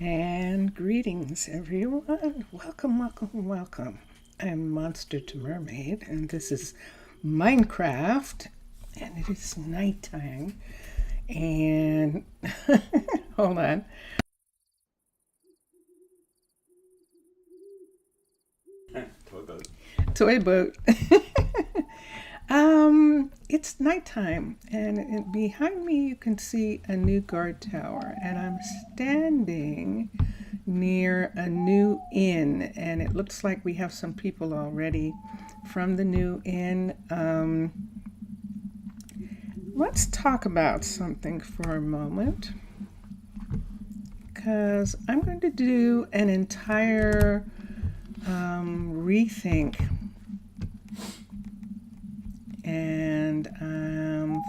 And greetings, everyone. Welcome, welcome, welcome. I'm Monster to Mermaid, and this is Minecraft, and it is nighttime. And hold on. Toy boat. Toy boat. It's nighttime, and behind me you can see a new guard tower, and I'm standing near a new inn, and it looks like we have some people already from the new inn. Let's talk about something for a moment, because I'm going to do an entire rethink. And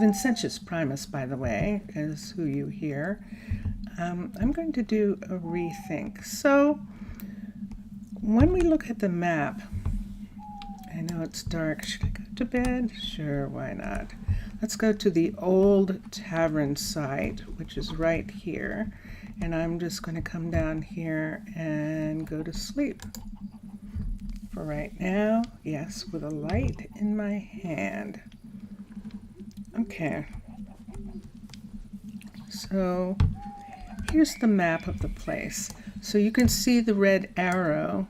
Vincentius Primus, by the way, is who you hear. I'm going to do a rethink. So when we look at the map, I know it's dark. Should I go to bed? Sure, why not? Let's go to the old tavern site, which is right here. And I'm just going to come down here and go to sleep. For right now, yes, with a light in my hand. Okay. So here's the map of the place. So you can see the red arrow.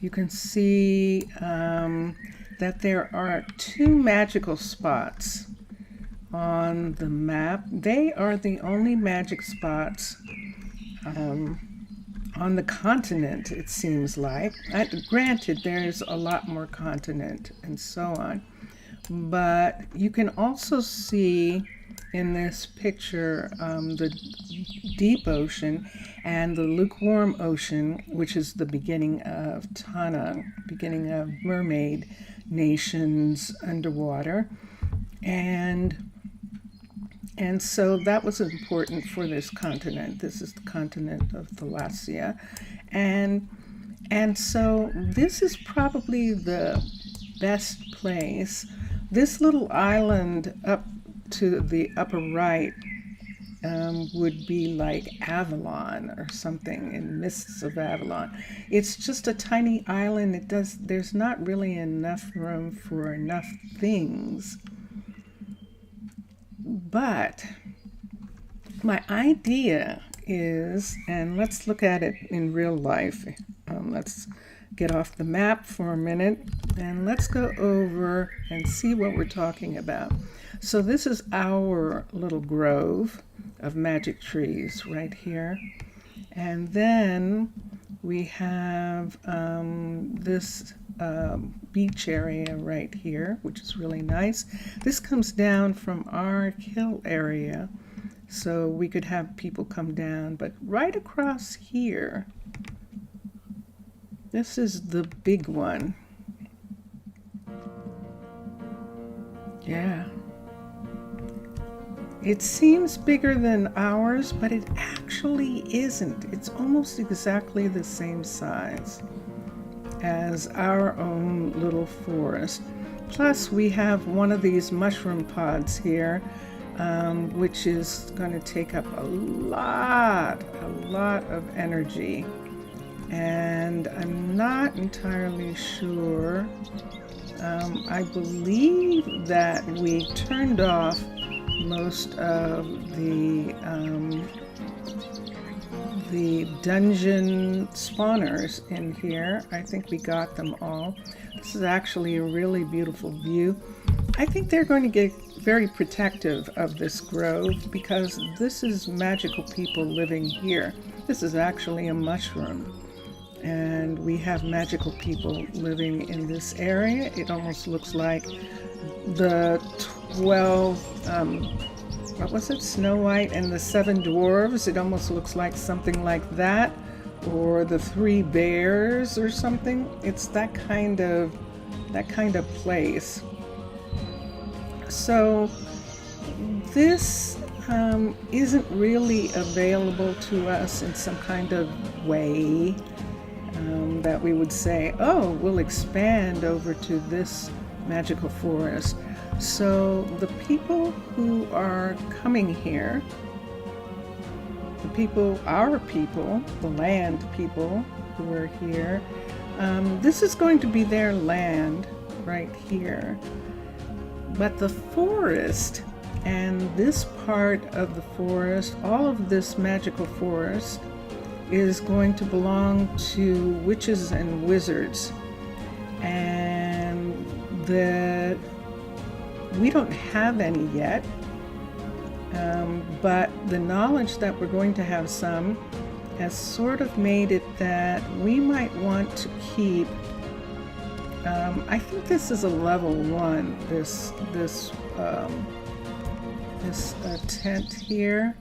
You can see that there are two magical spots on the map. They are the only magic spots on the continent, it seems like. Granted, there's a lot more continent and so on. But you can also see in this picture the deep ocean and the lukewarm ocean, which is the beginning of Tana, beginning of mermaid nations underwater. And so that was important for this continent. This is the continent of Thalassia. And so this is probably the best place. This little island up to the upper right would be like Avalon or something, in Mists of Avalon. It's just a tiny island. There's not really enough room for enough things. But my idea is, and let's look at it in real life. Let's get off the map for a minute and let's go over and see what we're talking about. So this is our little grove of magic trees right here. And then we have this beach area right here, which is really nice. This comes down from our hill area, so we could have people come down. But right across here, this is the big one. Yeah. It seems bigger than ours, but it actually isn't. It's almost exactly the same size as our own little forest. Plus we have one of these mushroom pods here, which is going to take up a lot of energy. And I'm not entirely sure. I believe that we turned off most of the dungeon spawners in here. I think we got them all. This is actually a really beautiful view. I think they're going to get very protective of this grove because this is magical people living here. This is actually a mushroom. And we have magical people living in this area. It almost looks like the 12, what was it? Snow White and the Seven Dwarves. It almost looks like something like that. Or the Three Bears or something. It's that kind of place. So this isn't really available to us in some kind of way that we would say, oh, we'll expand over to this magical forest. So the people who are coming here the people, our people, the land people who are here. This is going to be their land right here. But the forest and this part of the forest, all of this magical forest, is going to belong to witches and wizards. And we don't have any yet, but the knowledge that we're going to have some has sort of made it that we might want to keep, I think this is a level 1, this tent here,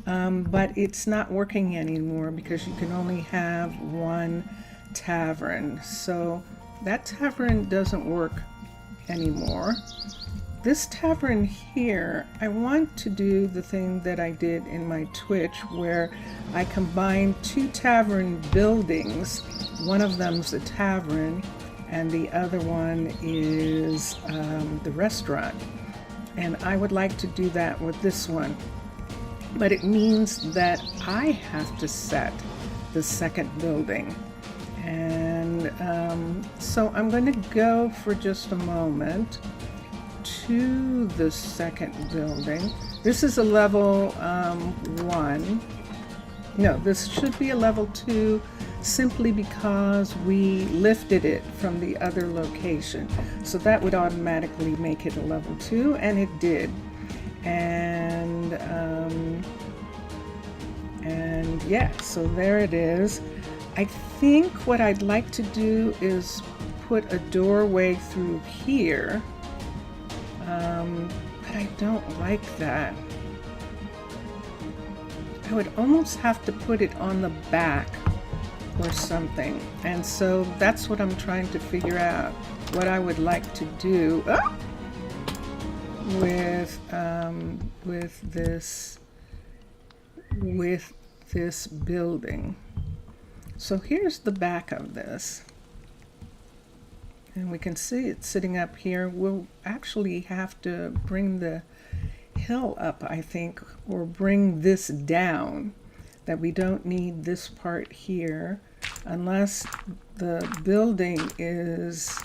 but it's not working anymore because you can only have one tavern. So that tavern doesn't work anymore. This tavern here, I want to do the thing that I did in my Twitch where I combined 2 tavern buildings. One of them's a tavern and the other one is the restaurant. And I would like to do that with this one. But it means that I have to set the second building. And so I'm going to go for just a moment to the second building. This is a level 1. No, this should be a level 2 simply because we lifted it from the other location. So that would automatically make it a level 2, and it did. And yeah, so there it is. I think what I'd like to do is put a doorway through here. But I don't like that. I would almost have to put it on the back or something. And so that's what I'm trying to figure out, what I would like to do with this building. So here's the back of this. And we can see it sitting up here. We'll actually have to bring the hill up, I think, or bring this down, that we don't need this part here unless the building is,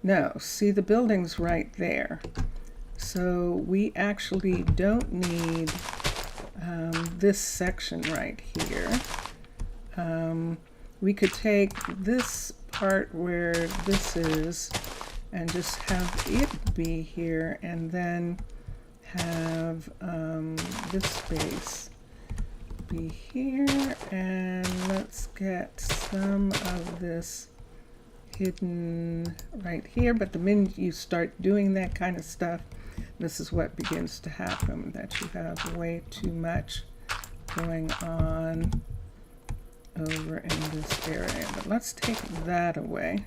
no, see, the building's right there. So we actually don't need this section right here. We could take this part where this is and just have it be here, and then have this space be here, and let's get some of this hidden right here. But the minute you start doing that kind of stuff, this is what begins to happen, that you have way too much going on over in this area. But let's take that away.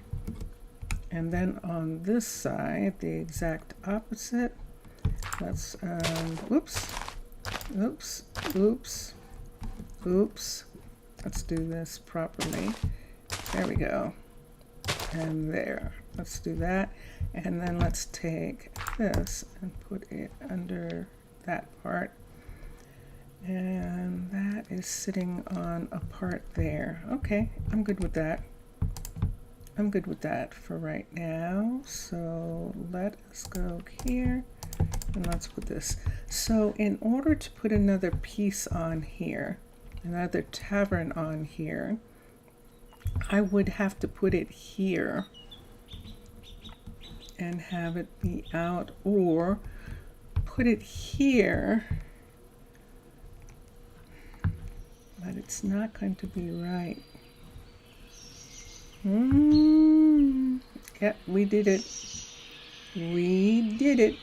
And then on this side, the exact opposite. Let's, oops. Let's do this properly. There we go. And there. Let's do that. And then let's take this and put it under that part. And that is sitting on a part there. Okay, I'm good with that. I'm good with that for right now. So let us go here and let's put this. So in order to put another piece on here, another tavern on here, I would have to put it here and have it be out, or put it here, but it's not going to be right. Yep, we did it. We did it.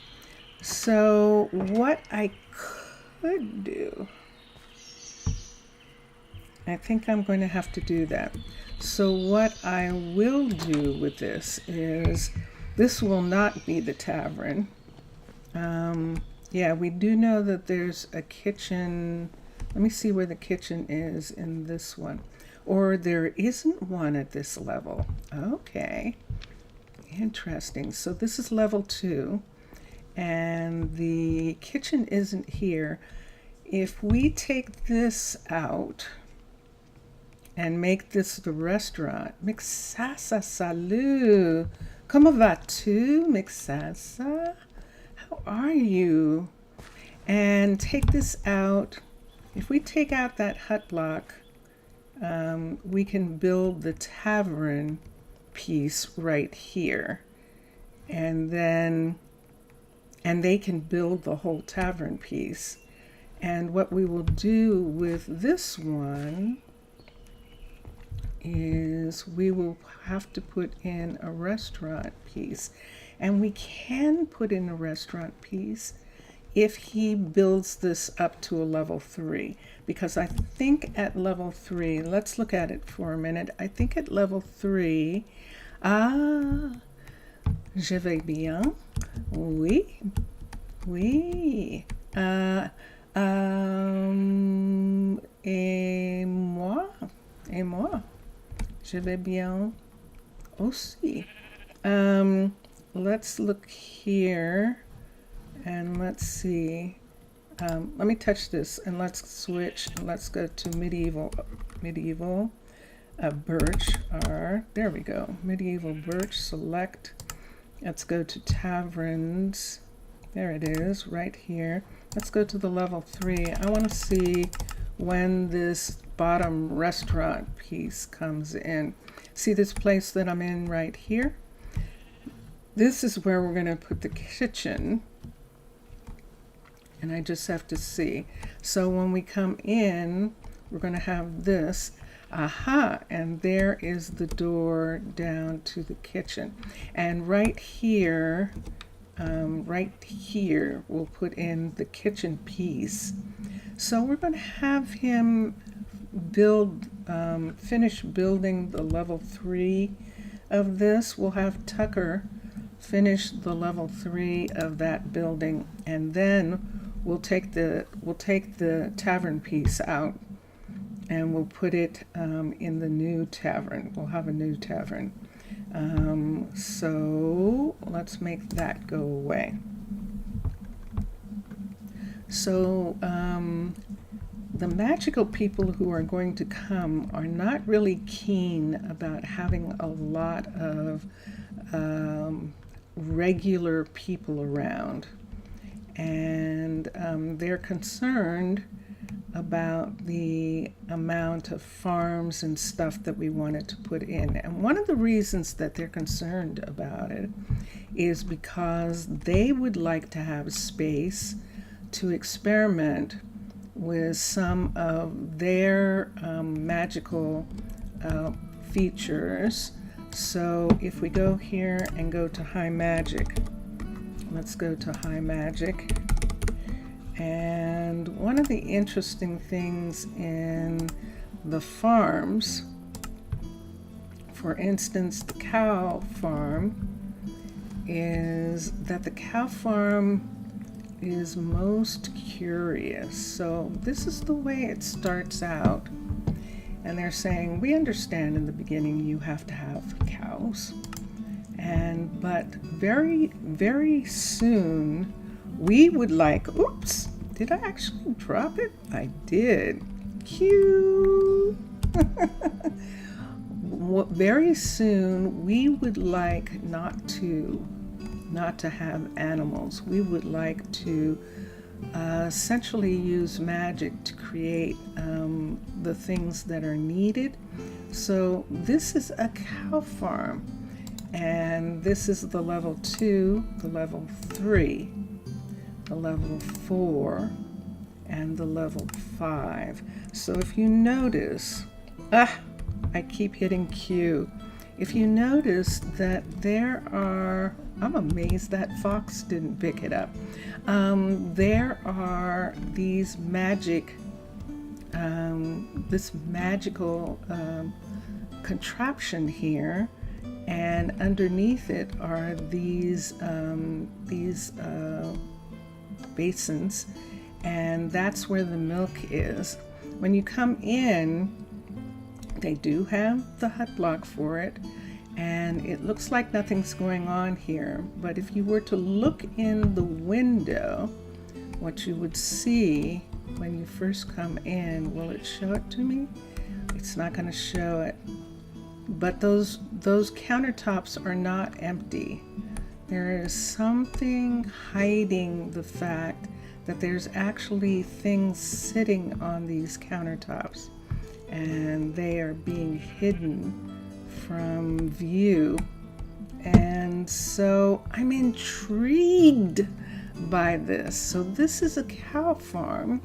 So what I could do, I think I'm going to have to do that. So what I will do with this is, this will not be the tavern. Yeah, we do know that there's a kitchen. Let me see where the kitchen is in this one. Or there isn't one at this level. Okay, interesting. So this is level 2, and the kitchen isn't here. if we take this out and make this the restaurant, Mixasa, salut. Comment vas-tu, Mixasa? How are you? And take this out. If we take out that hut block, we can build the tavern piece right here. And they can build the whole tavern piece. And what we will do with this one is we will have to put in a restaurant piece. And we can put in a restaurant piece if he builds this up to a level 3. Because I think at level 3, let's look at it for a minute. I think at level 3, je vais bien. Oui. Oui. Et moi. Je vais bien aussi. Let's look here and let's see. Let me touch this and let's switch. Let's go to medieval birch. There we go. Medieval birch, select. Let's go to taverns. There it is, right here. Let's go to the level 3. I want to see when this bottom restaurant piece comes in. See this place that I'm in right here? This is where we're going to put the kitchen. And I just have to see. So when we come in, we're going to have this. Aha, and there is the door down to the kitchen. And right here, we'll put in the kitchen piece. So we're going to have him finish building the level 3 of this. We'll have Tucker finish the level 3 of that building, and then we'll take the tavern piece out and we'll put it in the new tavern. We'll have a new tavern. So let's make that go away. So the magical people who are going to come are not really keen about having a lot of regular people around. And they're concerned about the amount of farms and stuff that we wanted to put in. And one of the reasons that they're concerned about it is because they would like to have space to experiment with some of their magical features. So if we go here and go to high magic, let's go to high magic. And one of the interesting things in the farms, for instance, the cow farm, is that the cow farm is most curious. So this is the way it starts out. And they're saying, we understand in the beginning you have to have cows. But very, very soon, we would like, oops, did I actually drop it? I did. Cute. Very soon, we would like not to have animals. We would like to essentially use magic to create the things that are needed. So this is a cow farm. And this is the level 2, the level 3, the level 4, and the level 5. So if you notice, I keep hitting Q. If you notice that there are, I'm amazed that Fox didn't pick it up. There are these this magical contraption here. And underneath it are these basins, and that's where the milk is. When you come in, they do have the hut block for it, and it looks like nothing's going on here. But if you were to look in the window, what you would see when you first come in, will it show it to me? It's not going to show it. But those countertops are not empty. There is something hiding the fact that there's actually things sitting on these countertops, and they are being hidden from view. And so I'm intrigued by this. So this is a cow farm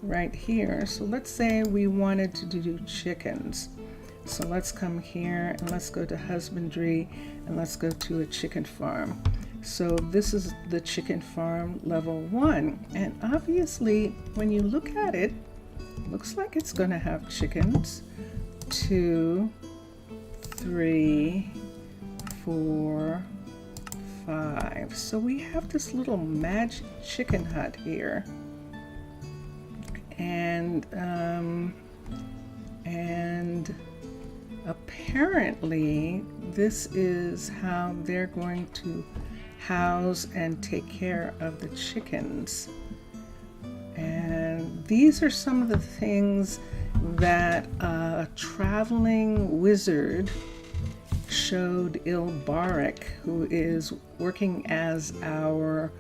right here. So let's say we wanted to do chickens. So let's come here and let's go to husbandry and let's go to a chicken farm. So this is the chicken farm level 1. And obviously when you look at it, looks like it's going to have chickens. 2, 3, 4, 5. So we have this little magic chicken hut here. And apparently this is how they're going to house and take care of the chickens. And these are some of the things that a traveling wizard showed Ilberic, who is working as our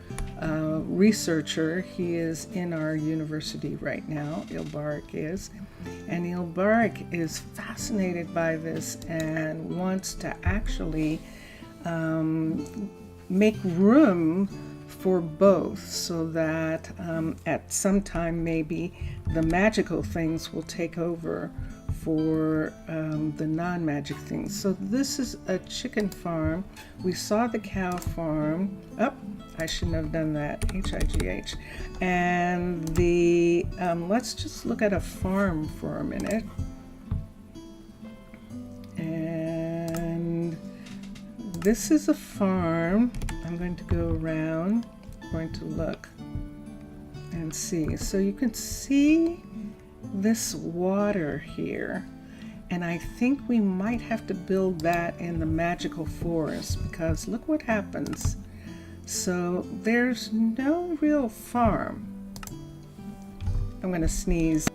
researcher. He is in our university right now, Ilberic is. And Ilberic is fascinated by this and wants to actually make room for both, so that at some time maybe the magical things will take over for the non-magic things. So this is a chicken farm. We saw the cow farm. Oh, I shouldn't have done that. H-I-G-H. And the let's just look at a farm for a minute. And this is a farm. I'm going to go around, going to look and see. So you can see this water here, and I think we might have to build that in the magical forest, because look what happens. So there's no real farm. I'm going to sneeze.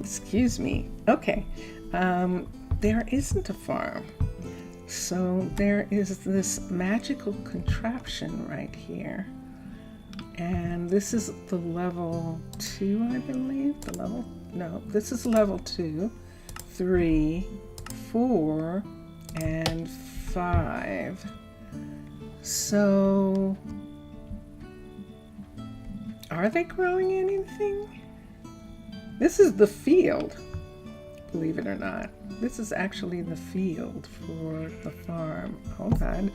Excuse me. Okay. There isn't a farm. So there is this magical contraption right here. And this is the level 2, I believe. No, this is level 2, 3, 4, and 5. So are they growing anything? This is the field, believe it or not. This is actually the field for the farm. Hold on.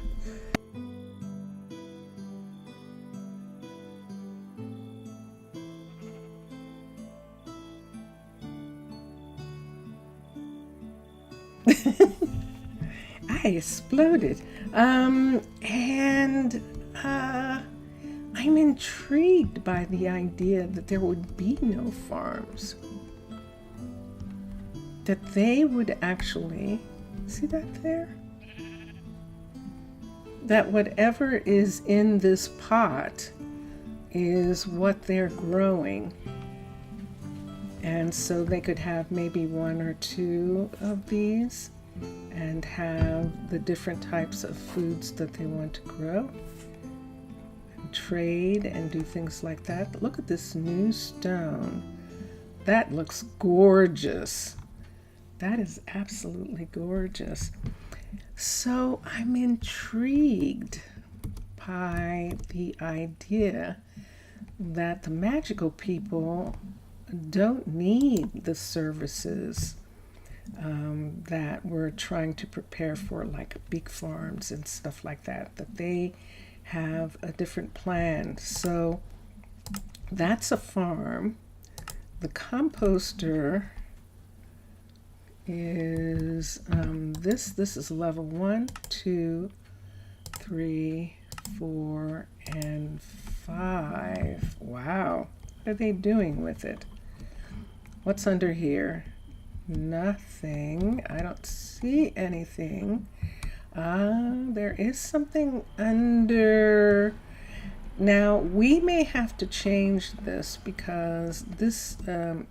I exploded. I'm intrigued by the idea that there would be no farms. That they would actually, see that there? That whatever is in this pot is what they're growing. And so they could have maybe 1 or 2 of these and have the different types of foods that they want to grow and trade and do things like that. Look at this new stone. That looks gorgeous. That is absolutely gorgeous. So I'm intrigued by the idea that the magical people don't need the services that we're trying to prepare for, like big farms and stuff like that, that they have a different plan. So that's a farm. The composter is this is level 1, 2, 3, 4, and 5. Wow, what are they doing with it? What's under here? Nothing. I don't see anything. There is something under. Now, we may have to change this because this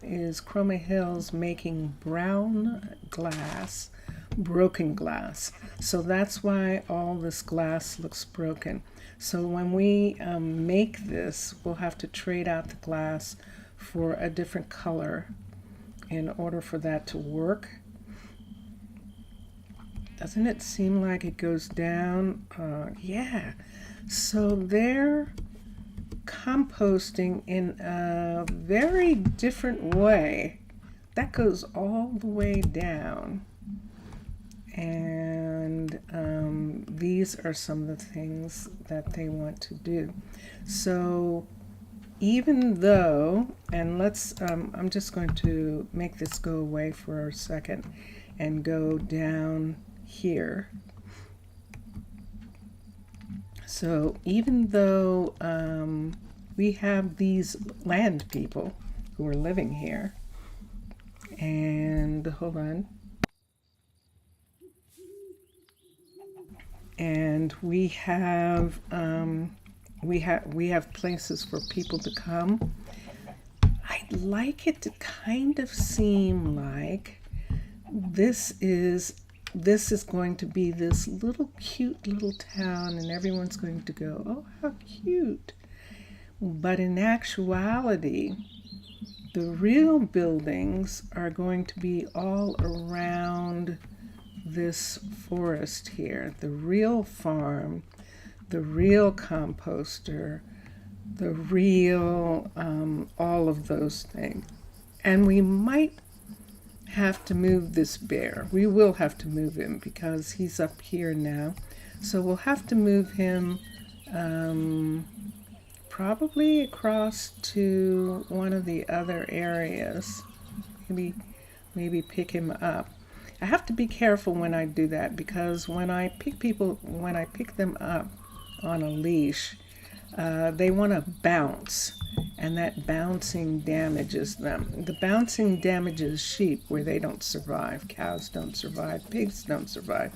is Chroma Hills making brown glass, broken glass. So that's why all this glass looks broken. So when we make this, we'll have to trade out the glass for a different color in order for that to work. Doesn't it seem like it goes down? Yeah. So they're composting in a very different way. That goes all the way down. And these are some of the things that they want to do. So even though, and let's, I'm just going to make this go away for a second and go down here. So even though we have these land people who are living here, and hold on, and we have places for people to come. I'd like it to kind of seem like this is going to be this little cute little town, and everyone's going to go, oh, how cute. But in actuality, the real buildings are going to be all around this forest here. The real farm, the real composter, the real all of those things. And we might have to move this bear. We will have to move him because he's up here now. So we'll have to move him probably across to one of the other areas. Maybe pick him up. I have to be careful when I do that because when I pick them up on a leash, they want to bounce, and that bouncing damages them. The bouncing damages sheep where they don't survive. Cows don't survive. Pigs don't survive.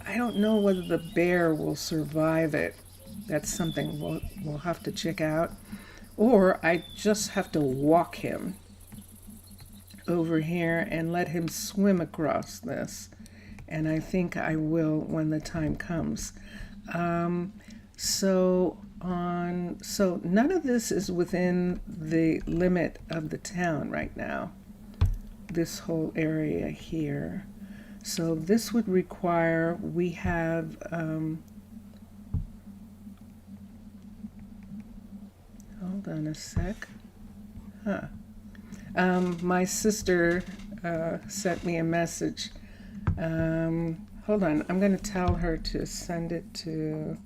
I don't know whether the bear will survive it. That's something we'll have to check out. Or I just have to walk him over here and let him swim across this. And I think I will when the time comes. So none of this is within the limit of the town right now, this whole area here. So this would require, we have, hold on a sec. My sister sent me a message. Hold on, I'm going to tell her to send it to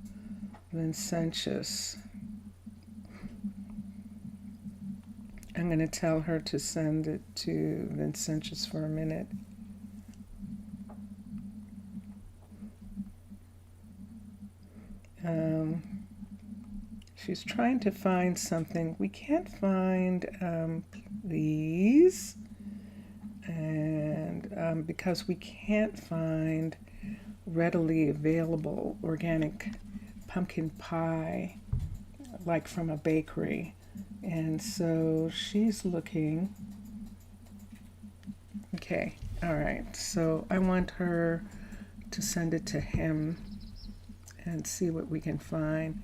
Vincentius. I'm going to tell her to send it to Vincentius for a minute. She's trying to find something. We can't find these, and because we can't find readily available organic pumpkin pie like from a bakery. And so she's looking. Okay, all right. So I want her to send it to him and see what we can find.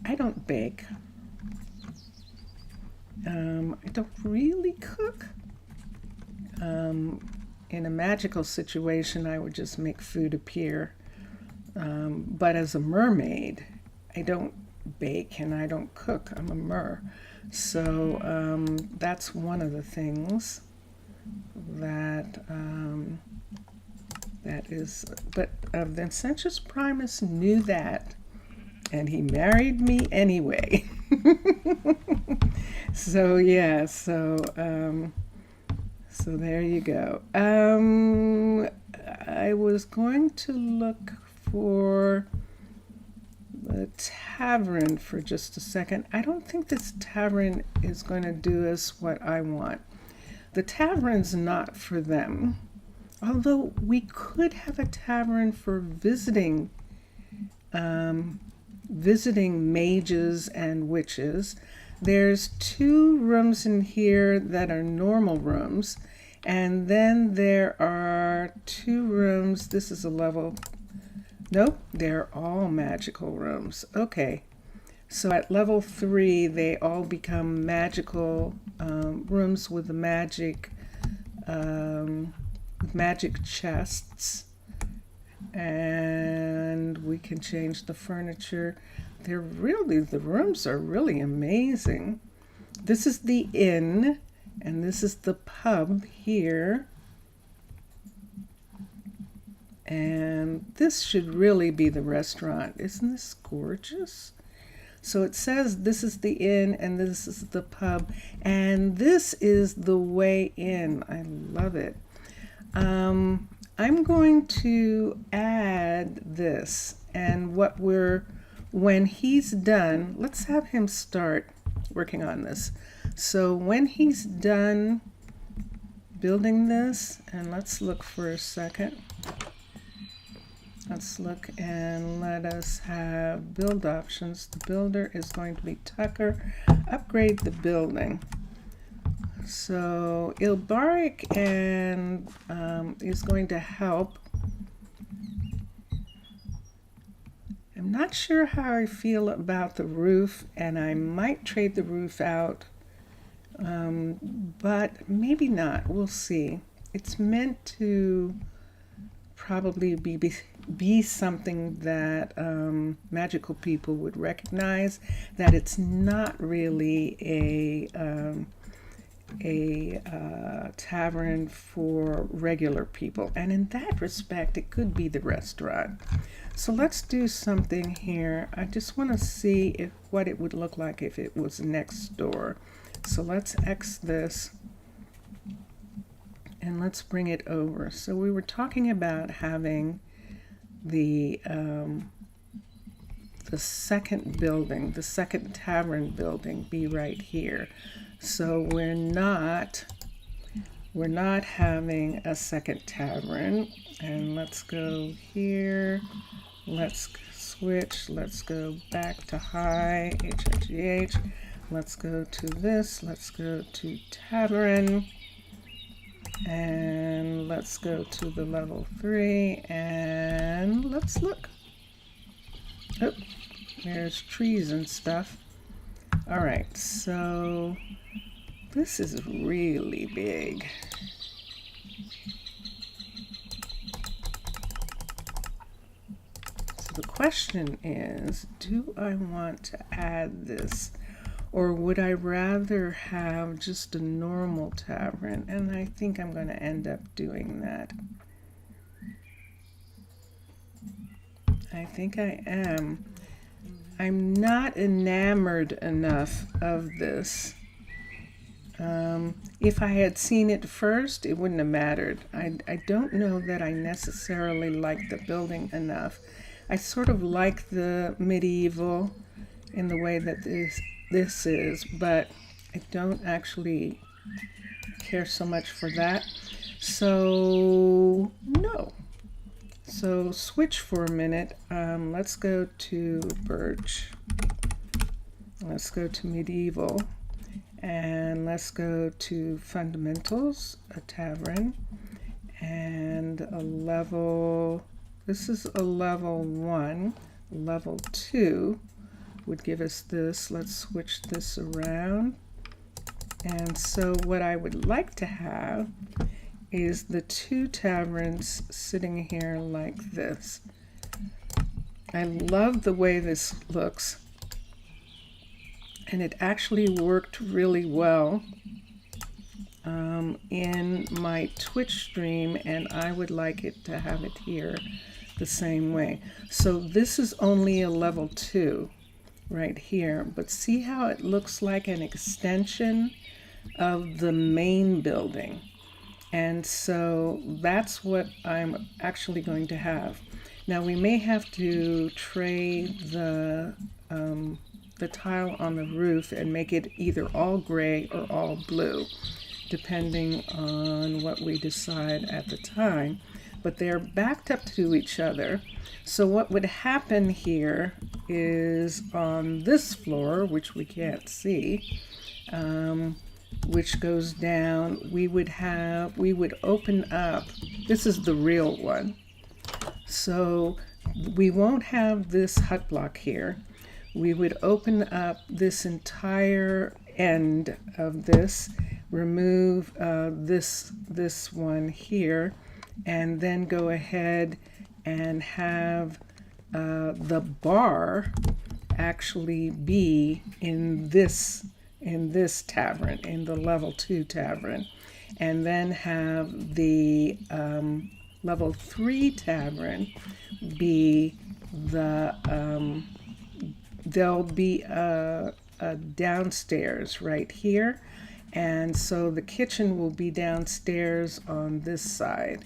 I don't bake. I don't really cook. In a magical situation, I would just make food appear. But as a mermaid, I don't bake and I don't cook. I'm a mer. So that's one of the things that that is. But Vincentius Primus knew that, and he married me anyway. So yeah, so there you go. I was going to look for the tavern for just a second. I don't think this tavern is going to do us what I want. The tavern's not for them. Although we could have a tavern for visiting mages and witches. There's 2 rooms in here that are normal rooms, and then there are 2 rooms. This is a level. Nope, they're all magical rooms. Okay, so at level 3 they all become magical rooms with the magic chests, and we can change the furniture. The rooms are really amazing. This is the inn, and this is the pub here. And this should really be the restaurant. Isn't this gorgeous? So it says this is the inn and this is the pub, and this is the way in. I love it. I'm going to add this, and when he's done, let's have him start working on this. So when he's done building this, and let's look for a second. Let's look and let us have build options. The builder is going to be Tucker. Upgrade the building. So Ilberic and is going to help. I'm not sure how I feel about the roof, and I might trade the roof out, but maybe not. We'll see. It's meant to probably be something that magical people would recognize, that it's not really a tavern for regular people, and in that respect it could be the restaurant. So let's do something here. I just want to see what it would look like if it was next door. So let's X this and let's bring it over. So we were talking about having the second building, the second tavern building, be right here. So we're not having a second tavern. And let's go here. Let's switch. Let's go back to high, HHGH. Let's go to this. Let's go to tavern. And let's go to the level 3 and let's look. Oh, there's trees and stuff. All right, so this is really big. So the question is, do I want to add this? Or would I rather have just a normal tavern? And I think I'm going to end up doing that. I think I am. I'm not enamored enough of this. If I had seen it first, it wouldn't have mattered. I don't know that I necessarily like the building enough. I sort of like the medieval in the way that this is, but I don't actually care so much for that. So no. So switch for a minute. Let's go to Birch. Let's go to medieval, and let's go to fundamentals, a tavern, and a level. This is a level 1. Level 2 would give us this. Let's switch this around. And so what I would like to have is the 2 taverns sitting here like this. I love the way this looks, and it actually worked really well in my Twitch stream, and I would like it to have it here the same way. So this is only a level 2 right here, but see how it looks like an extension of the main building. And so that's what I'm actually going to have. Now we may have to trade the tile on the roof and make it either all gray or all blue, depending on what we decide at the time. But they're backed up to each other. So what would happen here is on this floor, which we can't see, which goes down, we would open up, this is the real one. So we won't have this hut block here. We would open up this entire end of this, remove this one here, and then go ahead and have the bar actually be in this tavern, in the level 2 tavern, and then have the level 3 tavern be the there'll be a downstairs right here, and so the kitchen will be downstairs on this side,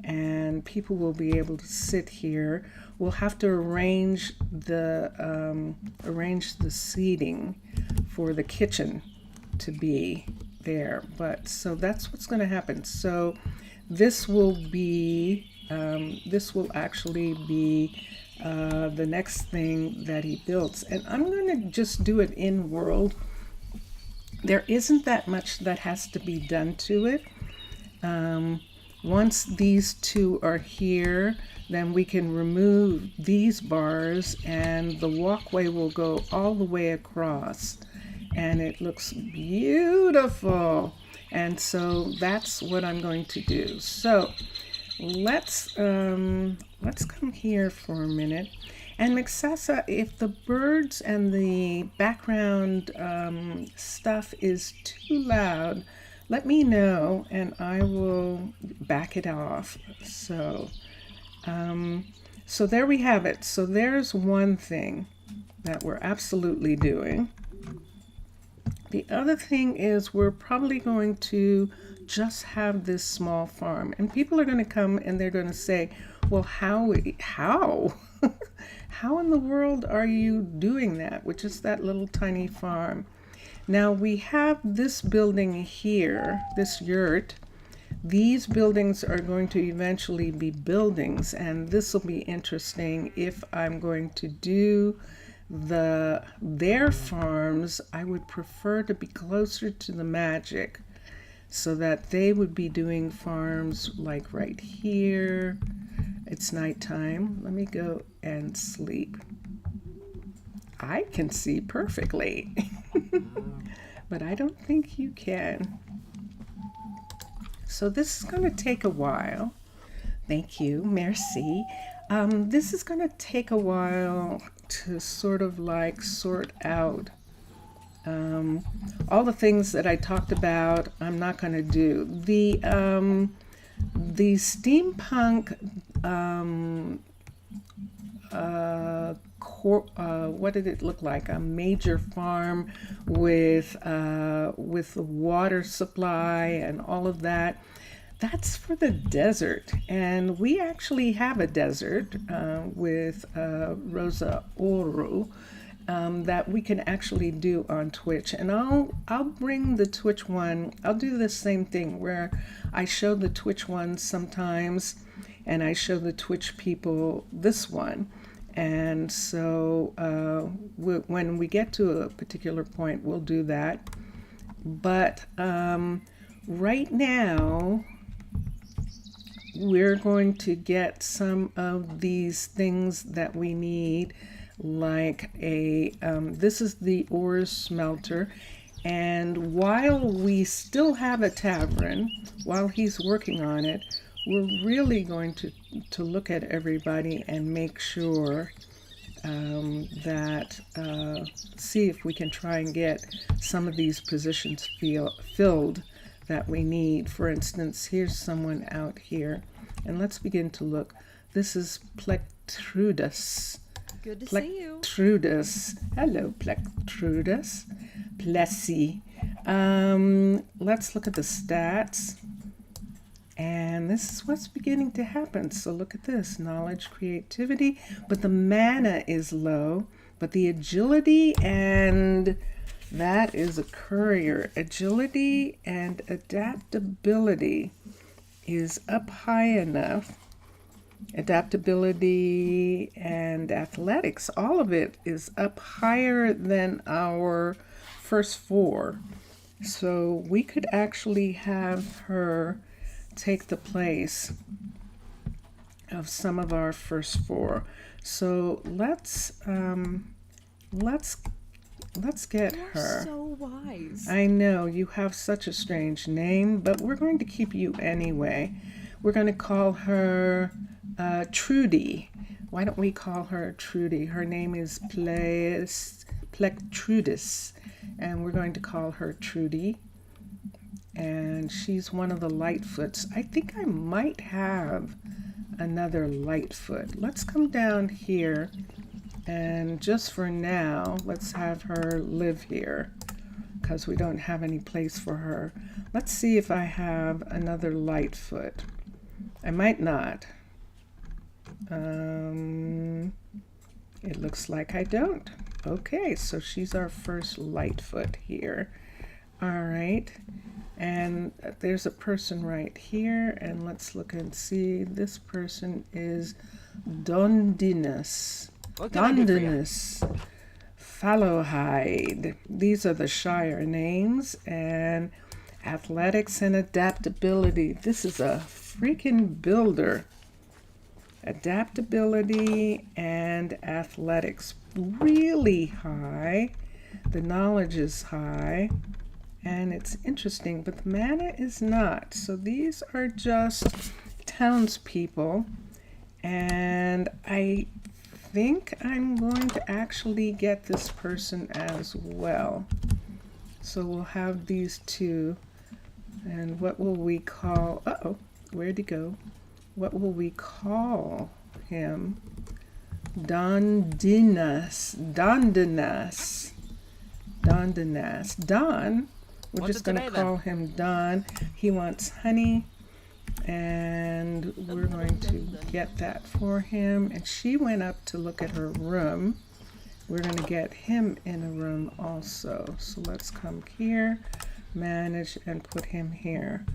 and people will be able to sit here. We'll have to arrange the seating for the kitchen to be there, but so that's what's going to happen. So this will actually be the next thing that he builds, and I'm going to just do it in world. There isn't that much that has to be done to it. Once these two are here, then we can remove these bars and the walkway will go all the way across, and it looks beautiful. And so that's what I'm going to do. So let's come here for a minute. And Mixasa, if the birds and the background stuff is too loud, let me know and I will back it off. So so there we have it. So there's one thing that we're absolutely doing. The other thing is we're probably going to just have this small farm, and people are going to come and they're going to say, well, how how in the world are you doing that with just that little tiny farm? Now we have this building here, this yurt. These buildings are going to eventually be buildings, and this will be interesting. If I'm going to do their farms, I would prefer to be closer to the magic, so that they would be doing farms like right here. It's nighttime. Let me go and sleep. I can see perfectly, but I don't think you can. So this is going to take a while. Thank you, merci. This is going to take a while to sort of like sort out all the things that I talked about. I'm not going to do the steampunk what did it look like? A major farm with water supply and all of that. That's for the desert, and we actually have a desert with Rosa Oro that we can actually do on Twitch. And I'll bring the Twitch one. I'll do the same thing where I show the Twitch one sometimes, and I show the Twitch people this one. And so when we get to a particular point, we'll do that. But right now, we're going to get some of these things that we need, like this is the ore smelter. And while we still have a tavern, while he's working on it, we're really going to look at everybody and make sure that see if we can try and get some of these positions filled that we need. For instance, here's someone out here, and let's begin to look. This is Plectrudus. Good to see you. Plectrudus. Hello, Plectrudus. Plessy. Let's look at the stats. And this is what's beginning to happen. So look at this, knowledge, creativity, but the mana is low, but the agility and That is a courier. Agility and adaptability is up high enough. Adaptability and athletics, all of it is up higher than our first four. So we could actually have her take the place of some of our first four. So let's get her. So wise. I know you have such a strange name, but we're going to keep you anyway. We're going to call her Trudy. Why don't we call her Trudy? Her name is Plectrudis, and we're going to call her Trudy. And she's one of the Lightfoots. I think I might have another Lightfoot. Let's come down here, and just for now, let's have her live here because we don't have any place for her. Let's see if I have another Lightfoot. I might not. It looks like I don't. Okay, so she's our first Lightfoot here. All right, and there's a person right here, and let's look and see. This person is Dondinus. Dondinus. Fallowhide. These are the Shire names, and athletics and adaptability. This is a freaking builder. Adaptability and athletics really high. The knowledge is high, and it's interesting, but the mana is not. So these are just townspeople, and I think I'm going to actually get this person as well. So we'll have these two, and what will we call, where'd he go? What will we call him? Dondinus. Don. We're just going to call him Don. He wants honey, and we're going to get that for him. And she went up to look at her room. We're going to get him in a room also. So let's come here, manage, and put him here.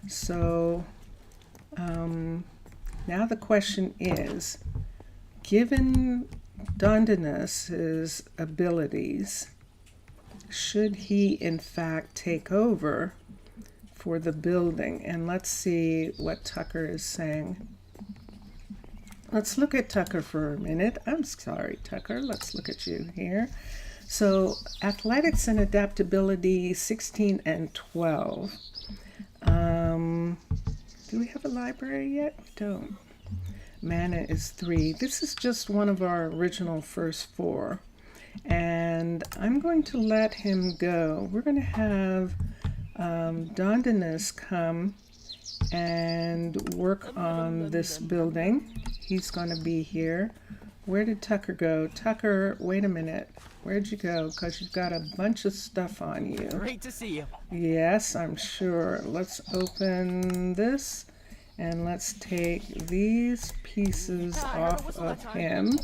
So now the question is, given Dondinus's abilities, should he in fact take over for the building? And let's see what Tucker is saying. Let's look at Tucker for a minute. I'm sorry, Tucker. Let's look at you here. So athletics and adaptability, 16 and 12. Do we have a library yet? We don't. Mana is 3. This is just one of our original first four. And I'm going to let him go. We're going to have Dondinus come and work on this building. He's going to be here. Where did Tucker go? Tucker, wait a minute. Where'd you go? Because you've got a bunch of stuff on you. Great to see you. Yes, I'm sure. Let's open this, and let's take these pieces off of him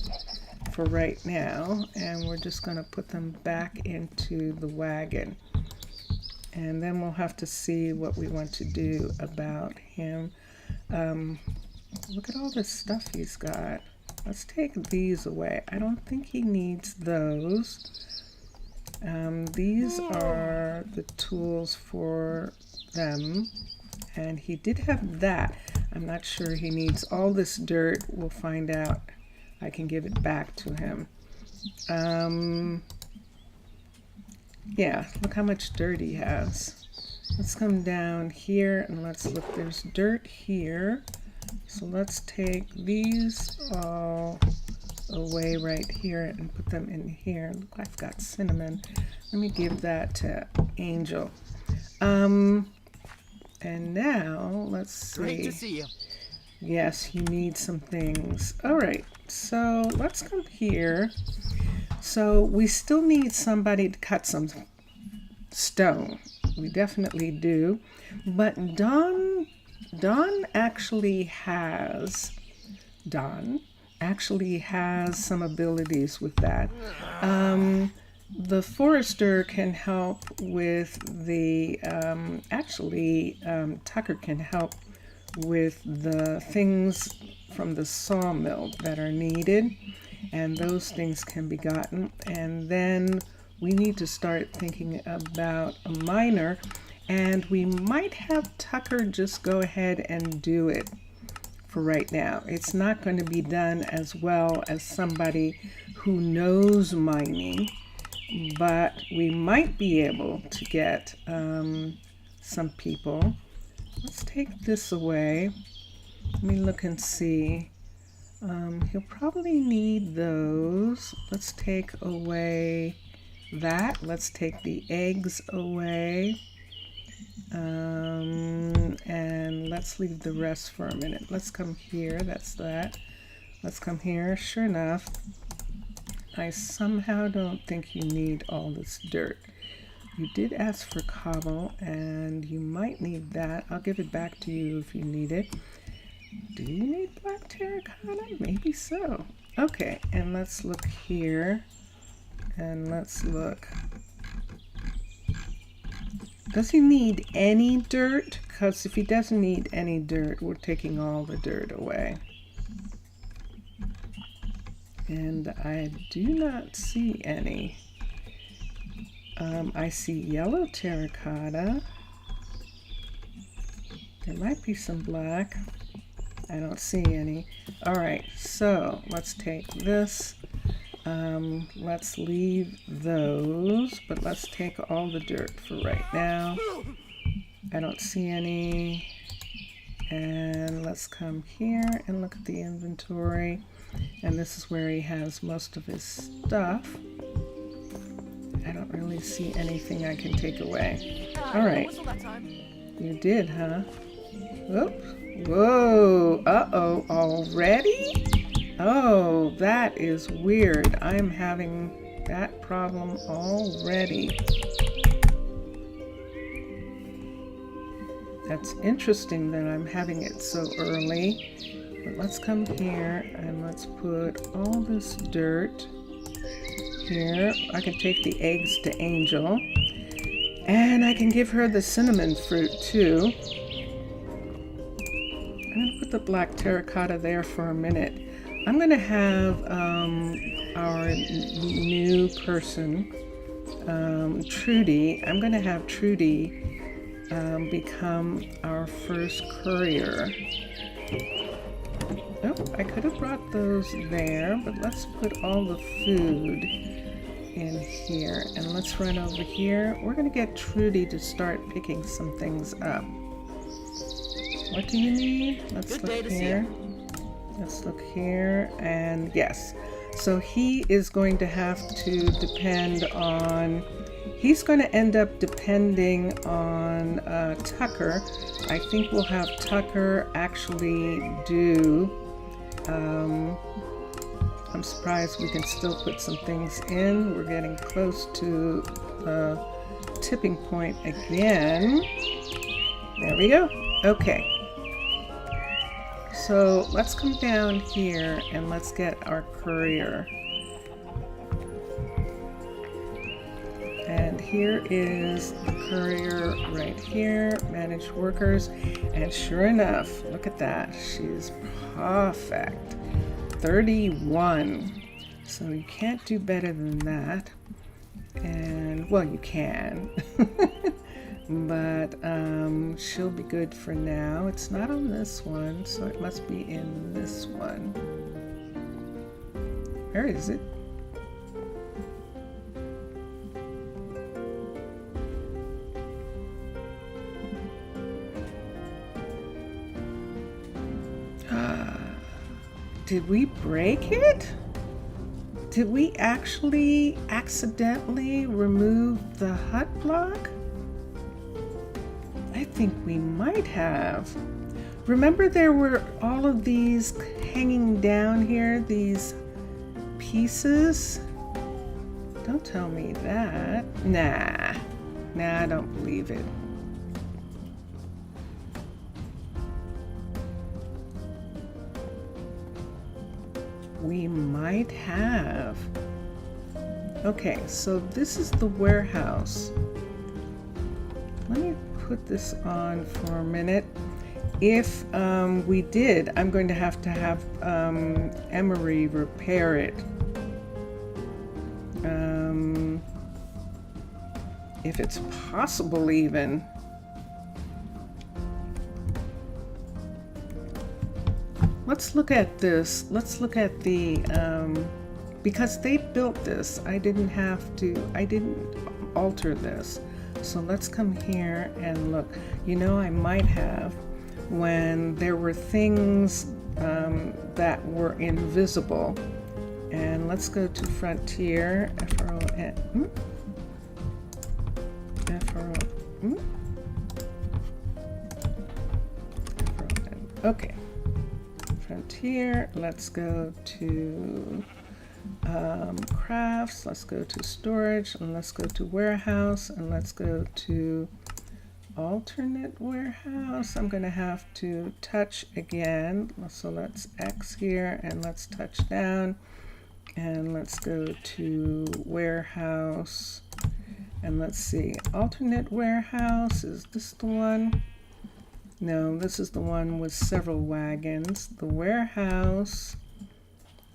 for right now, and we're just going to put them back into the wagon. And then we'll have to see what we want to do about him. Look at all this stuff he's got. Let's take these away. I don't think he needs those. These are the tools for them. And he did have that. I'm not sure he needs all this dirt. We'll find out. I can give it back to him. Yeah, look how much dirt he has. Let's come down here and let's look. There's dirt here. So let's take these all away right here and put them in here. Look, I've got cinnamon. Let me give that to Angel. And now let's see. Great to see you. Yes, you need some things. All right, so let's come here. So we still need somebody to cut some stone. We definitely do. But Don actually has some abilities with that. the forester can help with the, Tucker can help with the things from the sawmill that are needed, and those things can be gotten. And then we need to start thinking about a miner, and we might have Tucker just go ahead and do it for right now. It's not going to be done as well as somebody who knows mining, but we might be able to get some people. Let's take this away. Let me look and see. He'll probably need those. Let's take away that. Let's take the eggs away. And let's leave the rest for a minute. Let's come here. That's that. Let's come here. Sure enough, I somehow don't think you need all this dirt. You did ask for cobble, and you might need that. I'll give it back to you if you need it. Do you need black terracotta? Maybe so. Okay, and let's look here. And let's look. Does he need any dirt? Because if he doesn't need any dirt, we're taking all the dirt away. And I do not see any. I see yellow terracotta. There might be some black. I don't see any. All right, so let's take this. Let's leave those, but let's take all the dirt for right now. I don't see any. And let's come here and look at the inventory. And this is where he has most of his stuff. I don't really see anything I can take away. All right. You did, huh? Oops. Whoa. Uh-oh. Already? Oh, that is weird. I'm having that problem already. That's interesting that I'm having it so early. But let's come here and let's put all this dirt here. I can take the eggs to Angel. And I can give her the cinnamon fruit too. I'm going to put the black terracotta there for a minute. I'm going to have our new person, Trudy, I'm going to have Trudy become our first courier. Oh, I could have brought those there, but let's put all the food in here. And let's run over here. We're going to get Trudy to start picking some things up. What do you need? Let's look here. Let's look here. And yes. So he is going to have to depend on... He's going to end up depending on Tucker. I think we'll have Tucker actually do... I'm surprised we can still put some things in. We're getting close to the tipping point again. There we go. Okay. So let's come down here and let's get our courier. And here is the courier right here, manage workers. And sure enough, look at that. She's perfect. 31. So you can't do better than that. And, well, you can. But she'll be good for now. It's not on this one, so it must be in this one. Where is it? Did we break it? Did we actually accidentally remove the hut block? I think we might have. Remember there were all of these hanging down here, these pieces? Don't tell me that. Nah, I don't believe it. We might have. Okay, so this is the warehouse. Let me put this on for a minute. If we did, I'm going to have Emery repair it. If it's possible even. Let's look at this. Let's look at the, because they built this, I didn't alter this. So let's come here and look. You know, I might have when there were things that were invisible. And let's go to Frontier, FRON. Okay. Frontier, let's go to crafts, let's go to storage, and let's go to warehouse, and let's go to alternate warehouse. I'm going to have to touch again, so let's X here, and let's touch down, and let's go to warehouse, and let's see, alternate warehouse, is this the one? No, this is the one with several wagons. The warehouse,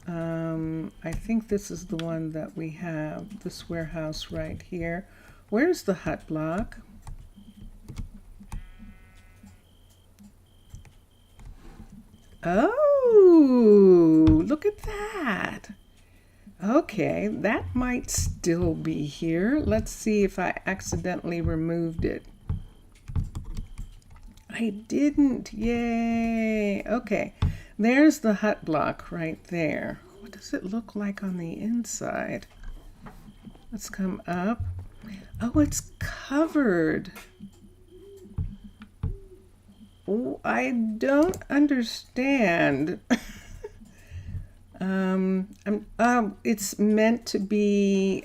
I think this is the one that we have, this warehouse right here. Where's the hut block? Oh, look at that. Okay, that might still be here. Let's see if I accidentally removed it. I didn't. Yay. Okay, there's the hut block right there. What does it look like on the inside? Let's come up. Oh, it's covered. Oh, I don't understand. It's meant to be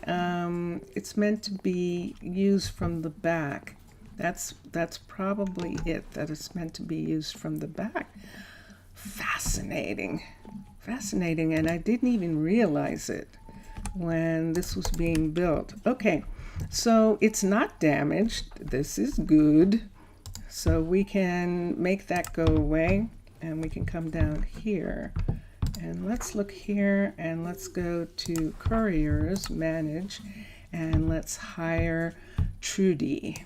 used from the back. That's probably it, that it's meant to be used from the back. Fascinating. Fascinating, and I didn't even realize it when this was being built. Okay, so it's not damaged. This is good. So we can make that go away, and we can come down here. And let's look here, and let's go to couriers, manage, and let's hire Trudy.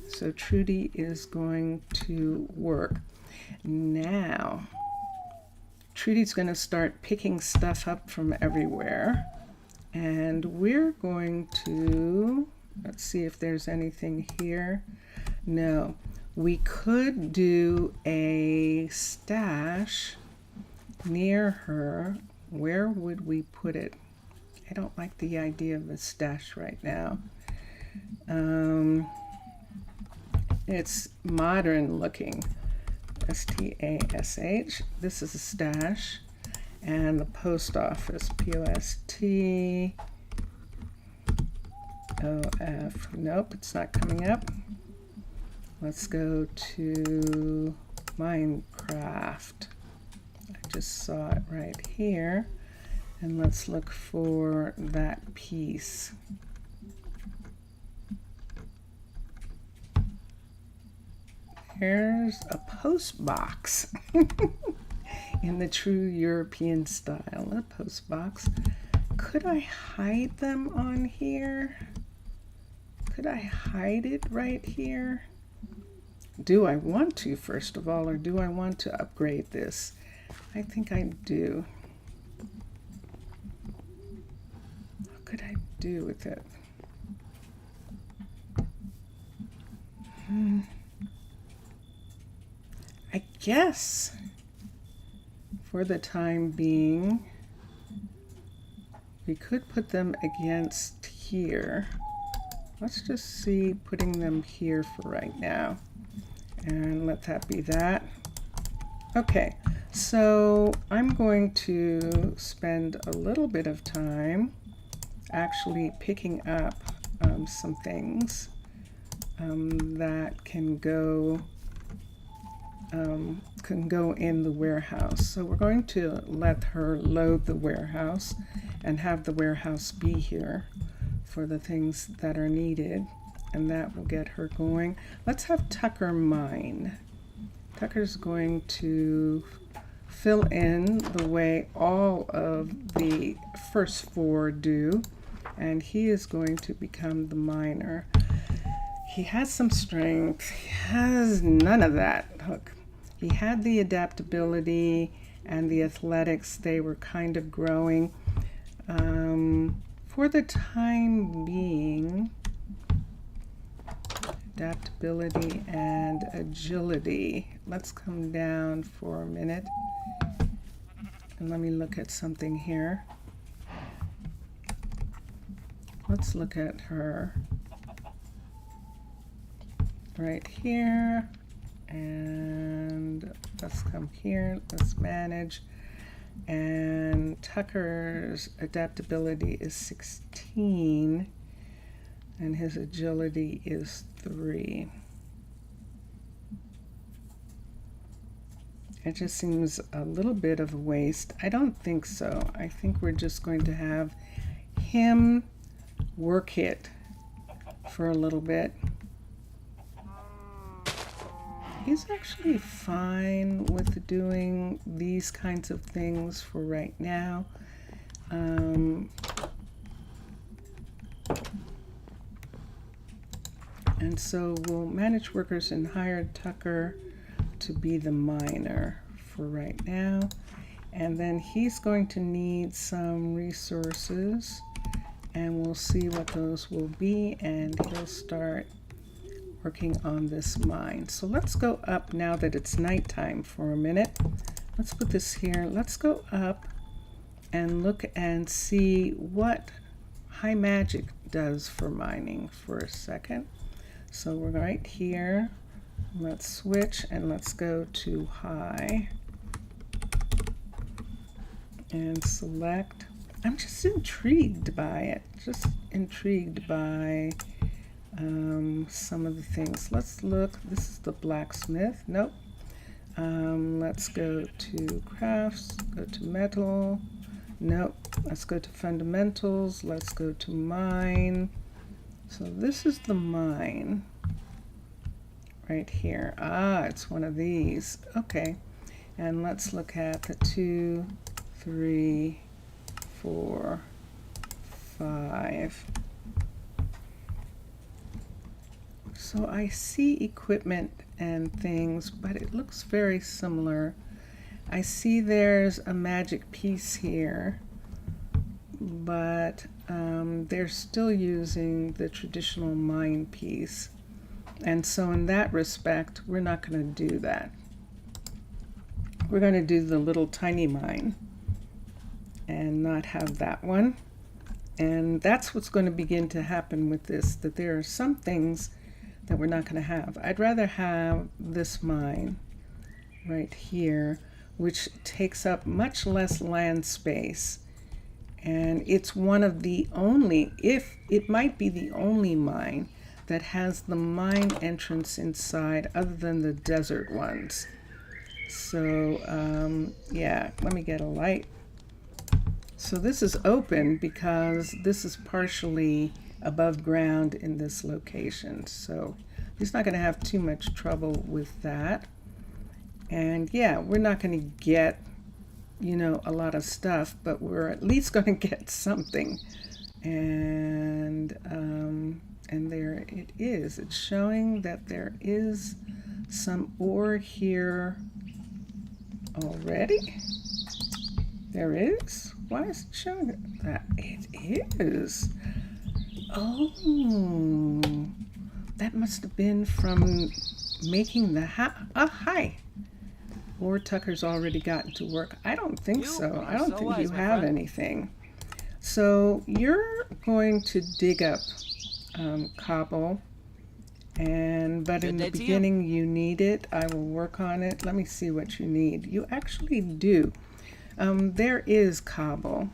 So Trudy is going to work. Now, Trudy's going to start picking stuff up from everywhere. And we're going to, let's see if there's anything here. No, we could do a stash near her. Where would we put it? I don't like the idea of a stash right now. It's modern looking. STASH. This is a stash. And the post office. POST. OF. Nope, it's not coming up. Let's go to Minecraft. I just saw it right here. And let's look for that piece. Here's a post box in the true European style. A post box. Could I hide them on here? Could I hide it right here? Do I want to, first of all, or do I want to upgrade this? I think I do. What could I do with it? I guess for the time being, we could put them against here. Let's just see putting them here for right now. And let that be that. Okay, so I'm going to spend a little bit of time actually picking up some things that can go in the warehouse. So we're going to let her load the warehouse and have the warehouse be here for the things that are needed, and that will get her going. Let's have Tucker mine. Tucker's going to fill in the way all of the first 4 do, and he is going to become the miner. He has some strength. He has none of that. Look, he had the adaptability and the athletics. They were kind of growing. For the time being, adaptability and agility. Let's come down for a minute and let me look at something here. Let's look at her right here, and let's come here. Let's manage. And Tucker's adaptability is 16 and his agility is 3. It just seems a little bit of a waste. I don't think so. I think we're just going to have him work it for a little bit. He's actually fine with doing these kinds of things for right now. And so we'll manage workers and hire Tucker to be the miner for right now. And then he's going to need some resources, and we'll see what those will be, and he'll start working on this mine. So let's go up now that it's nighttime for a minute. Let's put this here. Let's go up and look and see what high magic does for mining for a second. So we're right here. Let's switch and let's go to high and select. I'm just intrigued by it. Just intrigued by some of the things. Let's look. This is the blacksmith. Nope. Let's go to crafts. Go to metal. Nope. Let's go to fundamentals. Let's go to mine. So this is the mine right here. Ah, it's one of these. Okay. And let's look at the 2, 3, 4, 5. So I see equipment and things, but it looks very similar. I see there's a magic piece here, but they're still using the traditional mine piece. And so in that respect, we're not going to do that. We're going to do the little tiny mine and not have that one. And that's what's going to begin to happen with this, that there are some things that we're not going to have. I'd rather have this mine right here, which takes up much less land space. And it's one of the only, if it might be the only mine that has the mine entrance inside other than the desert ones. So yeah, let me get a light. So this is open because this is partially above ground in this location. So he's not going to have too much trouble with that. And yeah, we're not going to get, you know, a lot of stuff, but we're at least going to get something. And there it is. It's showing that there is some ore here already. There is? Why is it showing that? It is. Oh, that must have been from making the hi. Or Tucker's already gotten to work. I don't think so. I don't think you have anything. So you're going to dig up cobble, but in the beginning you need it. I will work on it. Let me see what you need. You actually do. There is cobble,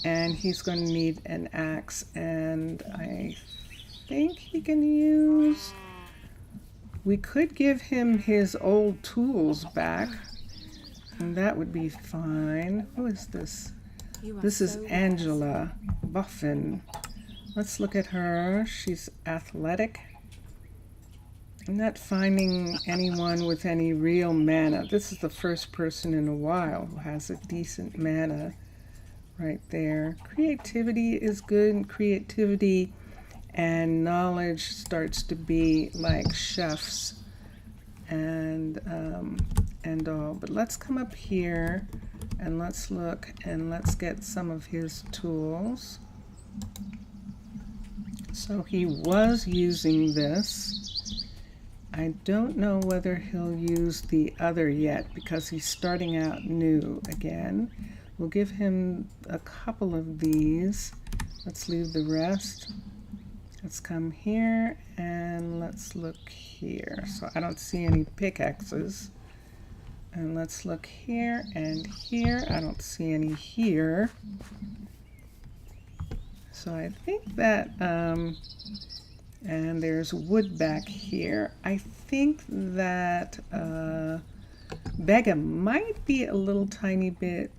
and he's going to need an axe, and I think he can use, we could give him his old tools back, and that would be fine. Who is this? This is Angela Buffin. Let's look at her. She's athletic. I'm not finding anyone with any real mana. This is the first person in a while who has a decent mana right there. Creativity is good. Creativity and knowledge starts to be like chefs and all. But let's come up here and let's look and let's get some of his tools. So he was using this. I don't know whether he'll use the other yet because he's starting out new again. We'll give him a couple of these. Let's leave the rest. Let's come here and let's look here. So I don't see any pickaxes. And let's look here and here. I don't see any here. So I think that, and there's wood back here. I think that Begga might be a little tiny bit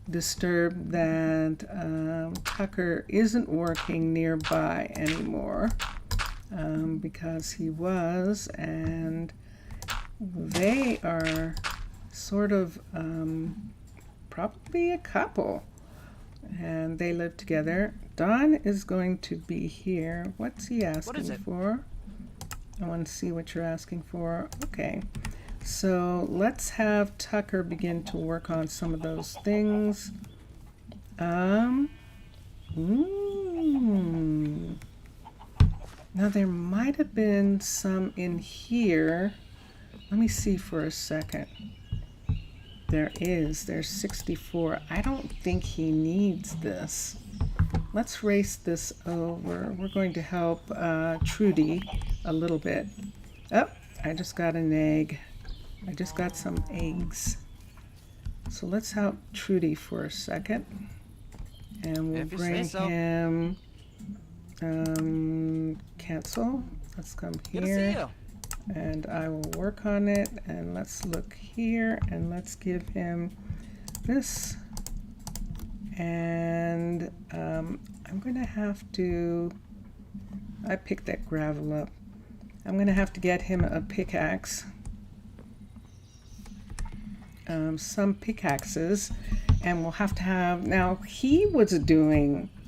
disturbed that Tucker isn't working nearby anymore because he was, and they are sort of probably a couple. And they live together. Don is going to be here. What's he asking for? I want to see what you're asking for. Okay. So let's have Tucker begin to work on some of those things. Now there might have been some in here. Let me see for a second. There's 64. I don't think he needs this. Let's race this over. We're going to help Trudy a little bit. Oh, I just got an egg. I just got some eggs. So let's help Trudy for a second. And we'll bring him cancel. Let's come here. And I will work on it, and let's look here and let's give him this, and I'm gonna have to, I picked that gravel up, I'm gonna have to get him a pickaxe, some pickaxes, and we'll have to have, now he was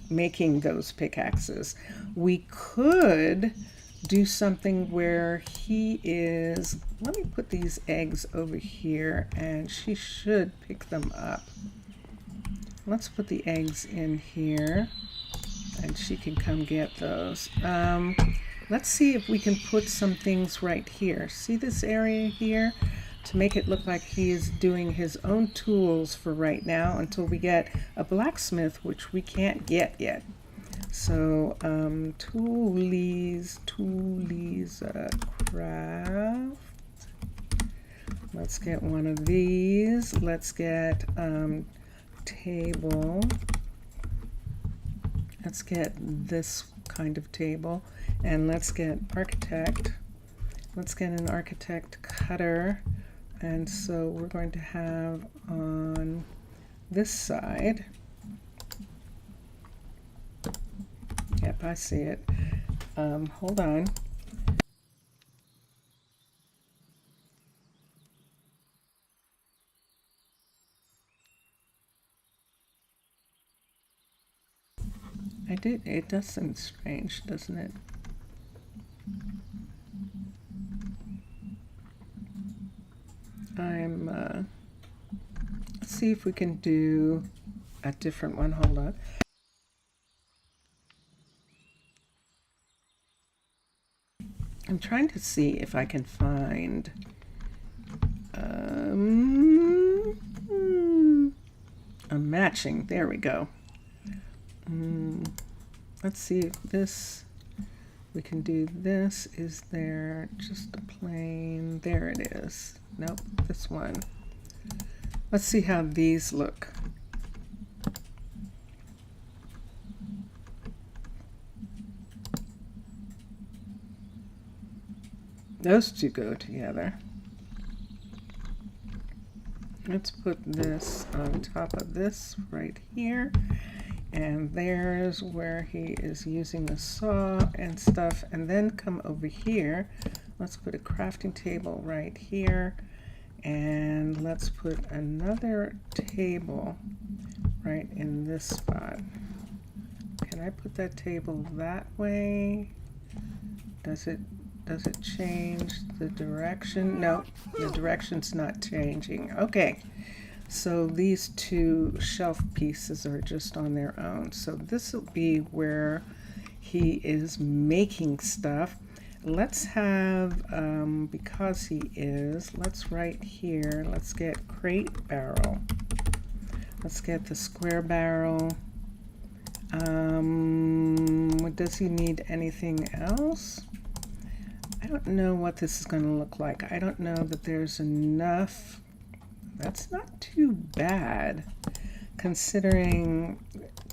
making those pickaxes. We could do something where he is, let me put these eggs over here and she should pick them up. Let's put the eggs in here and she can come get those. Let's see if we can put some things right here. See this area here? To make it look like he is doing his own tools for right now until we get a blacksmith, which we can't get yet. So, toolies, craft. Let's get one of these. Let's get table. Let's get this kind of table. And let's get architect. Let's get an architect cutter. And so we're going to have on this side. Yep, I see it. Hold on. It does seem strange, doesn't it? Let's see if we can do a different one. Hold on. I'm trying to see if I can find a matching. There we go. Let's see if this, we can do this. Is there just a plain? There it is. Nope, this one. Let's see how these look. Those two go together. Let's put this on top of this right here. And there's where he is using the saw and stuff. And then come over here. Let's put a crafting table right here. And let's put another table right in this spot. Can I put that table that way? Does it change the direction? No, the direction's not changing. Okay. So these two shelf pieces are just on their own. So this will be where he is making stuff. Let's have, because he is, let's right here, let's get crate barrel. Let's get the square barrel. Does he need anything else? I don't know what this is going to look like. I don't know that there's enough. That's not too bad considering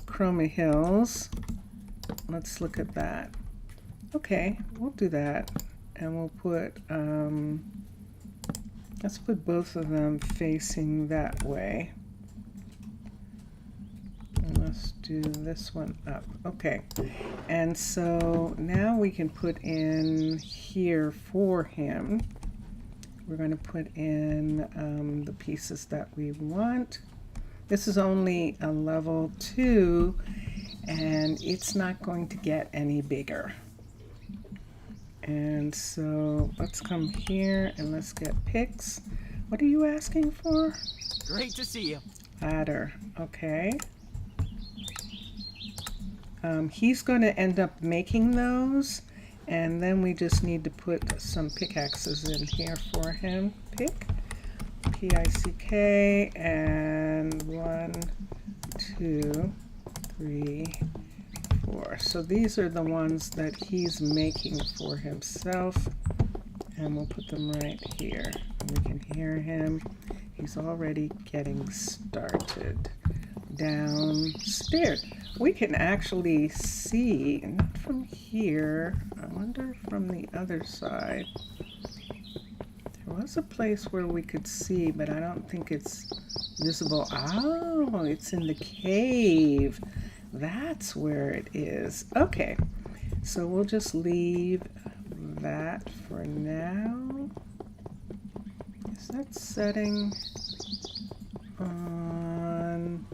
Chroma Hills. Let's look at that. Okay, we'll do that. And we'll put, let's put both of them facing that way. And let's do this one up. Okay, and so now we can put in here for him. We're going to put in the pieces that we want. This is only a level 2, and it's not going to get any bigger. And so let's come here and let's get picks. What are you asking for? Great to see you. Ladder. Okay. He's going to end up making those. And then we just need to put some pickaxes in here for him. Pick. P-I-C-K. And 1, 2, 3, 4. So these are the ones that he's making for himself. And we'll put them right here. And we can hear him. He's already getting started downstairs. We can actually see, not from here, I wonder from the other side. There was a place where we could see, but I don't think it's visible. Oh, it's in the cave. That's where it is. Okay, so we'll just leave that for now. Is that setting on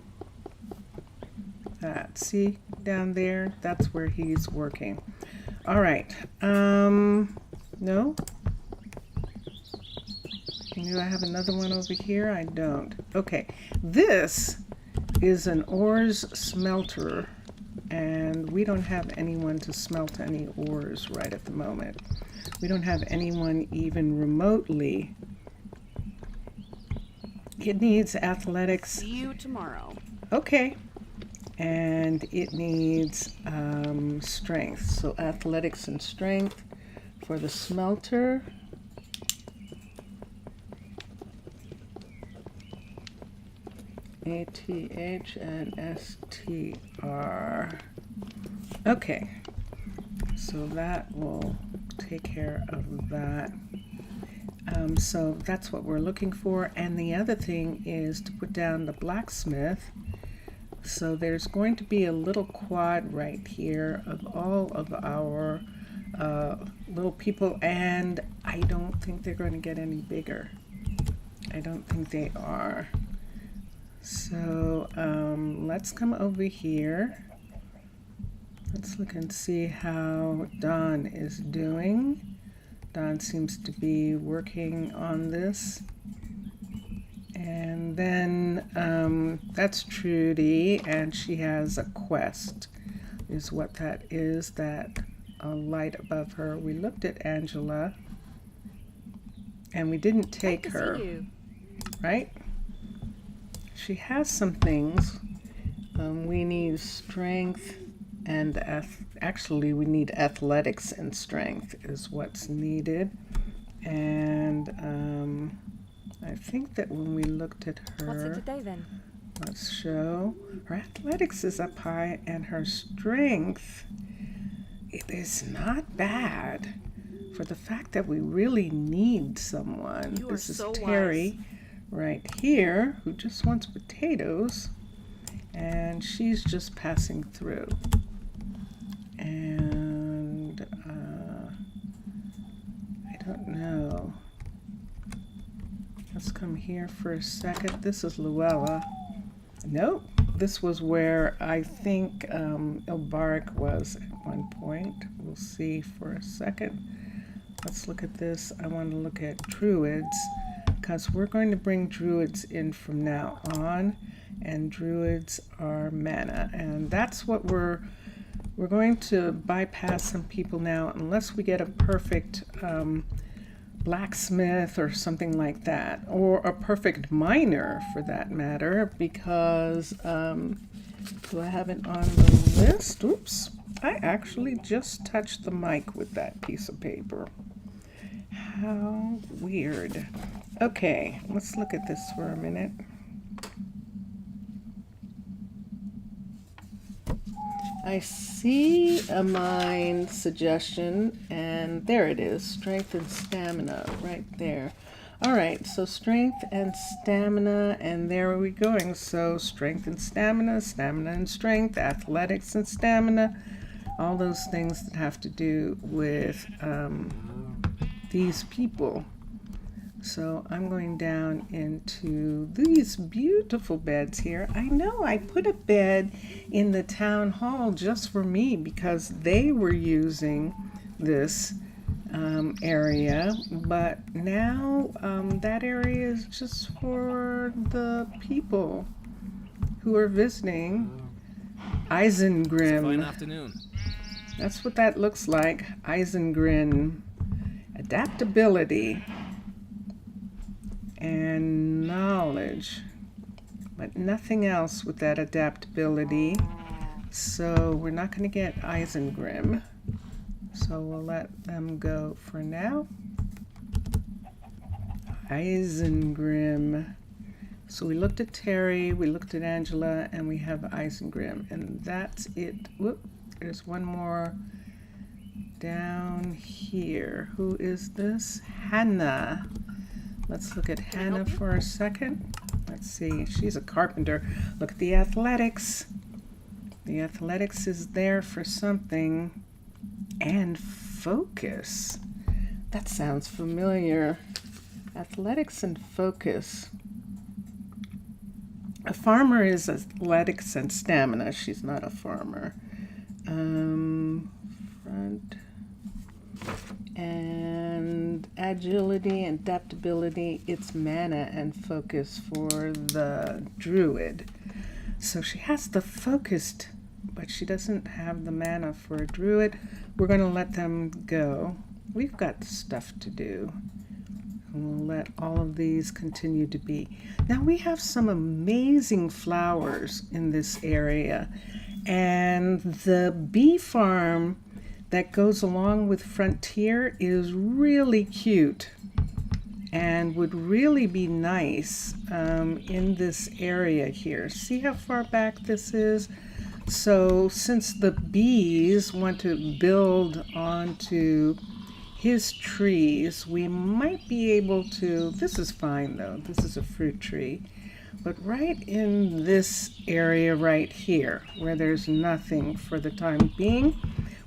that? See down there? That's where he's working. All right. No? Do I have another one over here? I don't. Okay. This is an ores smelter, and we don't have anyone to smelt any ores right at the moment. We don't have anyone even remotely. It needs athletics. See you tomorrow. Okay. And it needs strength. So athletics and strength for the smelter. ATH and STR. Okay, so that will take care of that. So that's what we're looking for. And the other thing is to put down the blacksmith. So there's going to be a little quad right here of all of our little people, and I don't think they're going to get any bigger. I don't think they are. So let's come over here. Let's look and see how Don is doing. Don seems to be working on this. And then that's Trudy, and she has a quest, is what that is, that light above her. We looked at Angela, and we didn't take her, right? She has some things. We need strength and actually we need athletics and strength is what's needed. And I think that when we looked at her, What's it today then? let's show, her athletics is up high and her strength, it is not bad for the fact that we really need someone. You are This is so Terry right here who just wants potatoes. and she's just passing through. And I don't know. Let's come here for a second. This is Luella. Nope. This was where I think Ilberic was at one point. We'll see for a second. Let's look at this. I want to look at druids, because we're going to bring druids in from now on, and druids are mana, and that's what we're going to bypass some people now unless we get a perfect blacksmith or something like that, or a perfect miner for that matter, because do I have it on the list? Oops, I actually just touched the mic with that piece of paper. How weird. Okay, let's look at this for a minute. I see a mine suggestion, and there it is, strength and stamina, right there. All right, so strength and stamina, and there are we going. So strength and stamina, stamina and strength, athletics and stamina, all those things that have to do with these people. So I'm going down into these beautiful beds here. I know I put a bed in the town hall just for me because they were using this area, but now that area is just for the people who are visiting Isengrim. Fine afternoon. That's what that looks like, Isengrim. Adaptability and knowledge, but nothing else with that adaptability. So we're not going to get Isengrim. So we'll let them go for now. Isengrim. So we looked at Terry, we looked at Angela, and we have Isengrim, and that's it. Whoop, there's one more down here. Who is this? Hannah. Let's look at Hannah for a second. Let's see, she's a carpenter. Look at the athletics. The athletics is there for something. And focus. That sounds familiar. Athletics and focus. A farmer is athletics and stamina. She's not a farmer. Front. And agility and adaptability, it's mana and focus for the druid. So she has the focused, but she doesn't have the mana for a druid. We're going to let them go. We've got stuff to do. And we'll let all of these continue to be. Now we have some amazing flowers in this area, and the bee farm that goes along with Frontier is really cute and would really be nice in this area here. See how far back this is? So since the bees want to build onto his trees, we might be able to, this is fine though, this is a fruit tree, but right in this area right here where there's nothing for the time being,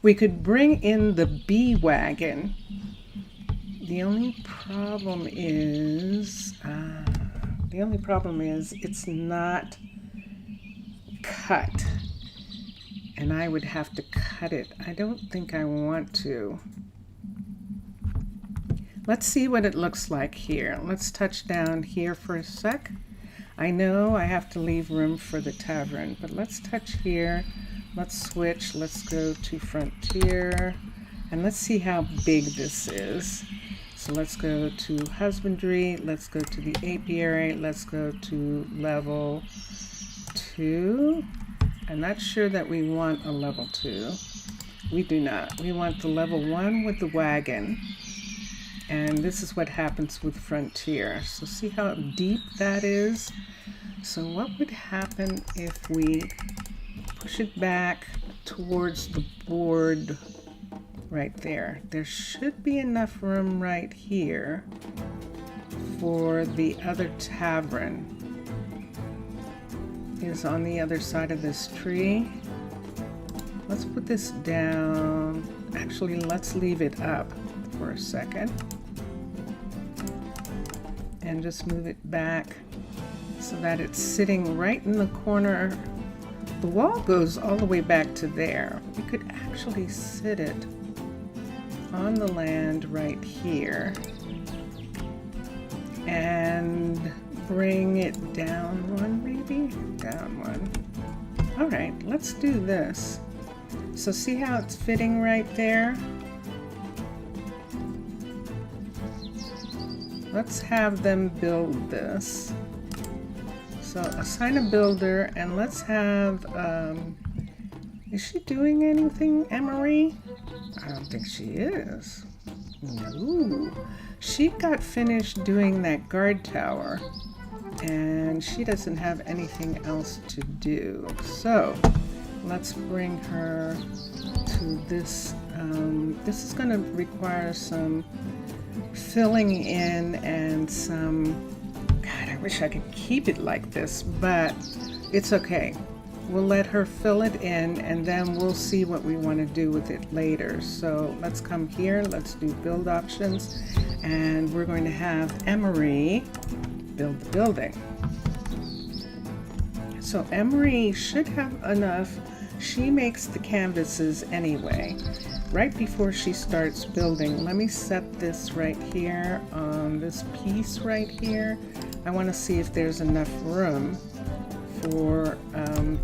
we could bring in the bee wagon. The only problem is it's not cut, and I would have to cut it. I don't think I want to. Let's see what it looks like here. Let's touch down here for a sec. I know I have to leave room for the tavern, but let's touch here. Let's switch. Let's go to Frontier, and let's see how big this is. So let's go to Husbandry. Let's go to the Apiary. Let's go to level 2. I'm not sure that we want a level 2. We do not. We want the level 1 with the wagon. And this is what happens with Frontier. So see how deep that is? So what would happen if we push it back towards the board right there? There should be enough room right here for the other tavern. is on the other side of this tree. Let's put this down. Actually, let's leave it up for a second. And just move it back so that it's sitting right in the corner. The wall goes all the way back to there. We could actually sit it on the land right here and bring it down one, maybe? Down one. All right, let's do this. So see how it's fitting right there? Let's have them build this. So assign a builder, and let's have, is she doing anything, Emery? I don't think she is. No. She got finished doing that guard tower, and she doesn't have anything else to do. So let's bring her to this. This is going to require some filling in and some, God, I wish I could keep it like this, but it's okay. We'll let her fill it in, and then we'll see what we want to do with it later. So let's come here, let's do build options, and we're going to have Emery build the building. So Emery should have enough. She makes the canvases anyway. Right before she starts building, let me set this right here on this piece right here. I want to see if there's enough room for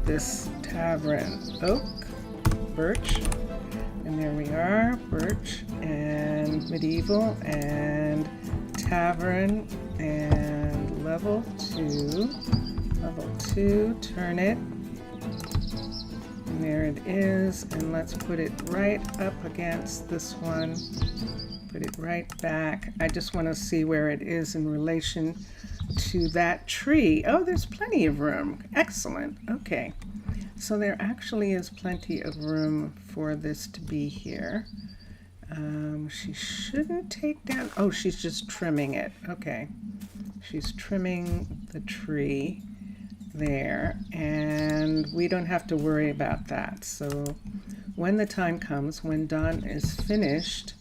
this tavern. Oak, birch, and there we are, birch and medieval and tavern and level 2, turn it. And there it is, and let's put it right up against this one. Put it right back. I just want to see where it is in relation to that tree. Oh, there's plenty of room. Excellent. Okay. So there actually is plenty of room for this to be here. She shouldn't take down, oh, she's just trimming it. Okay. She's trimming the tree there, and we don't have to worry about that. So when the time comes, when Dawn is finished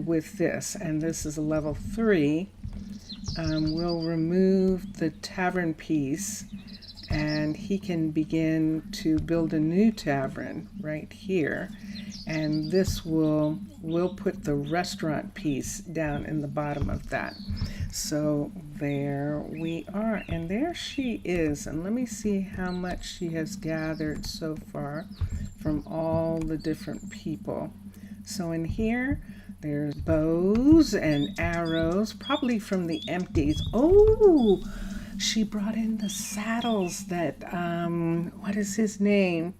with this, and this is a level 3, we'll remove the tavern piece, and he can begin to build a new tavern right here, and this we'll put the restaurant piece down in the bottom of that. So there we are, and there she is, and let me see how much she has gathered so far from all the different people. So in here there's bows and arrows, probably from the empties. Oh, she brought in the saddles that what is his name,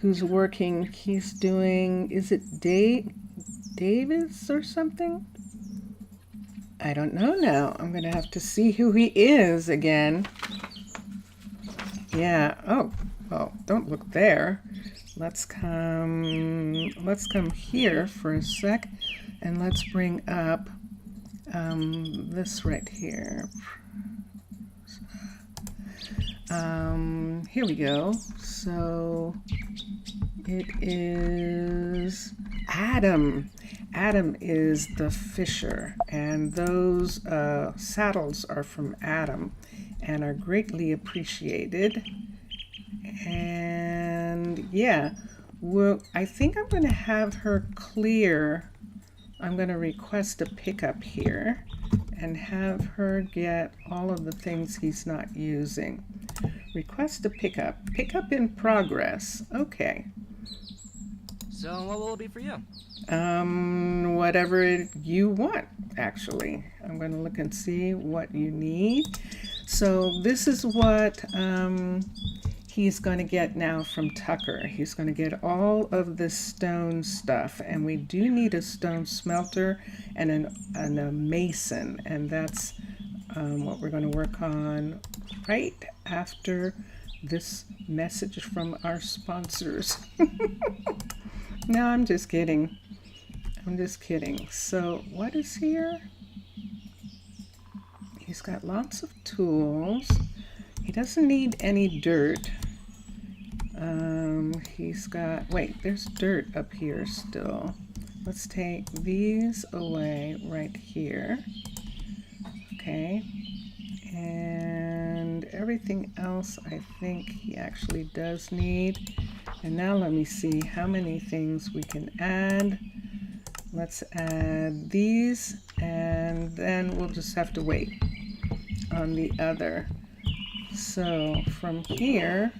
who's working, he's doing, is it Davis or something? I don't know now. I'm going to have to see who he is again. Yeah. Oh, well, don't look there. Let's come here for a sec, and let's bring up this right here. Here we go. So it is Adam. Adam is the fisher, and those saddles are from Adam and are greatly appreciated. And yeah, well, I think I'm going to have her clear. I'm going to request a pickup here and have her get all of the things he's not using. Request a pickup. Pickup in progress. Okay. So what will it be for you? Whatever you want, actually. I'm going to look and see what you need. So this is what he's going to get now from Tucker. He's going to get all of this stone stuff, and we do need a stone smelter and a mason, and that's what we're going to work on right after this message from our sponsors. No, I'm just kidding. I'm just kidding. So what is here? He's got lots of tools. He doesn't need any dirt. He's got, wait, there's dirt up here still. Let's take these away right here. Okay. And everything else I think he actually does need. And now let me see how many things we can add. Let's add these, and then we'll just have to wait on the other. So from here,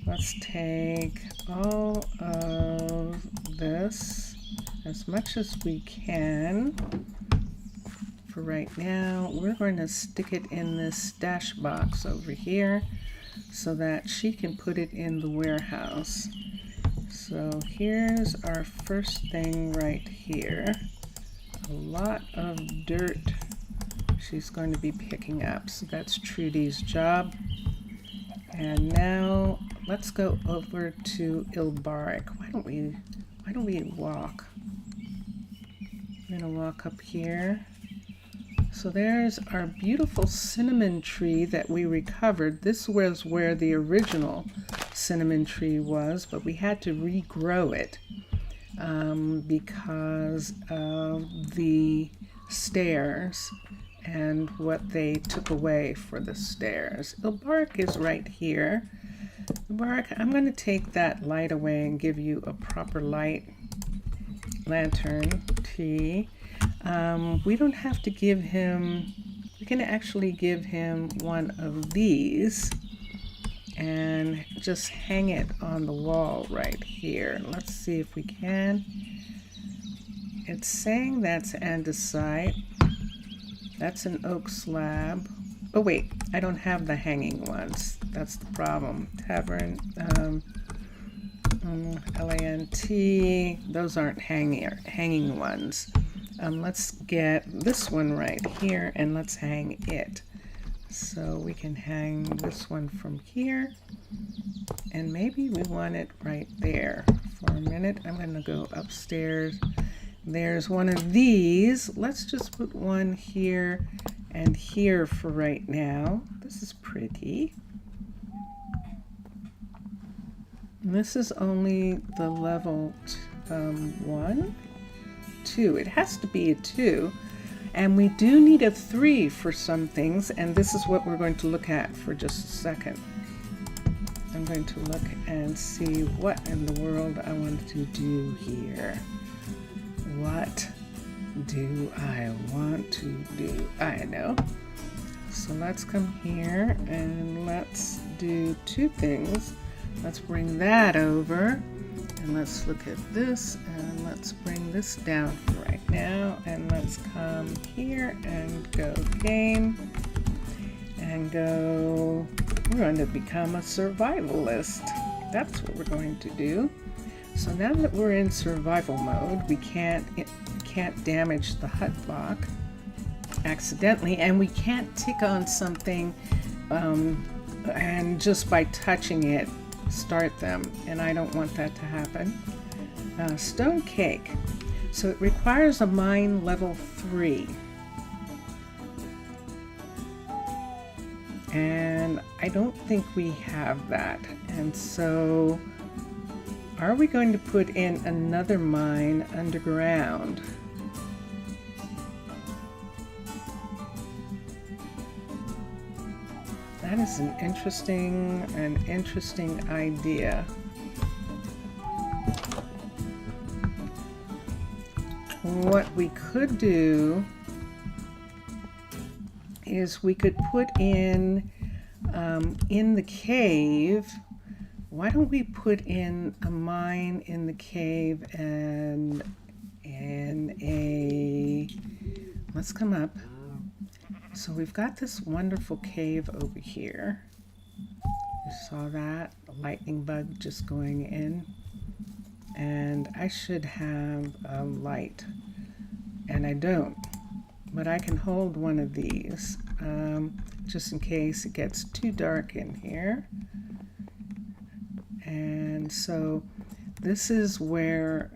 let's take all of this, as much as we can. For right now, we're going to stick it in this stash box over here so that she can put it in the warehouse. So here's our first thing right here. A lot of dirt she's going to be picking up. So that's Trudy's job. And now let's go over to Ilberic. Why don't we walk? I'm gonna walk up here. So there's our beautiful cinnamon tree that we recovered. This was where the original cinnamon tree was, but we had to regrow it because of the stairs and what they took away for the stairs. Ilberic is right here. Ilberic, I'm going to take that light away and give you a proper light lantern tea. We don't have to give him, we can actually give him one of these and just hang it on the wall right here. Let's see if we can. It's saying that's andesite. That's an oak slab. Oh wait, I don't have the hanging ones. That's the problem. Tavern, LANT, those aren't hanging ones. Let's get this one right here and let's hang it. So we can hang this one from here, and maybe we want it right there. For a minute, I'm going to go upstairs. There's one of these. Let's just put one here and here for right now. This is pretty. And this is only the level 1, 2. It has to be a 2. And we do need a 3 for some things, and this is what we're going to look at for just a second. I'm going to look and see what in the world I want to do here. What do I want to do? I know. So let's come here and let's do 2 things. Let's bring that over, and let's look at this, and let's bring this down for right now, and let's come here and go game and go. We're going to become a survivalist. That's what we're going to do. So now that we're in survival mode, we can't damage the hut block accidentally, and we can't tick on something and just by touching it start them, and I don't want that to happen. Stone cake. So it requires a mine level 3. And I don't think we have that. And so are we going to put in another mine underground? That is an interesting idea. What we could do is we could put in the cave. Why don't we put in a mine in the cave and let's come up. So we've got this wonderful cave over here. You saw that? A lightning bug just going in. And I should have a light. And I don't. But I can hold one of these just in case it gets too dark in here. And so this is where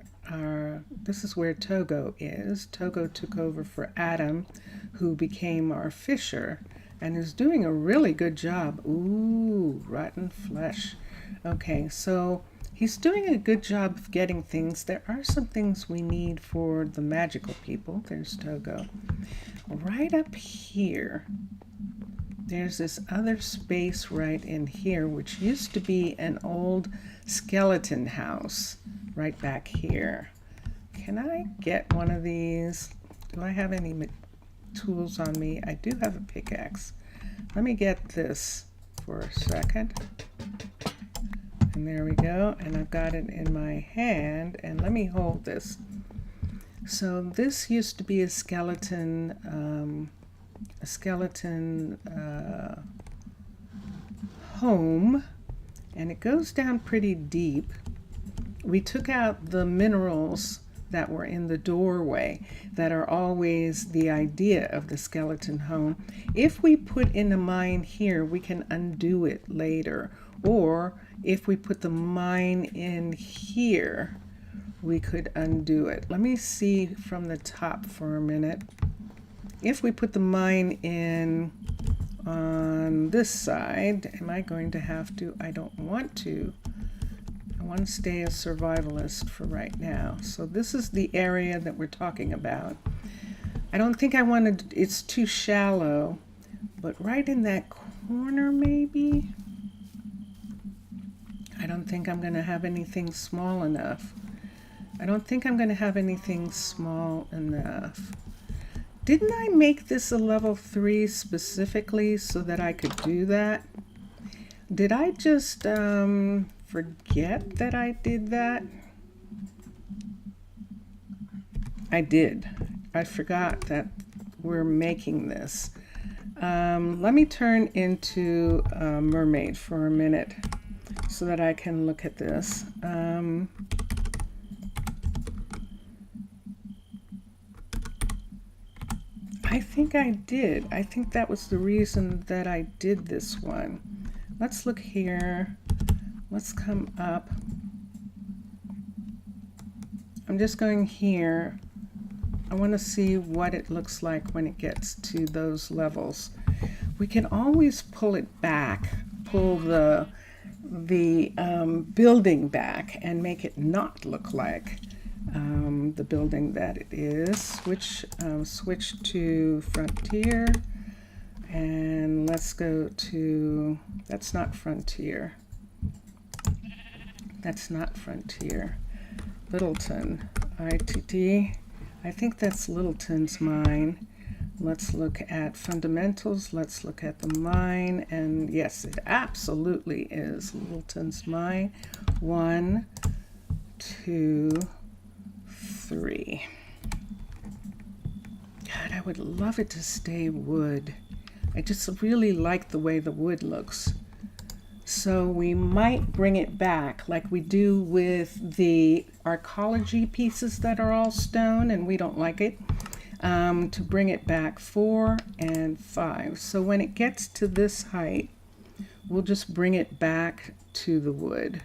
Togo is. Togo took over for Adam, who became our fisher. and is doing a really good job. Ooh, rotten flesh. Okay, so he's doing a good job of getting things. There are some things we need for the magical people. There's Togo. Right up here, there's this other space right in here, which used to be an old skeleton house right back here. Can I get one of these? Do I have any tools on me? I do have a pickaxe. Let me get this for a second. And there we go. And I've got it in my hand. And let me hold this. So this used to be a skeleton home, and it goes down pretty deep. We took out the minerals that were in the doorway that are always the idea of the skeleton home. If we put in a mine here, we can undo it later. Or if we put the mine in here, we could undo it. Let me see from the top for a minute. If we put the mine in on this side, am I going to have to? I don't want to. I want to stay a survivalist for right now. So this is the area that we're talking about. I don't think I want to, it's too shallow, but right in that corner maybe? I don't think I'm going to have anything small enough. I don't think I'm going to have anything small enough. Didn't I make this a level 3 specifically so that I could do that? Did I just forget that I did that? I did. I forgot that we're making this. Let me turn into a mermaid for a minute so that I can look at this. I think I did. I think that was the reason that I did this one. Let's look here. Let's come up. I'm just going here. I want to see what it looks like when it gets to those levels. We can always pull it back, pull the building back and make it not look like the building that it is. Switch to frontier, and let's go to, that's not frontier. That's not frontier. Littleton, ITT. I think that's Littleton's mine. Let's look at fundamentals. Let's look at the mine. And yes, it absolutely is Littleton's mine. 1, 2, 3. God, I would love it to stay wood. I just really like the way the wood looks. So we might bring it back like we do with the archaeology pieces that are all stone and we don't like it, to bring it back 4 and 5. So when it gets to this height, we'll just bring it back to the wood,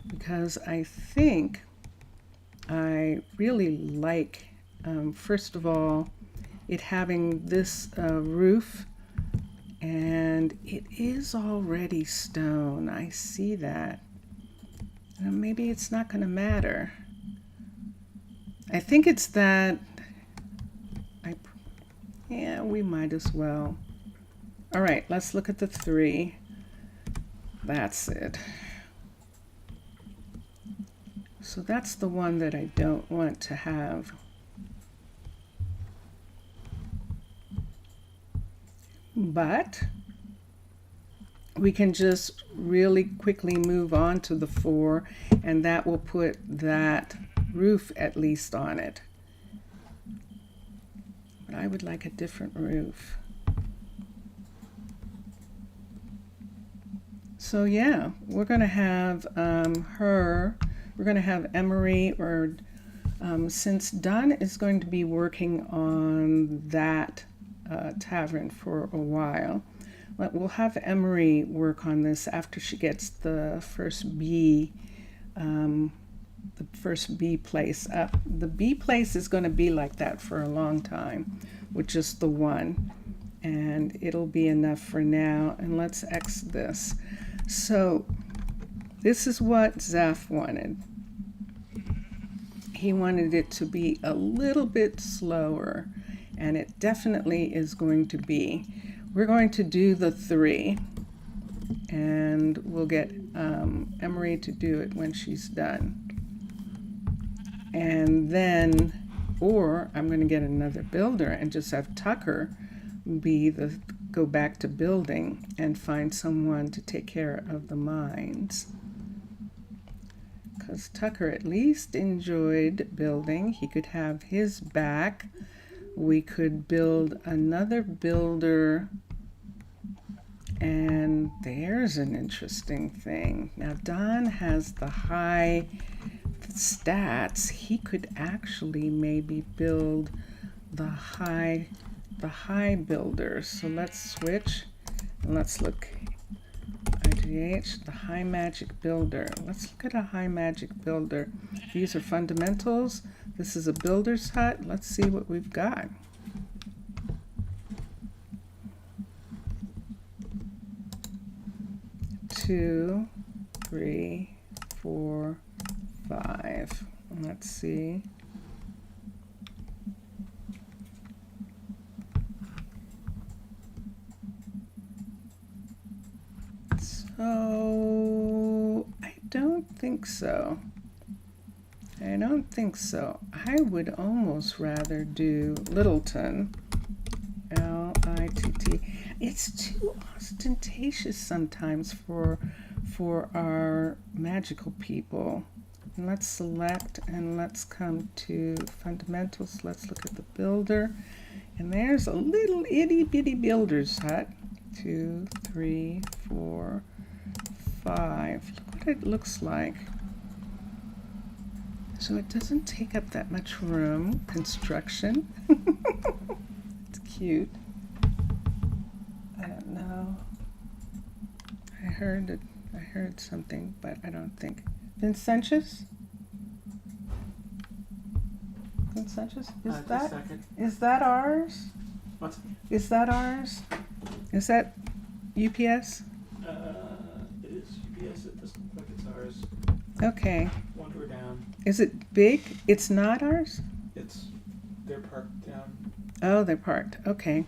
because I think I really like, first of all, it having this roof. And it is already stone. I see that. Maybe it's not going to matter. I think it's that. Yeah, we might as well. All right, let's look at the 3. That's it. So that's the one that I don't want to have. But we can just really quickly move on to the 4, and that will put that roof at least on it. But I would like a different roof. So yeah, we're going to have we're going to have Emery, or since Dunn is going to be working on that tavern for a while, we'll have Emery work on this after she gets the first bee place up. The bee place is going to be like that for a long time with just the one. and it'll be enough for now. And let's X this. So this is what Zaf wanted. He wanted it to be a little bit slower, and it definitely is going to be. We're going to do the 3, and we'll get Emery to do it when she's done. And then, or I'm going to get another builder and just have Tucker go back to building and find someone to take care of the mines. Because Tucker at least enjoyed building. He could have his back. We could build another builder. And there's an interesting thing. Now Don has the high stats. He could actually maybe build the high builders. So let's switch and let's look. IGH, the high magic builder. Let's look at a high magic builder. These are fundamentals. This is a builder's hut. Let's see what we've got. Two, 3, 4, 5. Let's see. So I don't think so. I don't think so. I would almost rather do Littleton. Litt. It's too ostentatious sometimes for our magical people. And let's select and let's come to fundamentals. Let's look at the builder. And there's a little itty bitty builder's hut. 2, 3, 4, 5. Look what it looks like. So it doesn't take up that much room. Construction. It's cute. I don't know. I heard something, but I don't think. Vincentius? Vincentius? Is that ours? What? Is that ours? Is that UPS? It is UPS. It doesn't look like it's ours. Okay. One door down. Is it big? It's not ours? They're parked down. Oh, they're parked. Okay.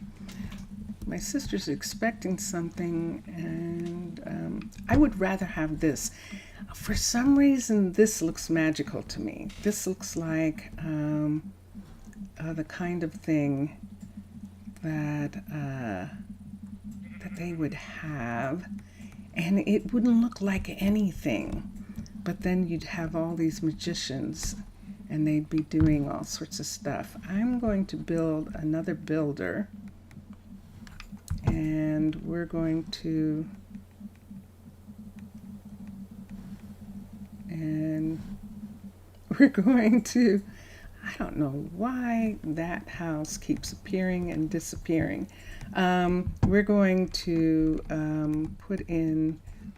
My sister's expecting something, and I would rather have this. For some reason, this looks magical to me. This looks like the kind of thing that they would have, and it wouldn't look like anything. But then you'd have all these magicians, and they'd be doing all sorts of stuff. I'm going to build another builder, and we're going to, I don't know why that house keeps appearing and disappearing. We're going to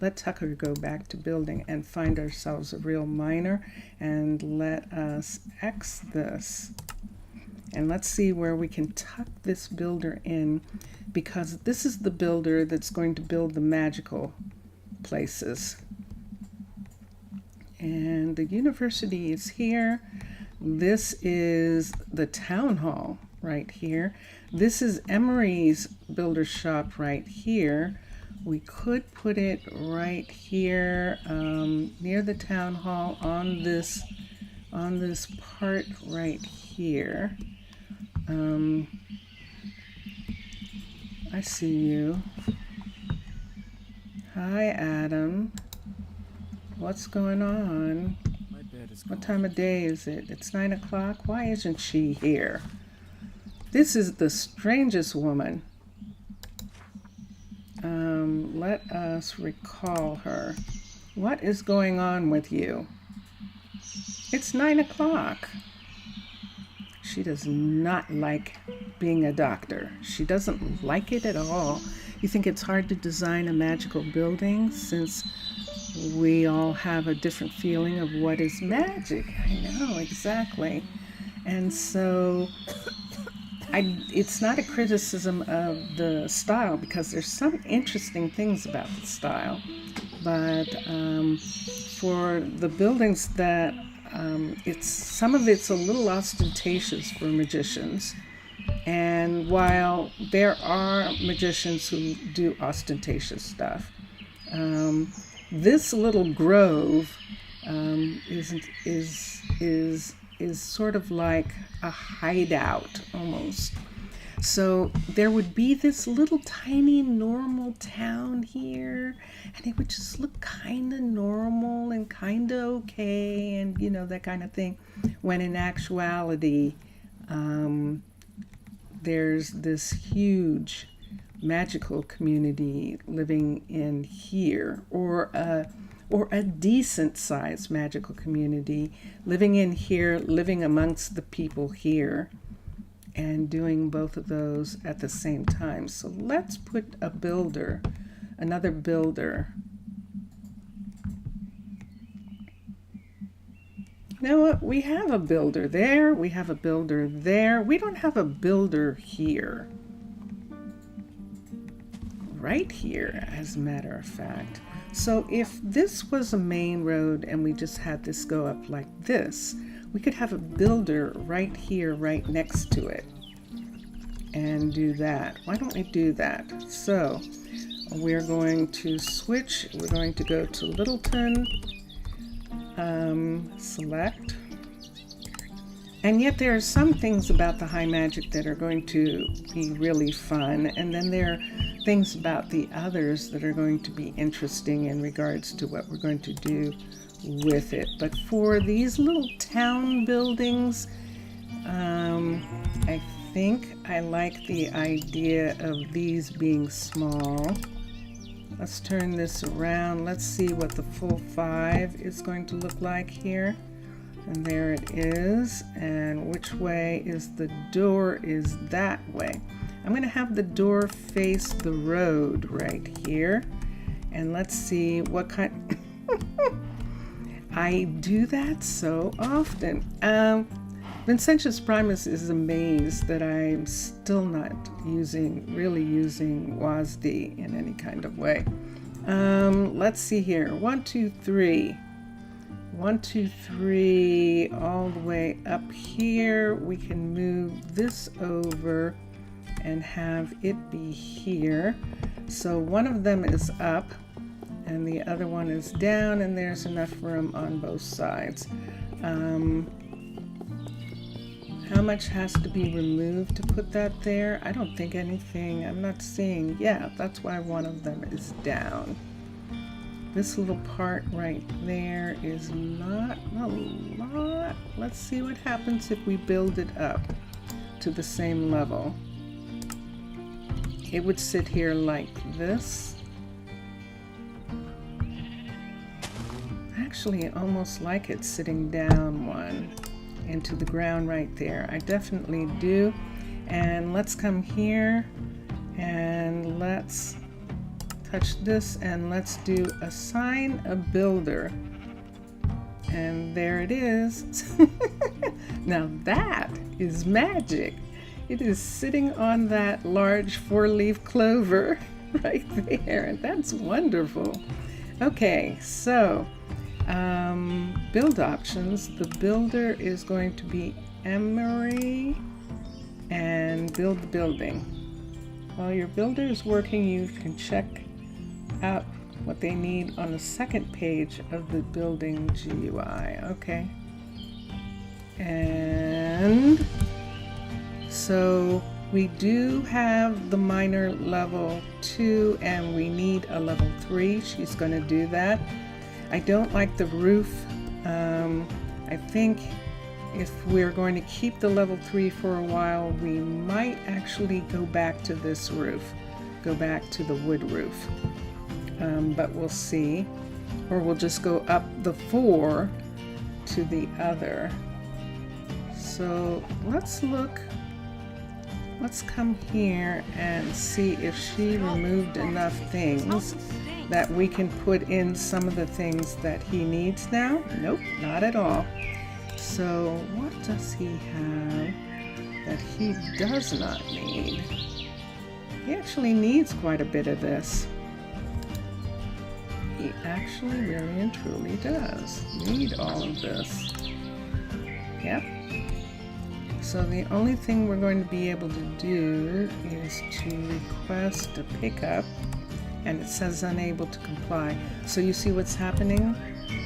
let Tucker go back to building and find ourselves a real miner, and let us X this. And let's see where we can tuck this builder in, because this is the builder that's going to build the magical places. And the university is here. This is the town hall right here. This is Emery's builder shop right here. We could put it right here near the town hall on this part right here. I see you. Hi, Adam. What's going on? My bed is What time of day is it? It's 9 o'clock. Why isn't she here? This is the strangest woman. Let us recall her. What is going on with you? It's 9 o'clock. She does not like being a doctor. She doesn't like it at all. You think it's hard to design a magical building since we all have a different feeling of what is magic? I know, exactly. And so it's not a criticism of the style, because there's some interesting things about the style, but for the buildings that some of it's a little ostentatious for magicians. And while there are magicians who do ostentatious stuff, this little grove is sort of like a hideout almost. So there would be this little tiny normal town here, and it would just look kind of normal and kind of okay, and you know, that kind of thing, when in actuality there's this huge magical community living in here, or a decent sized magical community living in here, living amongst the people here, and doing both of those at the same time. So let's put another builder. You know what? We have a builder there. We have a builder there. We don't have a builder here. Right here, as a matter of fact. So if this was a main road and we just had this go up like this, we could have a builder right here, right next to it, and do that. Why don't we do that? So we're going to switch. We're going to go to Littleton, select. And yet there are some things about the high magic that are going to be really fun, and then there are things about the others that are going to be interesting in regards to what we're going to do with it. But for these little town buildings, I think I like the idea of these being small. Let's turn this around. Let's see what the full 5 is going to look like here. And there it is. And which way is the door? Is that way. I'm going to have the door face the road right here. And let's see what kind... I do that so often. Vincentius Primus is amazed that I'm still not really using WASD in any kind of way. Let's see here. 1, 2, 3. 1, 2, 3 all the way up here. We can move this over and have it be here. So one of them is up and the other one is down, and there's enough room on both sides. How much has to be removed to put that there? I don't think anything. I'm not seeing. Yeah, that's why one of them is down. This little part right there is not a lot. Let's see what happens if we build it up to the same level. It would sit here like this. Actually, almost like it's sitting down one into the ground right there. I definitely do. And let's come here and let's touch this and let's do assign a builder. And there it is. Now that is magic. It is sitting on that large 4-leaf clover right there, and that's wonderful. Okay, so build options. The builder is going to be Emery and build the building. While your builder is working, you can check out what they need on the second page of the building GUI. Okay. And so we do have the miner level 2 and we need a level 3. She's going to do that. I don't like the roof. I think if we're going to keep the level 3 for a while, we might actually go back to this roof, go back to the wood roof. But we'll see. Or we'll just go up the 4 to the other. So let's look. Let's come here and see if she removed enough things that we can put in some of the things that he needs now. Nope, not at all. So what does he have? that he does not need. He actually needs quite a bit of this. He actually really and truly does need all of this. Yep. So the only thing we're going to be able to do is to request a pickup, and it says unable to comply. So you see what's happening?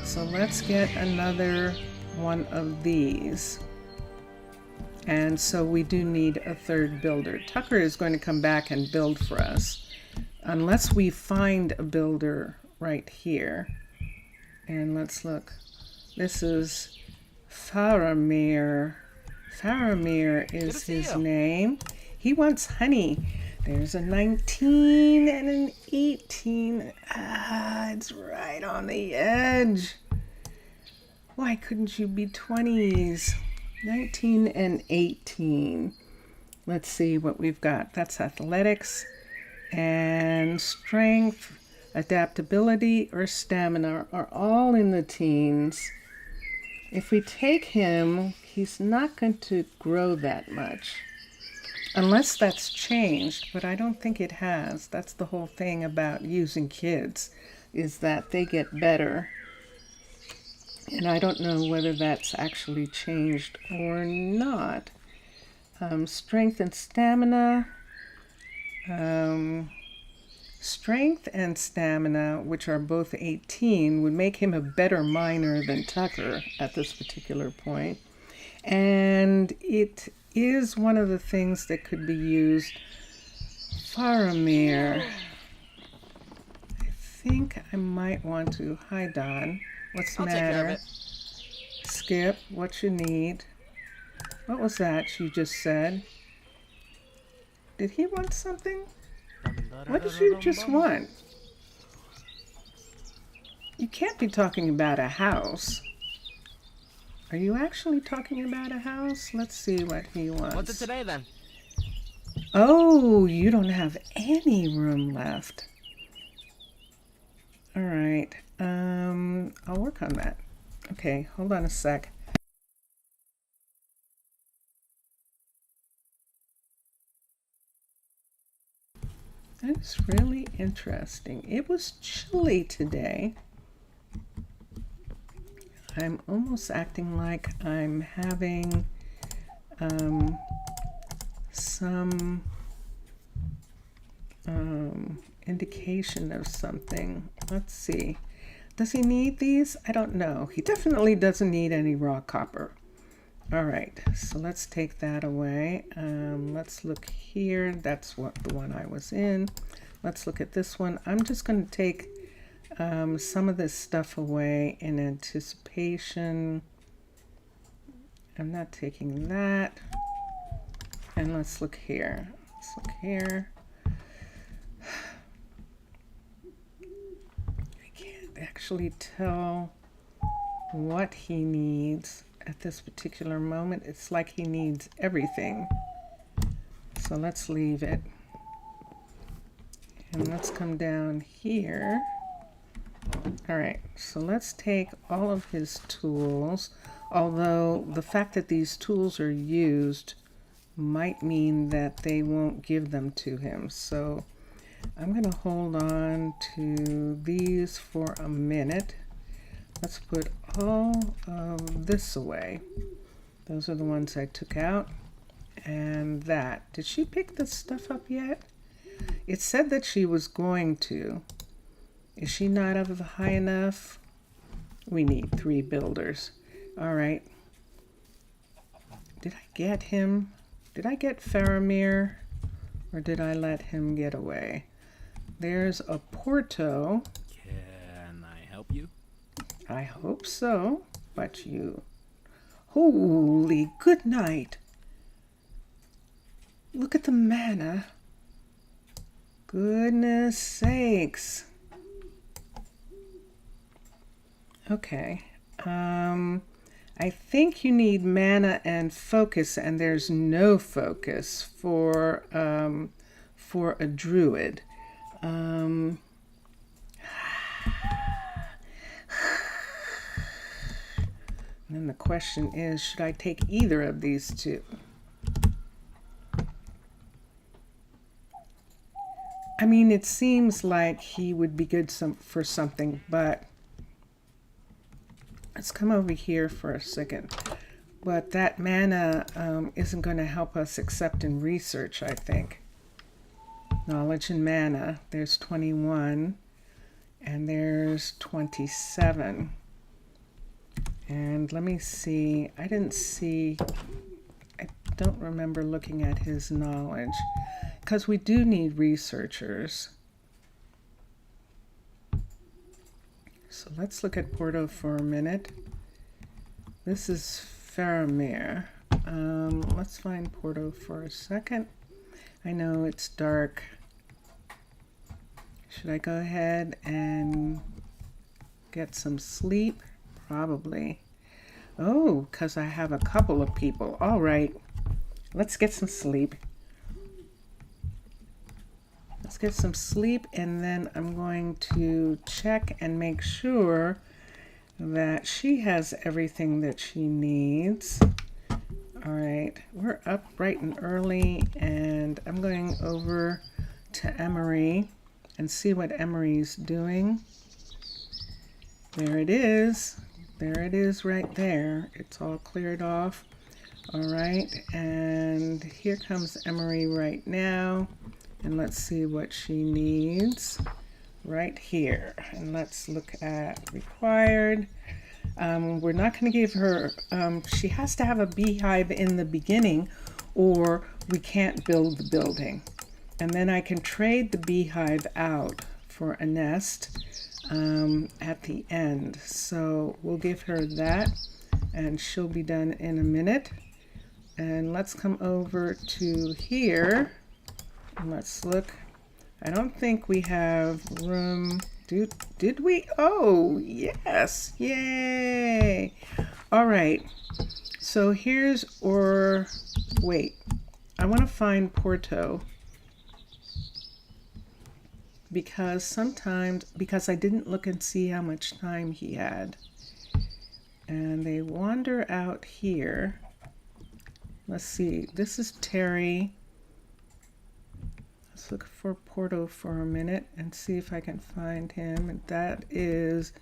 So let's get another one of these. And so we do need a third builder. Tucker is going to come back and build for us, unless we find a builder right here. And let's look. This is Faramir. Faramir is his name. He wants honey. There's a 19 and an 18. Ah, it's right on the edge. Why couldn't you be 20s? 19 and 18. Let's see what we've got. That's athletics and strength, adaptability, or stamina are all in the teens. If we take him, he's not going to grow that much. Unless that's changed, but I don't think it has. That's the whole thing about using kids, is that they get better. And I don't know whether that's actually changed or not. Strength and stamina. Strength and stamina, which are both 18, would make him a better miner than Tucker at this particular point. And it is one of the things that could be used. Faramir. I think I might want to. Hi, Don. What's the matter? Take care of it. Skip, what you need? What was that you just said? Did he want something? What did you just want? You can't be talking about a house. Are you actually talking about a house? Let's see what he wants. What's it today then? Oh, you don't have any room left. All right. I'll work on that. Okay, hold on a sec. That's really interesting. It was chilly today. I'm almost acting like I'm having some indication of something. Let's see. Does he need these? I don't know. He definitely doesn't need any raw copper. All right, so let's take that away. Let's look here. That's the one I was in. Let's look at this one. I'm just going to take some of this stuff away in anticipation. I'm not taking that. And let's look here. Let's look here. I can't actually tell what he needs at this particular moment. It's like he needs everything. So let's leave it. And let's come down here. All right, so let's take all of his tools, although the fact that these tools are used might mean that they won't give them to him. So I'm going to hold on to these for a minute. Let's put all of this away. Those are the ones I took out. And that. Did she pick this stuff up yet? It said that she was going to. Is she not up high enough? We need 3 builders. All right. Did I get him? Did I get Faramir? Or did I let him get away? There's a Porto. Can I help you? I hope so, but you... Holy good night. Look at the mana. Goodness sakes. Okay. I think you need mana and focus, and there's no focus for a druid. And then the question is, should I take either of these two? I mean, it seems like he would be good for something, but let's come over here for a second. But that mana isn't going to help us except in research, I think. Knowledge and mana, there's 21, and there's 27. And let me see, I don't remember looking at his knowledge, because we do need researchers. So let's look at Porto for a minute. This is Faramir. Let's find Porto for a second. I know it's dark. Should I go ahead and get some sleep? Probably. Oh, because I have a couple of people. All right. Let's get some sleep. Let's get some sleep, and then I'm going to check and make sure that she has everything that she needs. All right, we're up bright and early, and I'm going over to Emery and see what Emery's doing. There it is. There it is right there. It's all cleared off. All right, and here comes Emery right now. And let's see what she needs right here. And let's look at required. We're not going to give her, she has to have a beehive in the beginning or we can't build the building. And then I can trade the beehive out for a nest at the end. So we'll give her that and she'll be done in a minute. And let's come over to here. And let's look. I don't think we have room. Did we? Oh, yes. Yay. All right. So here's, or wait. I want to find Porto. Because sometimes, because I didn't look and see how much time he had. And they wander out here. Let's see. This is Terry. Let's look for Porto for a minute and see if I can find him. And that is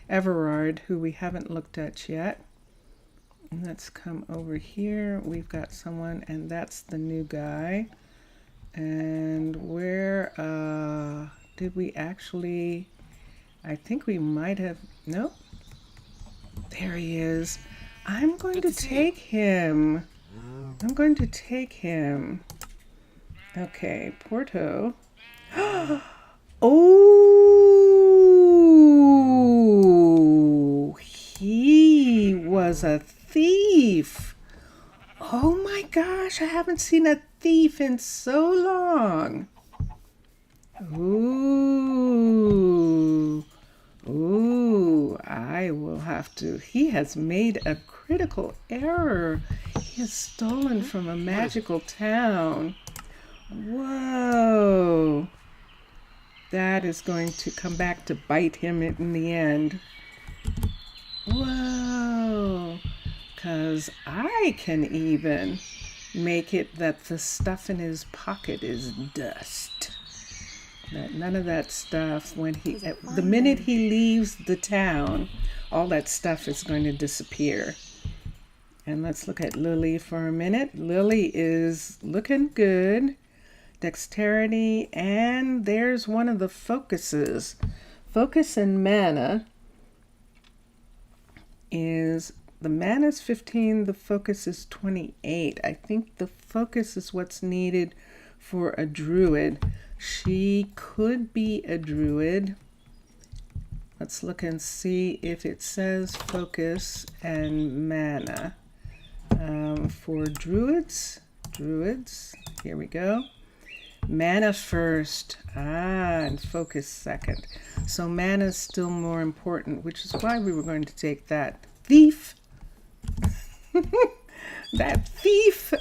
Everard, who we haven't looked at yet. And let's come over here. We've got someone, and that's the new guy. And where did we actually, I think we might have, nope. There he is. I'm going to take him. I'm going to take him. Okay, Porto. Oh, he was a thief. Oh my gosh, I haven't seen a thief in so long. Ooh. Ooh, I will have to. He has made a critical error. He has stolen from a magical town. Whoa. That is going to come back to bite him in the end. Whoa. Because I can even make it that the stuff in his pocket is dust. That none of that stuff, when the minute he leaves the town, all that stuff is going to disappear. And let's look at Lily for a minute. Lily is looking good. Dexterity, and there's one of the focuses. Focus and mana is, the mana is 15, the focus is 28. I think the focus is what's needed for a druid. She could be a druid. Let's look and see if it says focus and mana. For druids, here we go. Mana first, and focus second. So mana is still more important, which is why we were going to take that thief. That thief.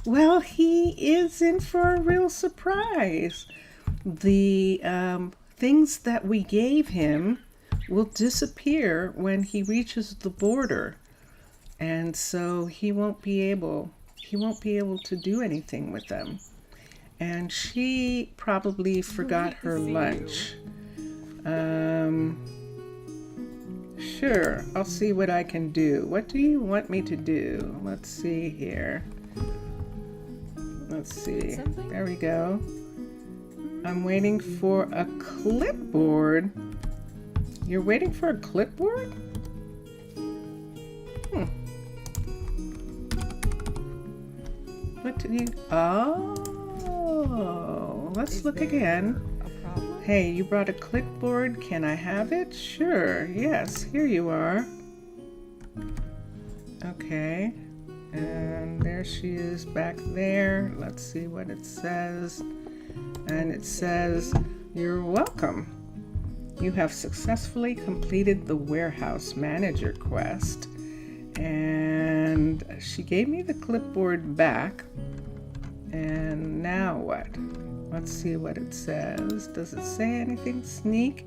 Well, he is in for a real surprise. The things that we gave him will disappear when he reaches the border. And so he won't be able to do anything with them. and she probably forgot her lunch. Sure, I'll see what I can do. What do you want me to do? Let's see here. Let's see. There we go. I'm waiting for a clipboard. You're waiting for a clipboard? What did you... Oh, let's look again. Hey, you brought a clipboard. Can I have it? Sure. Yes, here you are. Okay. And there she is back there. Let's see what it says. And it says, "You're welcome. You have successfully completed the warehouse manager quest." And she gave me the clipboard back. And now what? Let's see what it says. Does it say anything? Sneak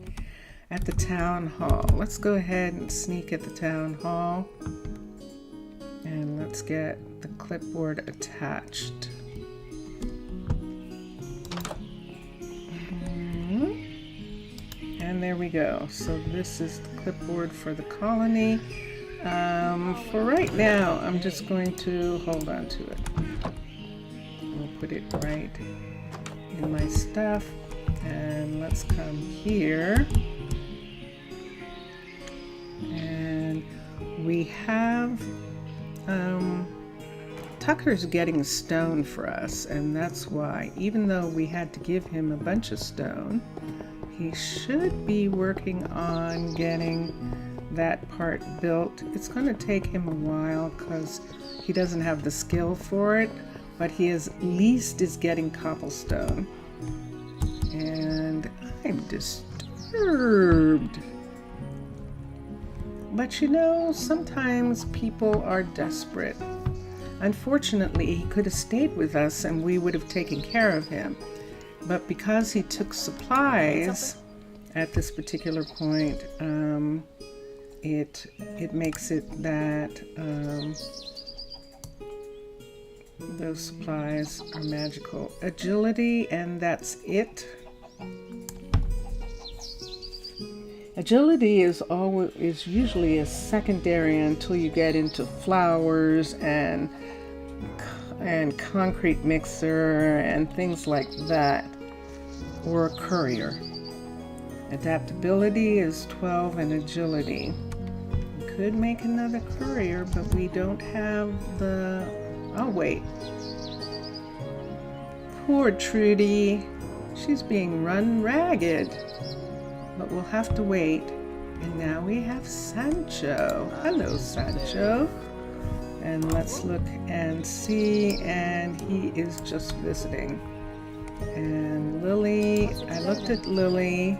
at the town hall. Let's go ahead and sneak at the town hall. And let's get the clipboard attached. And there we go. So this is the clipboard for the colony. For right now, I'm just going to hold on to it. We'll put it right in my stuff. And let's come here. And we have Tucker's getting stone for us, and that's why, even though we had to give him a bunch of stone, he should be working on getting that part built. It's going to take him a while because he doesn't have the skill for it, but he at least is getting cobblestone. And I'm disturbed. But you know, sometimes people are desperate. Unfortunately, he could have stayed with us and we would have taken care of him. But because he took supplies at this particular point, it makes it that those supplies are magical. Agility, and that's it. Agility is usually a secondary until you get into flowers and concrete mixer and things like that, or a courier. Adaptability is 12 and agility. We could make another courier, but we don't have the... Oh, wait. Poor Trudy. She's being run ragged. But we'll have to wait. And now we have Sancho. Hello, Sancho. And let's look and see. And he is just visiting. And Lily, I looked at Lily.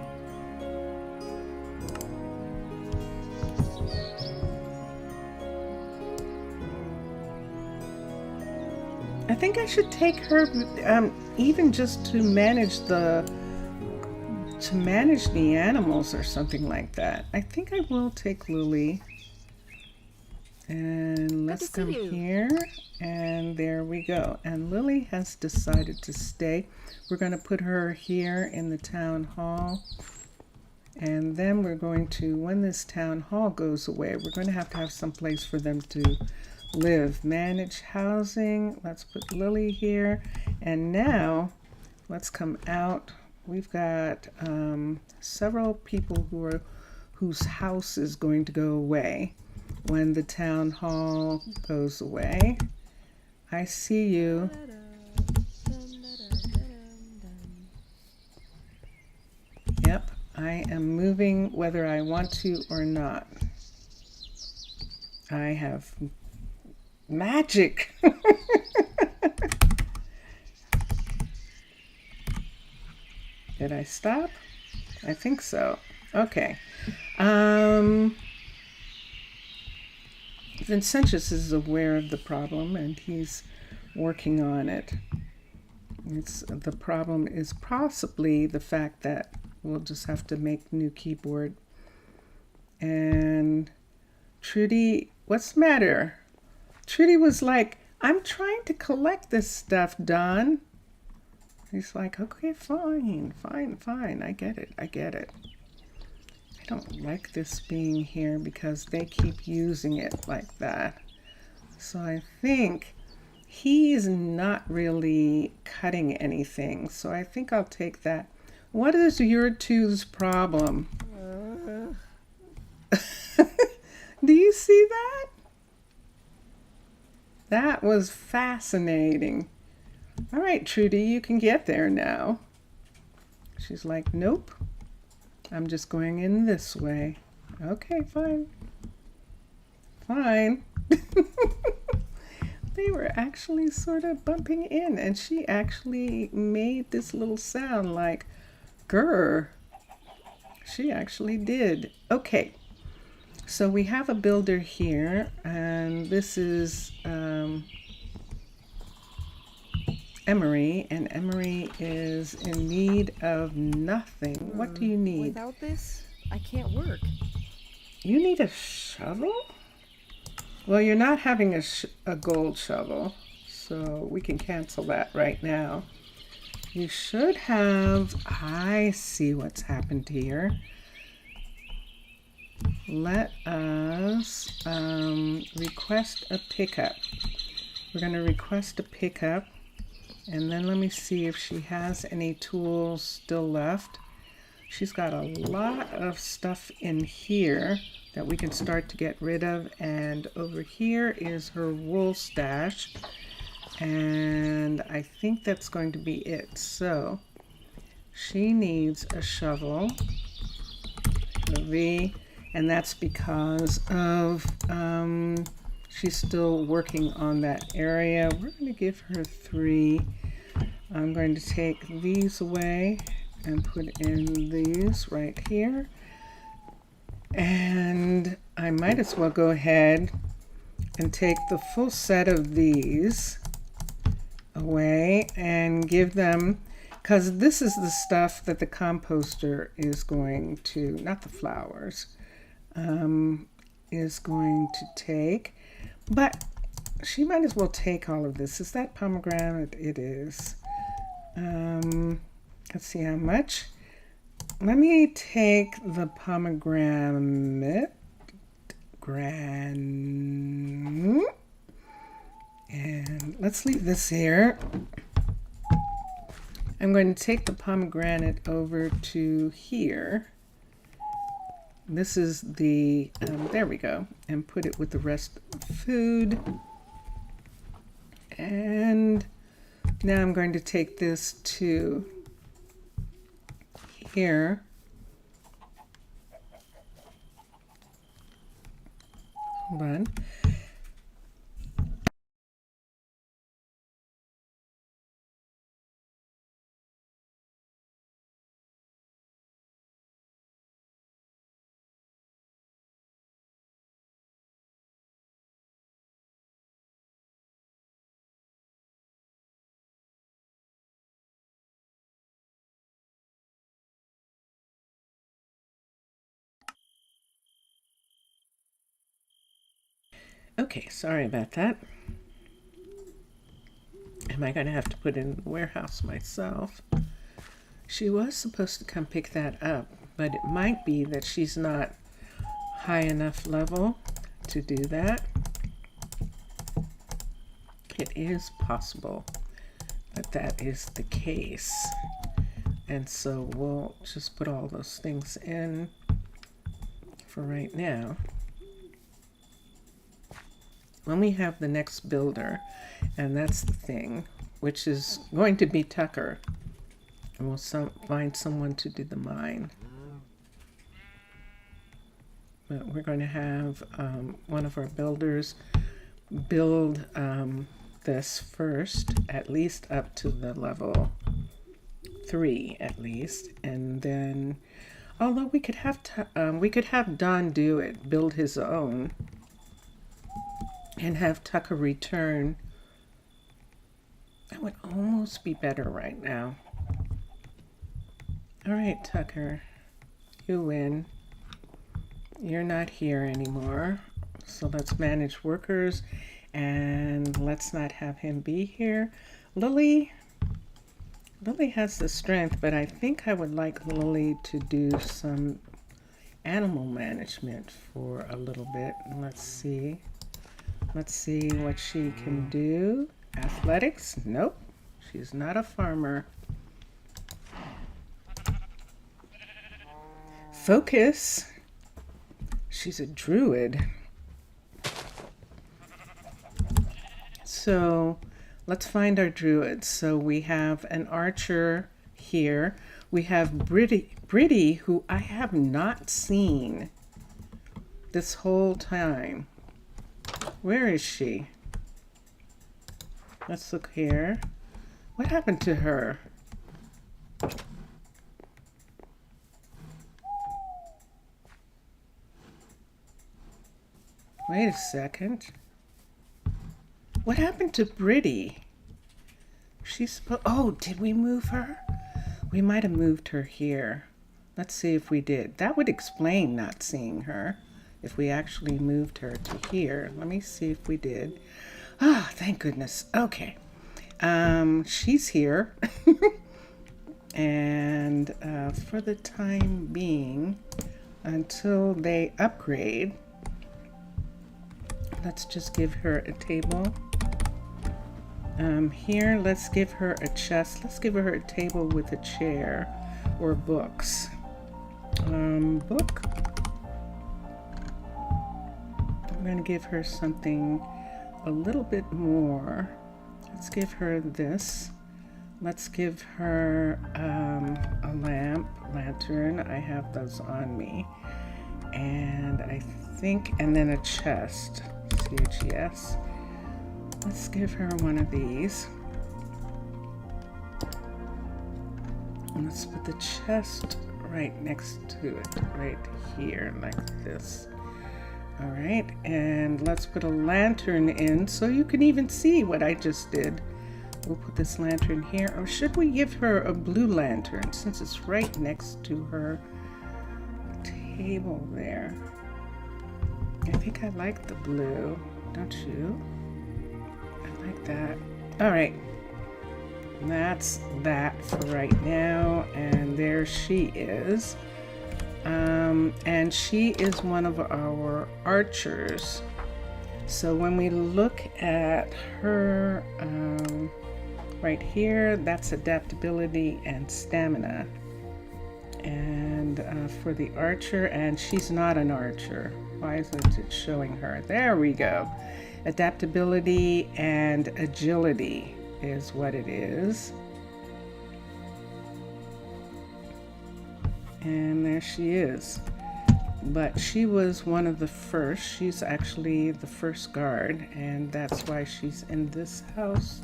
I think I should take her, even just to manage the animals or something like that. I think I will take Lily. And let's come here. And there we go. And Lily has decided to stay. We're going to put her here in the town hall. And then we're going to, when this town hall goes away, we're going to have some place for them to live. Manage housing. Let's put Lily here. And now let's come out. We've got several people whose house is going to go away when the town hall goes away. I see you. Yep, I am moving whether I want to or not. I have magic. Did I stop? I think so. Okay. Vincentius is aware of the problem and he's working on it. The problem is possibly the fact that we'll just have to make new keyboard. And Trudy, what's the matter? Trudy was like, I'm trying to collect this stuff, Don. He's like, okay, fine, fine, fine. I get it. I get it. I don't like this being here because they keep using it like that. So I think he's not really cutting anything. So I think I'll take that. What is your two's problem? Do you see that? That was fascinating. All right, Trudy, you can get there now. She's like, nope. I'm just going in this way. Okay, fine. Fine. They were actually sort of bumping in, and she actually made this little sound like, grr. She actually did. Okay. So we have a builder here, and this is Emery, and Emery is in need of nothing. What do you need? Without this, I can't work. You need a shovel? Well, you're not having a gold shovel, so we can cancel that right now. You should have, I see what's happened here. Let us request a pickup. We're going to request a pickup, and then let me see if she has any tools still left. She's got a lot of stuff in here that we can start to get rid of, and over here is her wool stash, and I think that's going to be it. So she needs a shovel, a V, and that's because of she's still working on that area. We're going to give her 3. I'm going to take these away and put in these right here. And I might as well go ahead and take the full set of these away and give them, because this is the stuff that the composter is going to, not the flowers, is going to take. But she might as well take all of this. Is that pomegranate? It is. Let's see how much. Let me take the pomegranate. And let's leave this here. I'm going to take the pomegranate over to here. This is the, there we go, and put it with the rest of the food. And now I'm going to take this to here. Hold on. Okay, sorry about that. Am I going to have to put it in the warehouse myself? She was supposed to come pick that up, but it might be that she's not high enough level to do that. It is possible that that is the case. And so we'll just put all those things in for right now. When we have the next builder, and that's the thing, which is going to be Tucker, and we'll find someone to do the mine. But we're going to have one of our builders build this first, at least up to the level 3 at least, and then, although we could have Don do it, build his own, and have Tucker return. That would almost be better right now. All right, Tucker, you win. You're not here anymore. So let's manage workers, and let's not have him be here. Lily, Lily has the strength, but I think I would like Lily to do some animal management for a little bit. Let's see. Let's see what she can do. Athletics? Nope. She's not a farmer. Focus? She's a druid. So let's find our druids. So we have an archer here. We have Britty, who I have not seen this whole time. Where is she? Let's look here. What happened to her? Wait a second. What happened to Britty? She's supposed... Oh, did we move her? We might have moved her here. Let's see if we did. That would explain not seeing her if we actually moved her to here. Let me see if we did. Ah, thank goodness. Okay. She's here. And for the time being, until they upgrade, let's just give her a table. Here, let's give her a chest. Let's give her a table with a chair or books. Book. I'm going to give her something a little bit more. Let's give her this. Let's give her a lantern. I have those on me. And I think, and then a chest. CHES. Let's give her one of these. And let's put the chest right next to it, right here, like this. All right, and let's put a lantern in so you can even see what I just did. We'll put this lantern here, or should we give her a blue lantern since it's right next to her table there? I think I like the blue, don't you? I like that. All right, that's that for right now, and there she is. And she is one of our archers. So when we look at her right here, that's adaptability and stamina. And for the archer, and she's not an archer. Why isn't it showing her? There we go. Adaptability and agility is what it is. And there she is. But she was one of the first. She's actually the first guard, and that's why she's in this house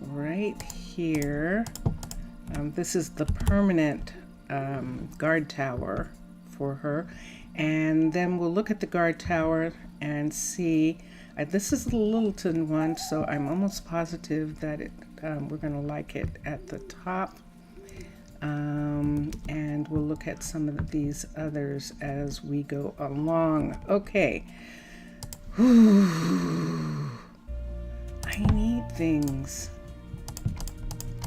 right here. This is the permanent guard tower for her. And then we'll look at the guard tower and see. This is the Littleton one, so I'm almost positive that we're going to like it at the top. And we'll look at some of these others as we go along. Okay. Whew. I need things.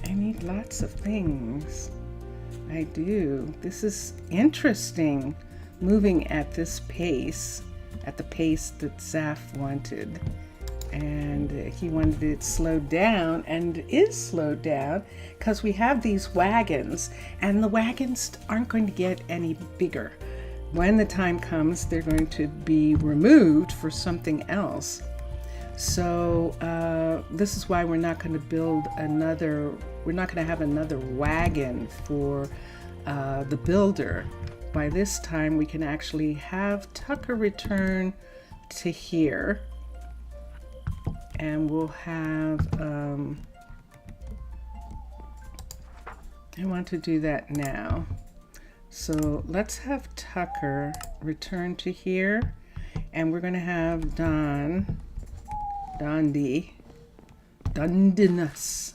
I need lots of things. I do. This is interesting, moving at this pace, at the pace that Zaf wanted. And he wanted it slowed down, and it is slowed down because we have these wagons, and the wagons aren't going to get any bigger. When the time comes, they're going to be removed for something else. So this is why we're not going to build another, we're not going to have another wagon for the builder. By this time, we can actually have Tucker return to here. And we'll have, I want to do that now. So let's have Tucker return to here, and we're going to have Dundinus.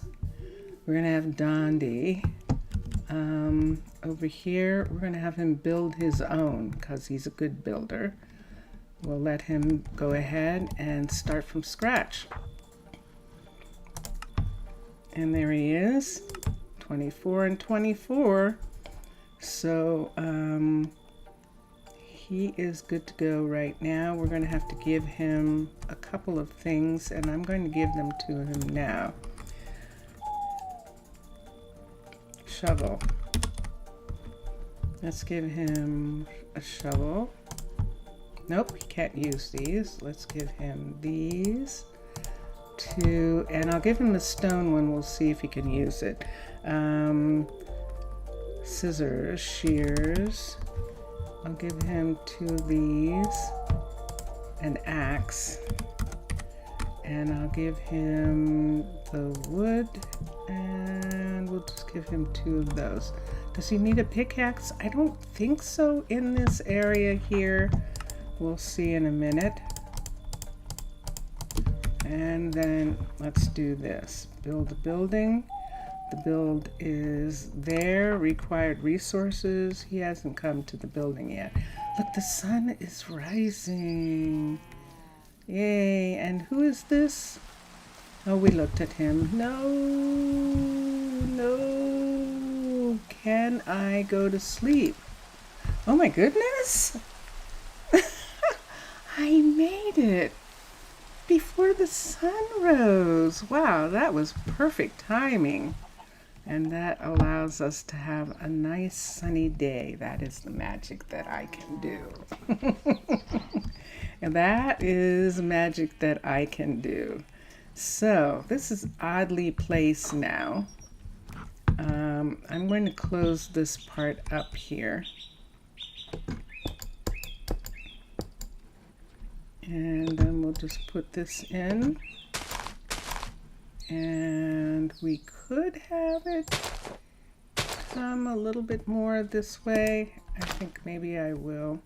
We're going to have Dondi. Over here, we're going to have him build his own because he's a good builder. We'll let him go ahead and start from scratch. And there he is, 24 and 24. So he is good to go right now. We're going to have to give him a couple of things, and I'm going to give them to him now. Shovel. Let's give him a shovel. Nope, he can't use these. Let's give him these two, and I'll give him the stone one. We'll see if he can use it. Scissors, shears. I'll give him 2 of these, an axe, and I'll give him the wood, and we'll just give him 2 of those. Does he need a pickaxe? I don't think so in this area here. We'll see in a minute. And then let's do this. Build a building. The build is there. Required resources. He hasn't come to the building yet. Look, the sun is rising. Yay. And who is this? Oh, we looked at him. No. No. Can I go to sleep? Oh my goodness. I made it before the sun rose. Wow, that was perfect timing. And that allows us to have a nice sunny day. That is the magic that I can do. And that is magic that I can do. So this is oddly placed now. I'm going to close this part up here. And then we'll just put this in. And we could have it come a little bit more this way. I think maybe I will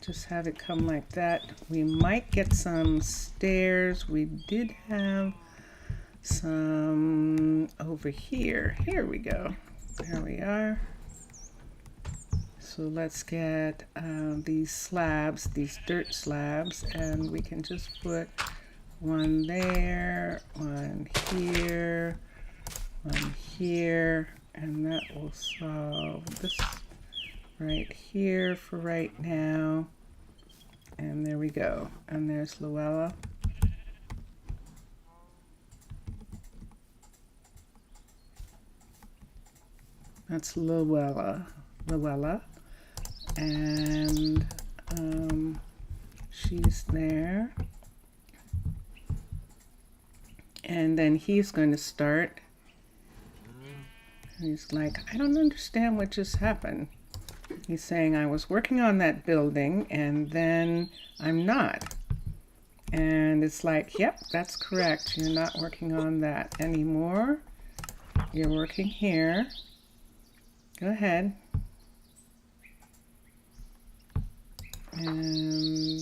just have it come like that. We might get some stairs. We did have some over here. Here we go. There we are. So let's get these slabs, these dirt slabs, and we can just put one there, one here, and that will solve this right here for right now. And there we go. And there's Luella. That's Luella. And she's there. And then he's going to start. He's like, I don't understand what just happened. He's saying, I was working on that building and then I'm not. And it's like, yep, that's correct. You're not working on that anymore. You're working here. Go ahead. And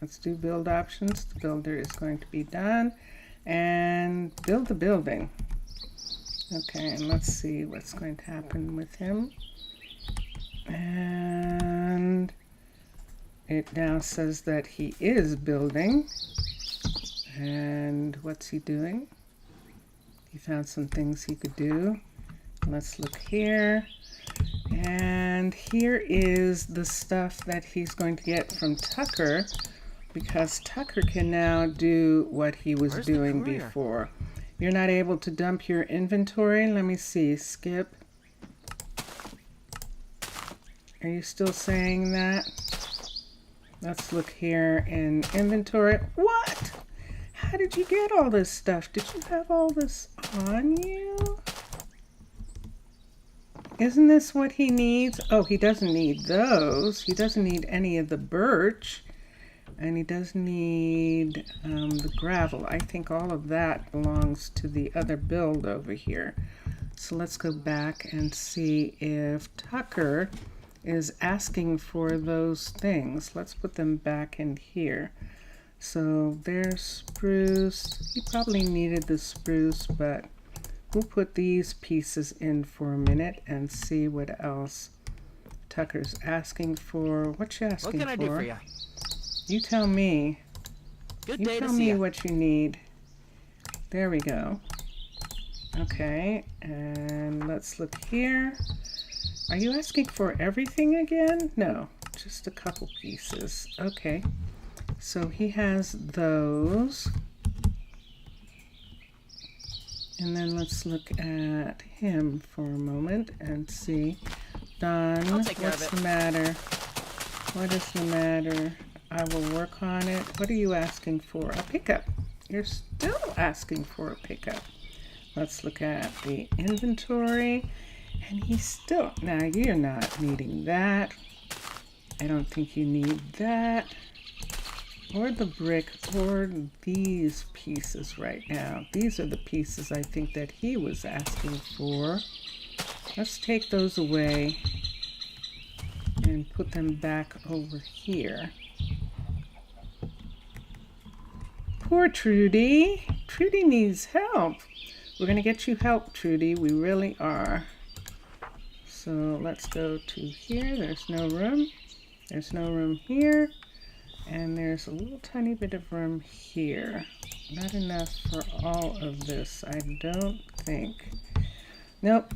let's do build options. The builder is going to be done. And build the building. Okay, and let's see what's going to happen with him. And it now says that he is building. And what's he doing? He found some things he could do. Let's look here. And here is the stuff that he's going to get from Tucker, because Tucker can now do what he was doing before. You're not able to dump your inventory. Let me see. Skip. Are you still saying that? Let's look here in inventory. What? How did you get all this stuff? Did you have all this on you? Isn't this what he needs? Oh, he doesn't need those. He doesn't need any of the birch. And he does need the gravel. I think all of that belongs to the other build over here. So let's go back and see if Tucker is asking for those things. Let's put them back in here. So there's spruce. He probably needed the spruce, but we'll put these pieces in for a minute and see what else Tucker's asking for. What you asking for? What can I do for you? You tell me. Good You day to tell see me ya. what you need. There we go. Okay, and let's look here. Are you asking for everything again? No, just a couple pieces. Okay, so he has those. And then let's look at him for a moment and see. Done. I'll take care of What's it. the matter? What is the matter? I will work on it. What are you asking for? A pickup. You're still asking for a pickup. Let's look at the inventory. And he's still, now you're not needing that. I don't think you need that. Or the brick, or these pieces right now. These are the pieces I think that he was asking for. Let's take those away and put them back over here. Poor Trudy. Trudy needs help. We're gonna get you help, Trudy. We really are. So let's go to here. There's no room. There's no room here. And there's a little tiny bit of room here. Not enough for all of this, I don't think. Nope.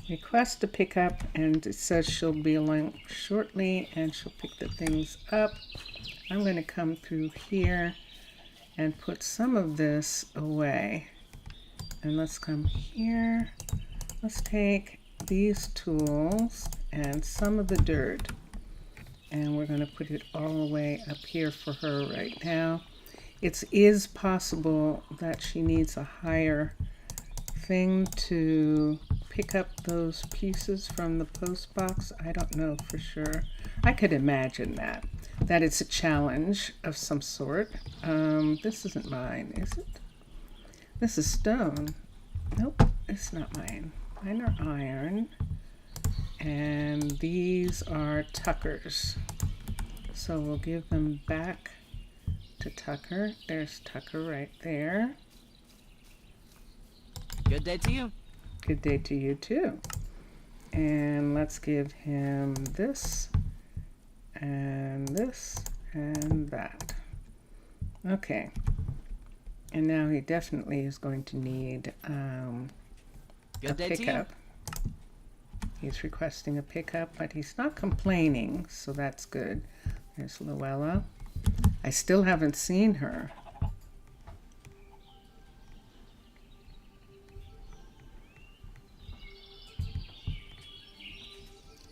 Request a pickup, and it says she'll be along shortly and she'll pick the things up. I'm going to come through here and put some of this away. And let's come here. Let's take these tools and some of the dirt. And we're going to put it all away up here for her right now. It is possible that she needs a higher thing to pick up those pieces from the post box. I don't know for sure. I could imagine that it's a challenge of some sort. This isn't mine, is it? This is stone. Nope, it's not mine. Mine are iron. And these are Tucker's. So we'll give them back to Tucker. There's Tucker right there. Good day to you. Good day to you too. And let's give him this and this and that. Okay. And now he definitely is going to need a Good day to you. pickup. He's requesting a pickup, but he's not complaining, so that's good. There's Luella. I still haven't seen her.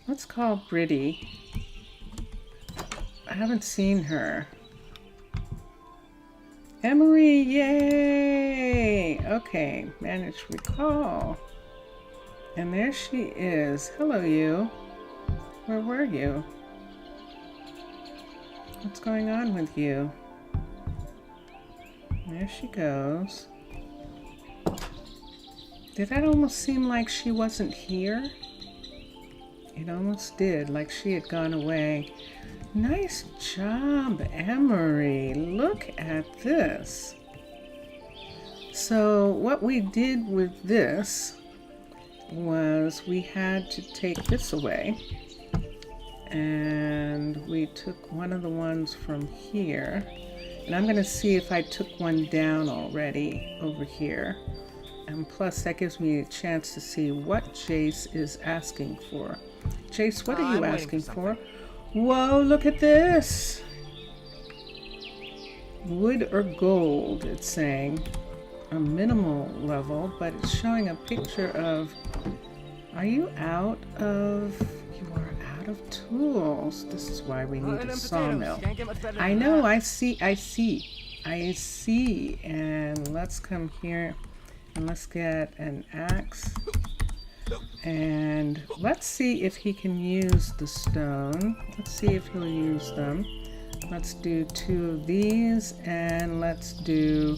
Let's call Britty. I haven't seen her. Emery, yay! Okay, managed recall. And there she is. Hello, you. Where were you? What's going on with you? There she goes. Did that almost seem like she wasn't here? It almost did, like she had gone away. Nice job, Emery. Look at this. So what we did with this was we had to take this away, and we took one of the ones from here, and I'm going to see if I took one down already over here, and plus that gives me a chance to see what Jace is asking for. Jace, what are you I'm waiting asking for for? Whoa, look at this! Wood or gold, it's saying. A minimal level, but it's showing a picture of, are you out of, you are out of tools. This is why we need a sawmill. Can't get much better I than know, that. I see. And let's come here and let's get an axe. And let's see if he can use the stone. Let's see if he'll use them. Let's do 2 of these, and let's do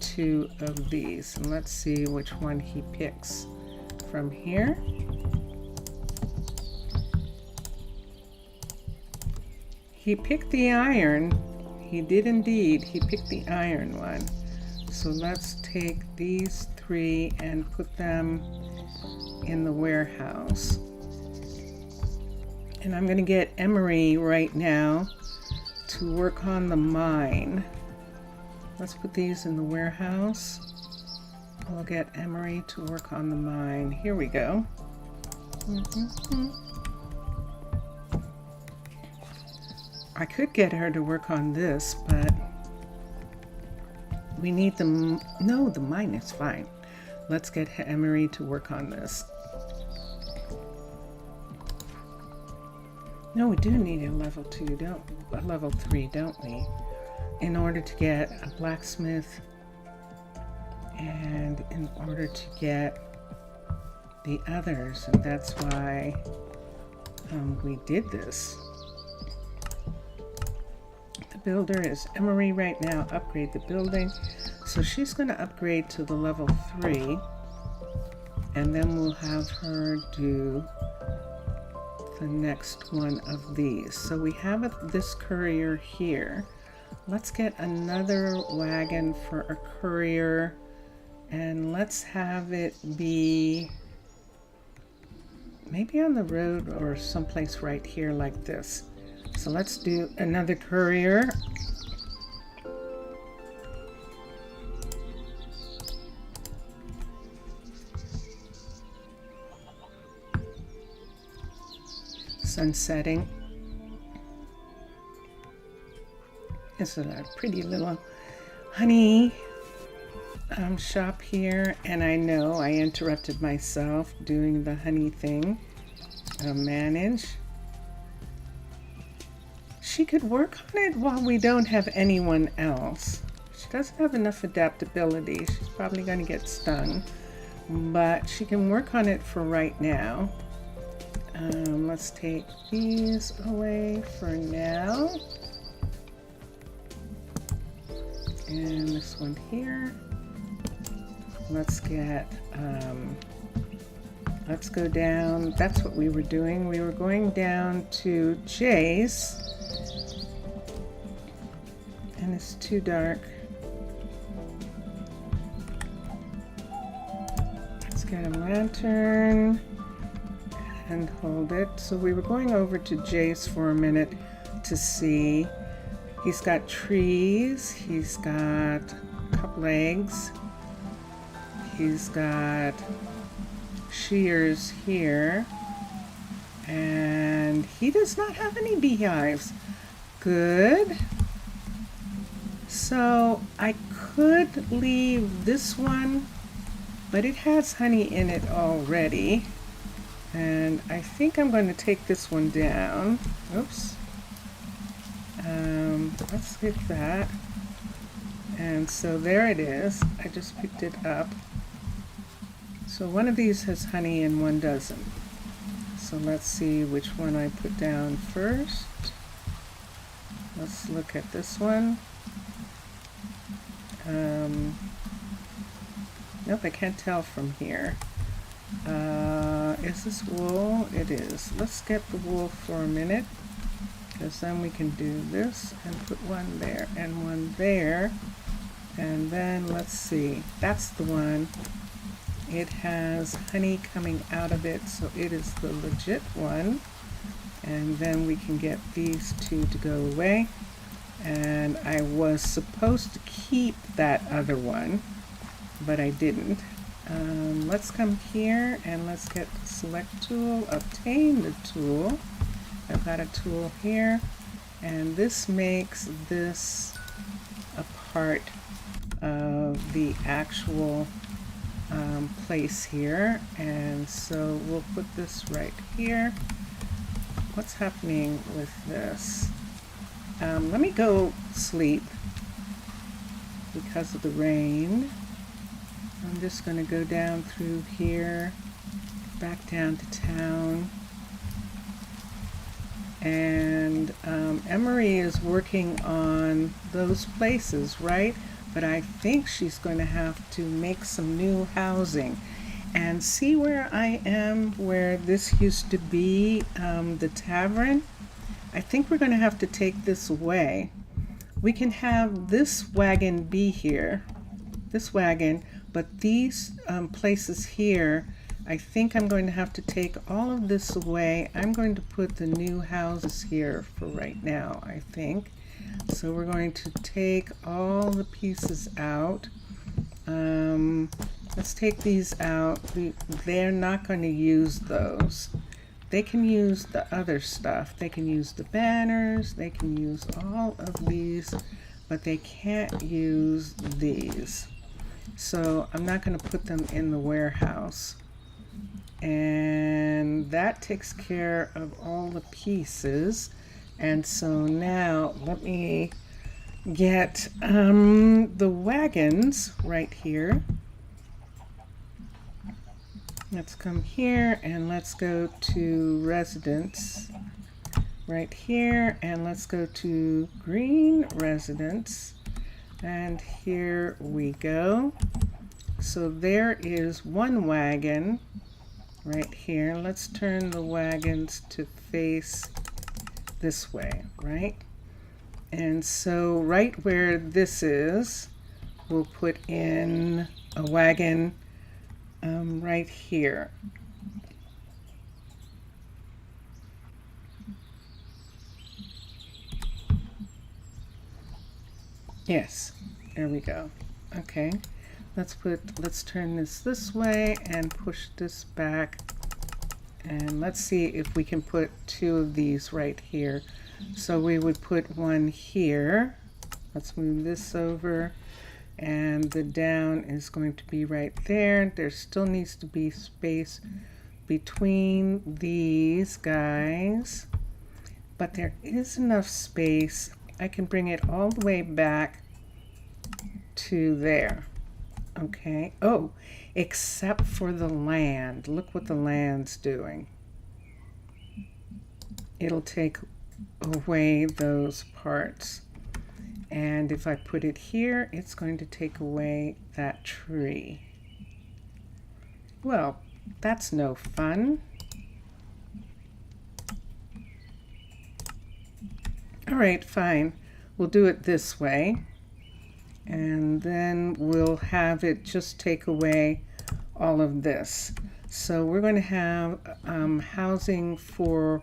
2 of these, and let's see which one he picks from here. He picked the iron. He did indeed. He picked the iron one. So let's take these 3 and put them in the warehouse. And I'm going to get Emery right now to work on the mine. Let's put these in the warehouse. We'll get Emery to work on the mine. Here we go. I could get her to work on this, but we need the... No, the mine is fine. Let's get Emery to work on this. No, we do need a level 2, a level 3, don't we? In order to get a blacksmith and in order to get the others, and that's why we did this. The builder is Emery right now. Upgrade the building. So she's going to upgrade to the level 3, and then we'll have her do the next one of these. So we have this courier here. Let's get another wagon for a courier, and let's have it be maybe on the road or someplace right here like this. So let's do another courier. Sun setting. This is a pretty little honey shop here, and I know I interrupted myself doing the honey thing. Manage. She could work on it while we don't have anyone else. She doesn't have enough adaptability. She's probably going to get stung, but she can work on it for right now. Let's take these away for now. And this one here. Let's get, let's go down. That's what we were doing. We were going down to Jace. And it's too dark. Let's get a lantern and hold it. So we were going over to Jace for a minute to see. He's got trees. He's got a couple eggs. He's got shears here. And he does not have any beehives. Good. So I could leave this one, but it has honey in it already. And I think I'm going to take this one down. Oops. Let's get that. And so there it is. I just picked it up. So one of these has honey and one doesn't. So let's see which one I put down first. Let's look at this one. Nope, I can't tell from here. Is this wool? It is. Let's get the wool for a minute, because then we can do this and put one there and one there. And then let's see. That's the one. It has honey coming out of it, so it is the legit one. And then we can get these two to go away. And I was supposed to keep that other one, but I didn't. Let's come here and let's get the select tool, obtain the tool. I've got a tool here, and this makes this a part of the actual place here. And so we'll put this right here. What's happening with this? Let me go sleep because of the rain. I'm just going to go down through here, back down to town. And Emery is working on those places, right? But I think she's going to have to make some new housing. And see where I am, where this used to be the tavern? I think we're going to have to take this away. We can have this wagon be here, this wagon, but these places here, I think I'm going to have to take all of this away. I'm going to put the new houses here for right now, I think. So we're going to take all the pieces out. Let's take these out. They're not going to use those. They can use the other stuff. They can use the banners. They can use all of these, but they can't use these. So I'm not going to put them in the warehouse. And that takes care of all the pieces. And so now let me get the wagons right here. Let's come here and let's go to residence right here, and let's go to green residence, and here we go. So there is one wagon right here. Let's turn the wagons to face this way, right? And so right where this is, we'll put in a wagon right here. Yes, there we go. Okay, let's turn this way and push this back, and let's see if we can put two of these right here. So we would put one here. Let's move this over, and the down is going to be right there. There still needs to be space between these guys, but there is enough space. I can bring it all the way back to there. Okay. Oh, except for the land. Look what the land's doing. It'll take away those parts. And if I put it here, it's going to take away that tree. Well, that's no fun. All right, fine. We'll do it this way. And then we'll have it just take away all of this. So we're going to have housing for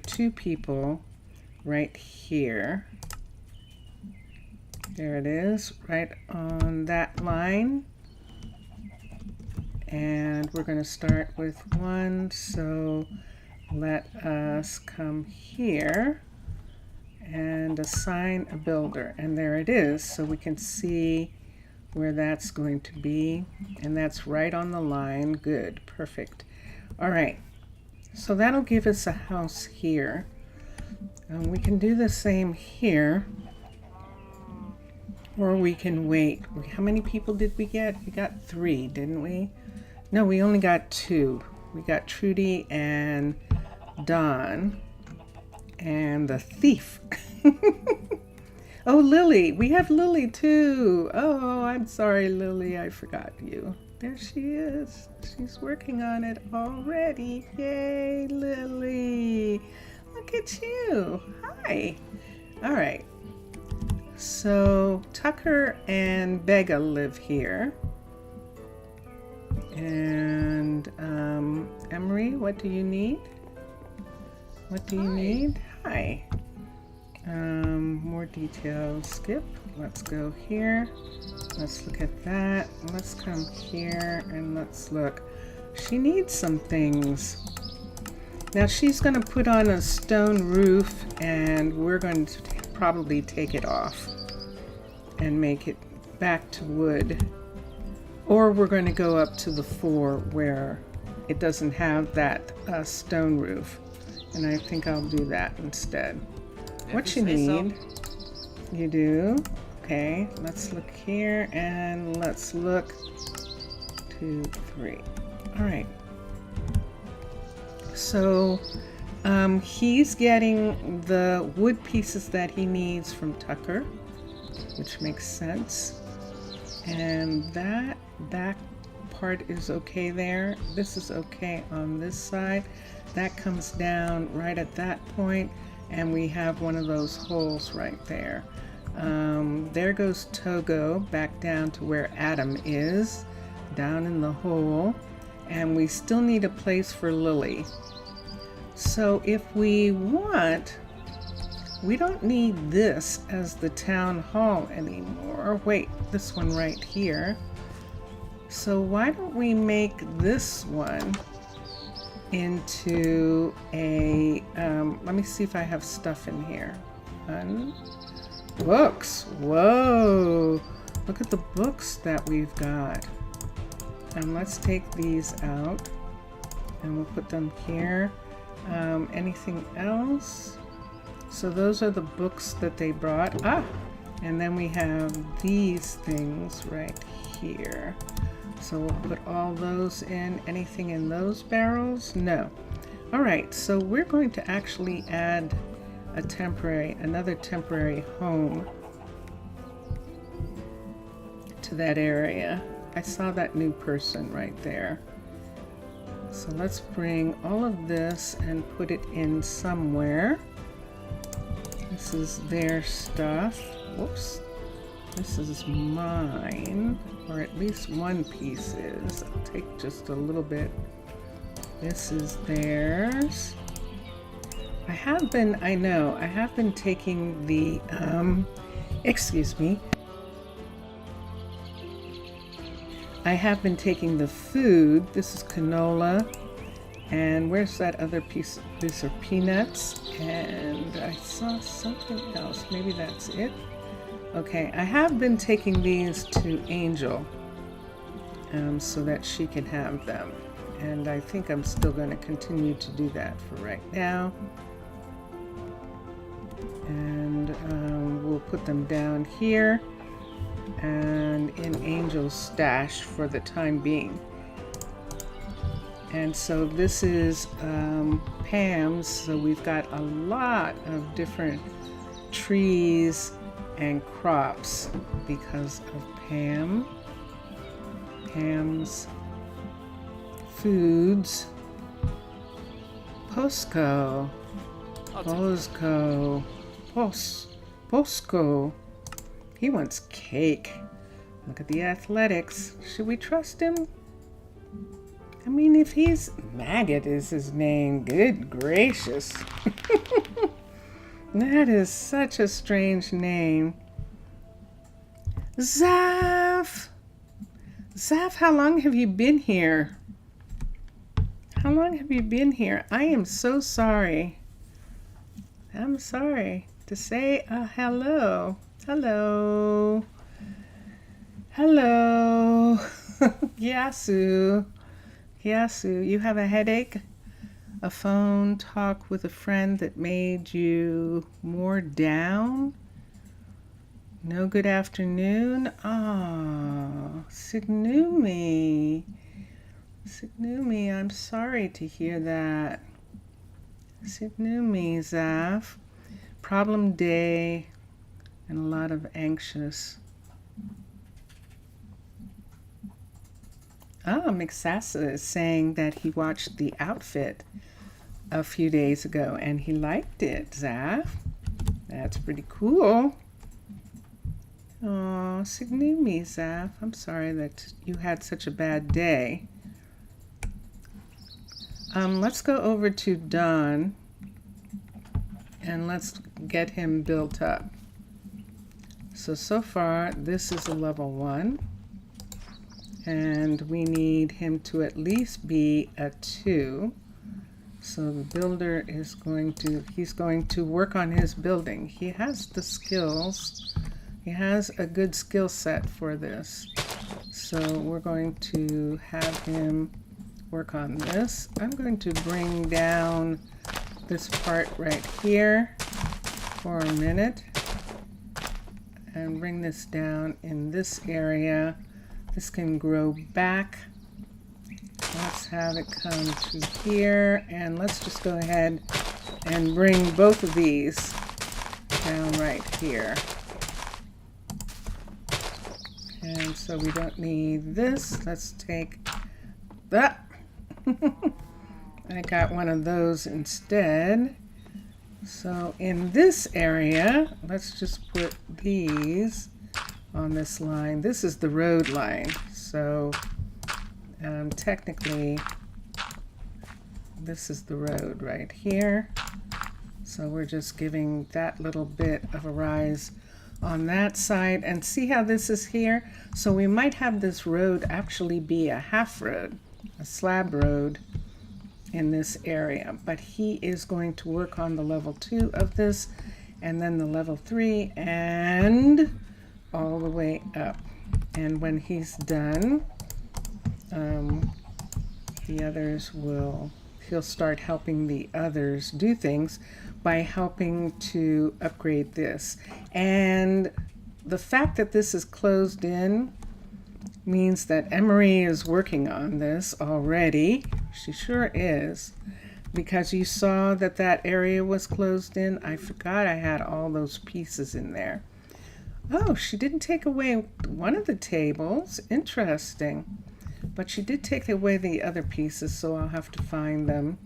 two people right here. There it is, right on that line. And we're going to start with one. So let us come here and assign a builder. And there it is. So we can see where that's going to be. And that's right on the line. Good. Perfect. All right. So that'll give us a house here. We can do the same here. Or we can wait. How many people did we get? We got 3, didn't we? No, we only got 2. We got Trudy and Don and the thief. Oh, Lily. We have Lily too. Oh, I'm sorry, Lily. I forgot you. There she is. She's working on it already. Yay, Lily. Look at you. Hi. All right. So Tucker and Begga live here. And Emery, what do you need? What do you need? Hi. More details. Skip. Let's go here. Let's look at that. Let's come here and let's look. She needs some things. Now she's going to put on a stone roof, and we're going to probably take it off and make it back to wood. Or we're going to go up to the 4 where it doesn't have that stone roof. And I think I'll do that instead. What you need? You do? Okay, let's look here and let's look 2, 3. All right. So he's getting the wood pieces that he needs from Tucker, which makes sense. And that back part is okay there. This is okay on this side. That comes down right at that point, and we have one of those holes right there. There goes Togo back down to where Adam is, down in the hole. And we still need a place for Lily. So if we want, we don't need this as the town hall anymore. Wait, this one right here. So why don't we make this one into a, let me see if I have stuff in here. Books. Whoa, look at the books that we've got. And let's take these out and we'll put them here. Anything else? So those are the books that they brought. And then we have these things right here. So we'll put all those in. Anything in those barrels? No. All right, so we're going to actually add another temporary home to that area. I saw that new person right there. So let's bring all of this and put it in somewhere. This is their stuff. Whoops. This is mine, or at least one piece is. I'll take just a little bit. This is theirs. I have been taking the, excuse me. I have been taking the food. This is canola. And where's that other piece? These are peanuts. And I saw something else. Maybe that's it. Okay, I have been taking these to Angel so that she can have them. And I think I'm still going to continue to do that for right now. And we'll put them down here and in Angel's stash for the time being. And so this is Pam's, so we've got a lot of different trees and crops because of Pam's foods. Posco. He wants cake. Look at the athletics. Should we trust him? I mean, if he's Maggot is his name, good gracious. That is such a strange name. Zaf! Zaf, how long have you been here? How long have you been here? I am so sorry. I'm sorry to say hello. Hello. Hello. Yasu. Yasu, you have a headache? A phone talk with a friend that made you more down? No good afternoon? Oh, Signumi. Signumi, I'm sorry to hear that. Signumi, Zaf. Problem day and a lot of anxious. Mixasa is saying that he watched the outfit a few days ago and he liked it, Zaf. That's pretty cool. Oh, Signumi, Zaf. I'm sorry that you had such a bad day. Let's go over to Don and let's get him built up. So far, this is a level 1. And we need him to at least be a 2. So the builder is he's going to work on his building. He has the skills. He has a good skill set for this. So we're going to have him work on this. I'm going to bring down this part right here for a minute and bring this down in this area. This can grow back. Let's have it come to here, and let's just go ahead and bring both of these down right here. And so we don't need this. Let's take that. I got one of those instead. So in this area, let's just put these on this line. This is the road line. So technically, this is the road right here. So we're just giving that little bit of a rise on that side. And see how this is here? So we might have this road actually be a half road, a slab road in this area. But he is going to work on the level 2 of this, and then the level 3, and all the way up. And when he's done, the others will, he'll start helping the others do things by helping to upgrade this. And the fact that this is closed in means that Emery is working on this already. She sure is, because you saw that that area was closed in. I forgot I had all those pieces in there. Oh, she didn't take away one of the tables. Interesting. But she did take away the other pieces, so I'll have to find them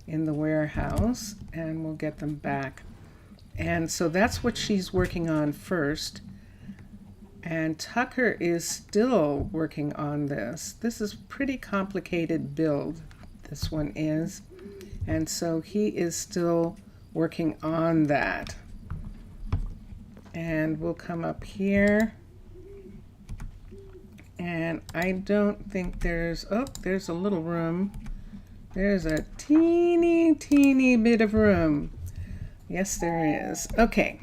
in the warehouse and we'll get them back. And so that's what she's working on first. And Tucker is still working on this. This is pretty complicated build, this one is. And so he is still working on that. And we'll come up here. And I don't think there's, oh, there's a little room. There's a teeny bit of room. Yes, there is. Okay,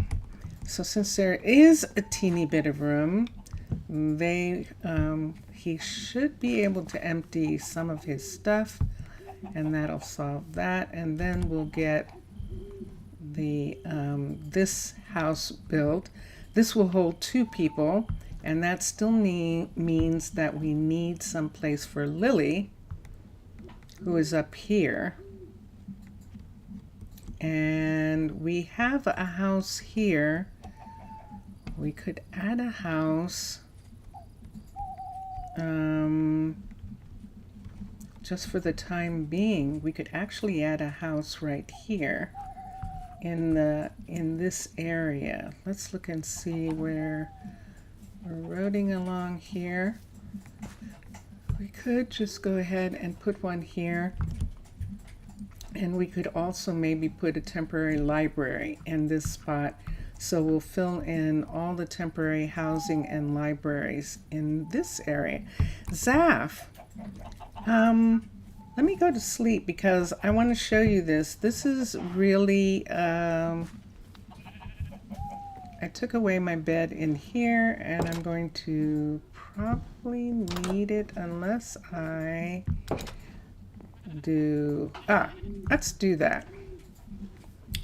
so since there is a teeny bit of room, he should be able to empty some of his stuff, and that'll solve that. And then we'll get the this house built. This will hold 2 people. And that still means that we need some place for Lily, who is up here. And we have a house here. We could add a house just for the time being. We could actually add a house right here in this area. Let's look and see where we're roading along here. We could just go ahead and put one here, and we could also maybe put a temporary library in this spot, so we'll fill in all the temporary housing and libraries in this area. Zaf, let me go to sleep because I want to show you this. This is really I took away my bed in here, and I'm going to probably need it unless I do, let's do that.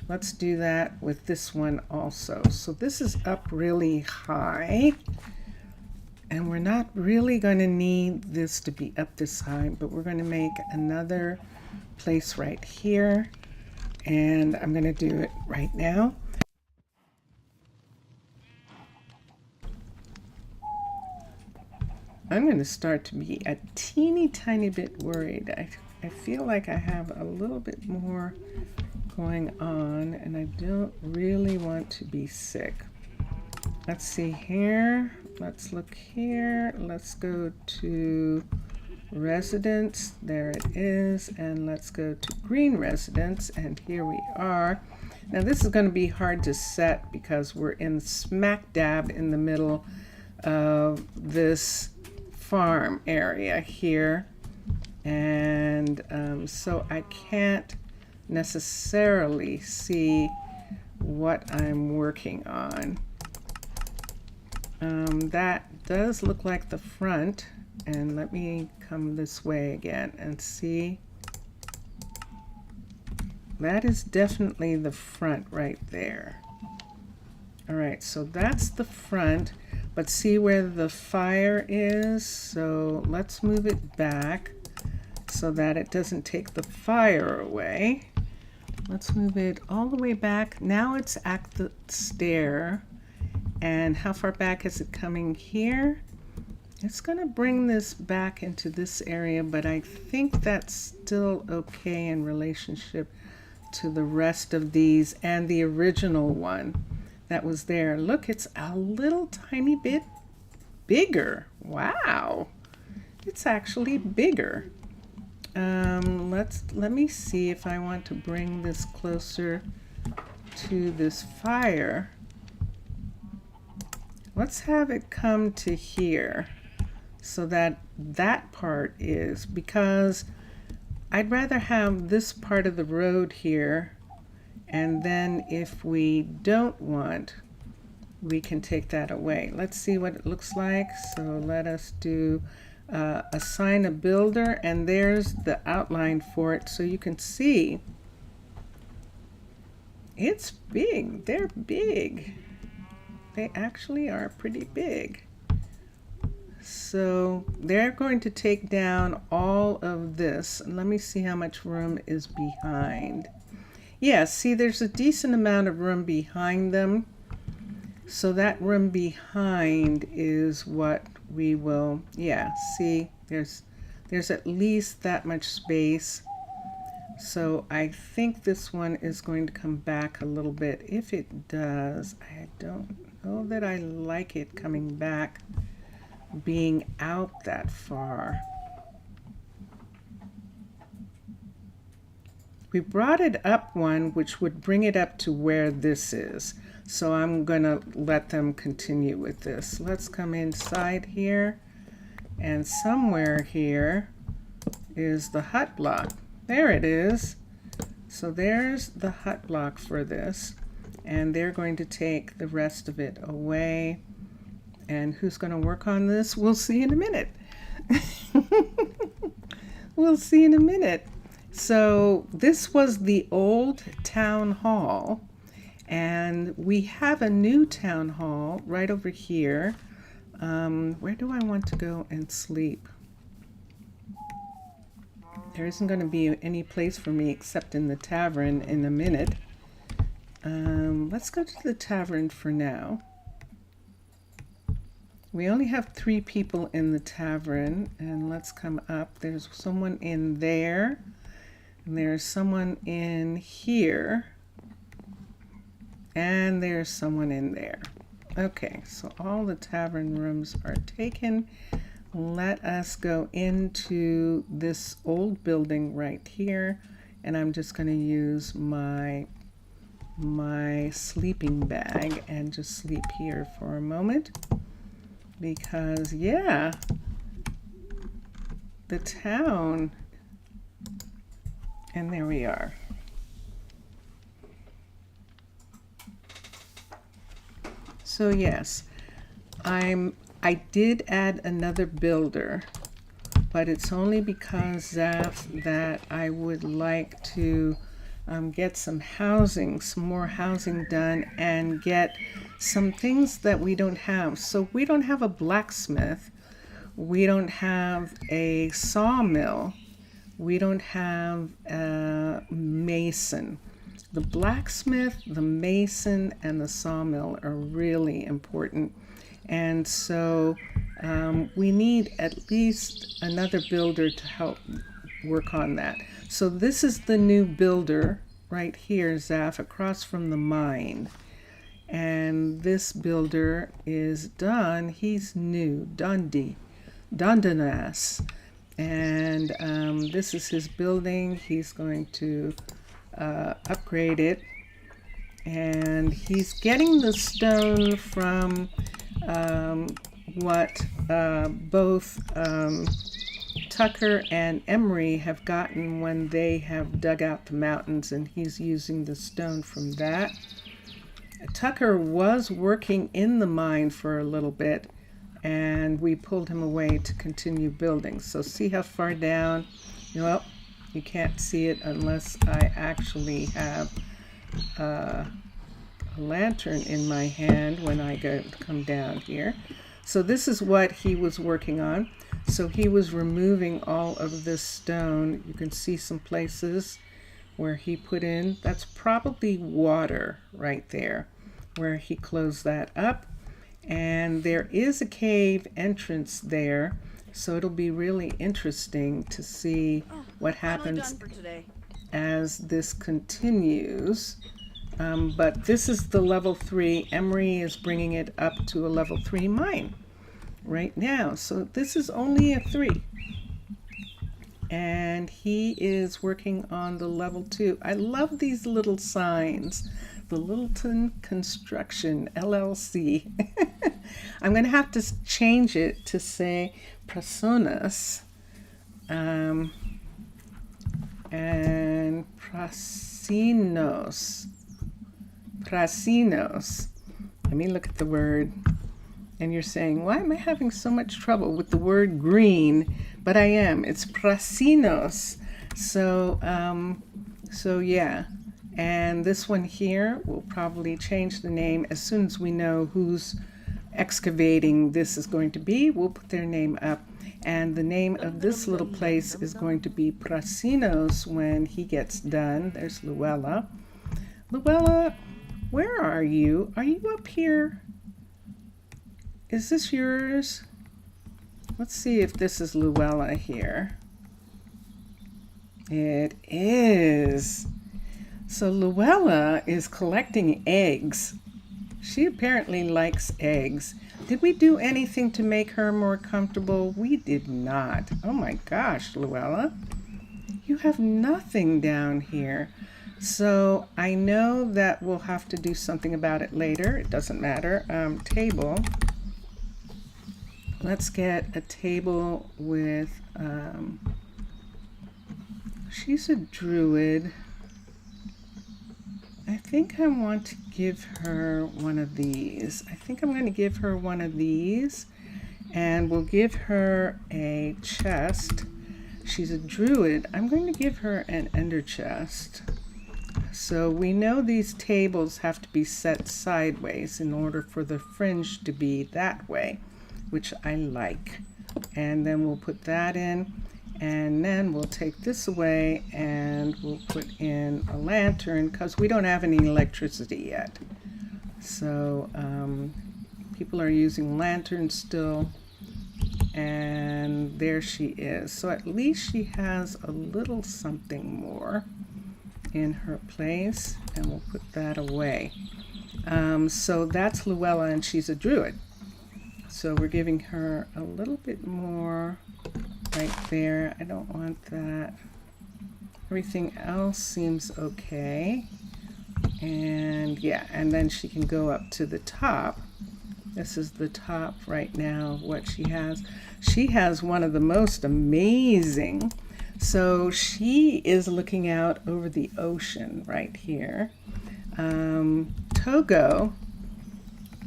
Let's do that with this one also. So this is up really high, and we're not really going to need this to be up this high, but we're going to make another place right here, and I'm going to do it right now. I'm going to start to be a teeny tiny bit worried. I feel like I have a little bit more going on, and I don't really want to be sick. Let's see here. Let's look here. Let's go to residence. There it is. And let's go to green residence. And here we are. Now this is going to be hard to set because we're in smack dab in the middle of this farm area here, and so I can't necessarily see what I'm working on. That does look like the front, and let me come this way again and see. That is definitely the front right there. All right, so that's the front. But see where the fire is? So let's move it back so that it doesn't take the fire away. Let's move it all the way back. Now it's at the stair. And how far back is it coming here? It's going to bring this back into this area, but I think that's still okay in relationship to the rest of these and the original one that was there. Look, it's a little tiny bit bigger. Wow. it's actually bigger. Let me see if I want to bring this closer to this fire. Let's have it come to here so that that part is, because I'd rather have this part of the road here, and then if we don't want, we can take that away. Let's see what it looks like. So let us do assign a builder, and there's the outline for it, so you can see it's big. They're big. They actually are pretty big. So they're going to take down all of this. Let me see how much room is behind. Yeah, see, there's a decent amount of room behind them. So that room behind is what we will, yeah, see, there's at least that much space. So I think this one is going to come back a little bit. If it does, I don't know that I like it coming back, being out that far. We brought it up one, which would bring it up to where this is. So I'm gonna let them continue with this. Let's come inside here, and somewhere here is the hut block. There it is. So there's the hut block for this, and they're going to take the rest of it away. And who's going to work on this? We'll see in a minute. We'll see in a minute. So this was the old town hall, and we have a new town hall right over here. Where do I want to go and sleep? There isn't going to be any place for me except in the tavern in a minute. Let's go to the tavern for now. We only have 3 people in the tavern, and let's come up. There's someone in there, and there's someone in here, and there's someone in there. Okay, so all the tavern rooms are taken. Let us go into this old building right here, and I'm just going to use my sleeping bag and just sleep here for a moment, because yeah, the town, and there we are. So yes, I did add another builder, but it's only because that I would like to get some housing, some more housing done, and get some things that we don't have. So we don't have a blacksmith, we don't have a sawmill, we don't have a mason. The blacksmith, the mason, and the sawmill are really important. And so we need at least another builder to help work on that. So this is the new builder right here, Zaf, across from the mine. And this builder is done. He's new, Dundanas. And this is his building. He's going to upgrade it. And he's getting the stone from what both Tucker and Emery have gotten when they have dug out the mountains, and he's using the stone from that. Tucker was working in the mine for a little bit, and we pulled him away to continue building. So see how far down? Well, you can't see it unless I actually have a lantern in my hand when I come down here. So this is what he was working on. So he was removing all of this stone. You can see some places where he put in, that's probably water right there, where he closed that up. And there is a cave entrance there, so it'll be really interesting to see what happens as this continues. But this is the level 3. Emery is bringing it up to a level 3 mine. right now. So this is only a 3. And he is working on the level 2. I love these little signs. The Littleton Construction LLC. I'm going to have to change it to say Personas and Prasinos. Prasinos. Let me look at the word. And you're saying, why am I having so much trouble with the word green? But I am. It's Prasinos. So yeah. And this one here, we'll probably change the name as soon as we know who's excavating this is going to be. We'll put their name up. And the name of this little place is going to be Prasinos when he gets done. There's Luella. Luella, where are you? Are you up here? Is this yours? Let's see if this is Luella here. It is. So Luella is collecting eggs. She apparently likes eggs. Did we do anything to make her more comfortable? We did not. Oh my gosh, Luella. You have nothing down here. So I know that we'll have to do something about it later. It doesn't matter. Table. Let's get a table with, she's a druid. I think I want to give her one of these. I think I'm going to give her one of these, and we'll give her a chest. She's a druid. I'm going to give her an ender chest. So we know these tables have to be set sideways in order for the fringe to be that way, which I like. And then we'll put that in, and then we'll take this away and we'll put in a lantern because we don't have any electricity yet. So people are using lanterns still, and there she is. So at least she has a little something more in her place, and we'll put that away. So that's Luella, and she's a druid. So we're giving her a little bit more right there. I don't want that. Everything else seems okay. And yeah, and then she can go up to the top. This is the top right now of what she has. She has one of the most amazing. So she is looking out over the ocean right here. Togo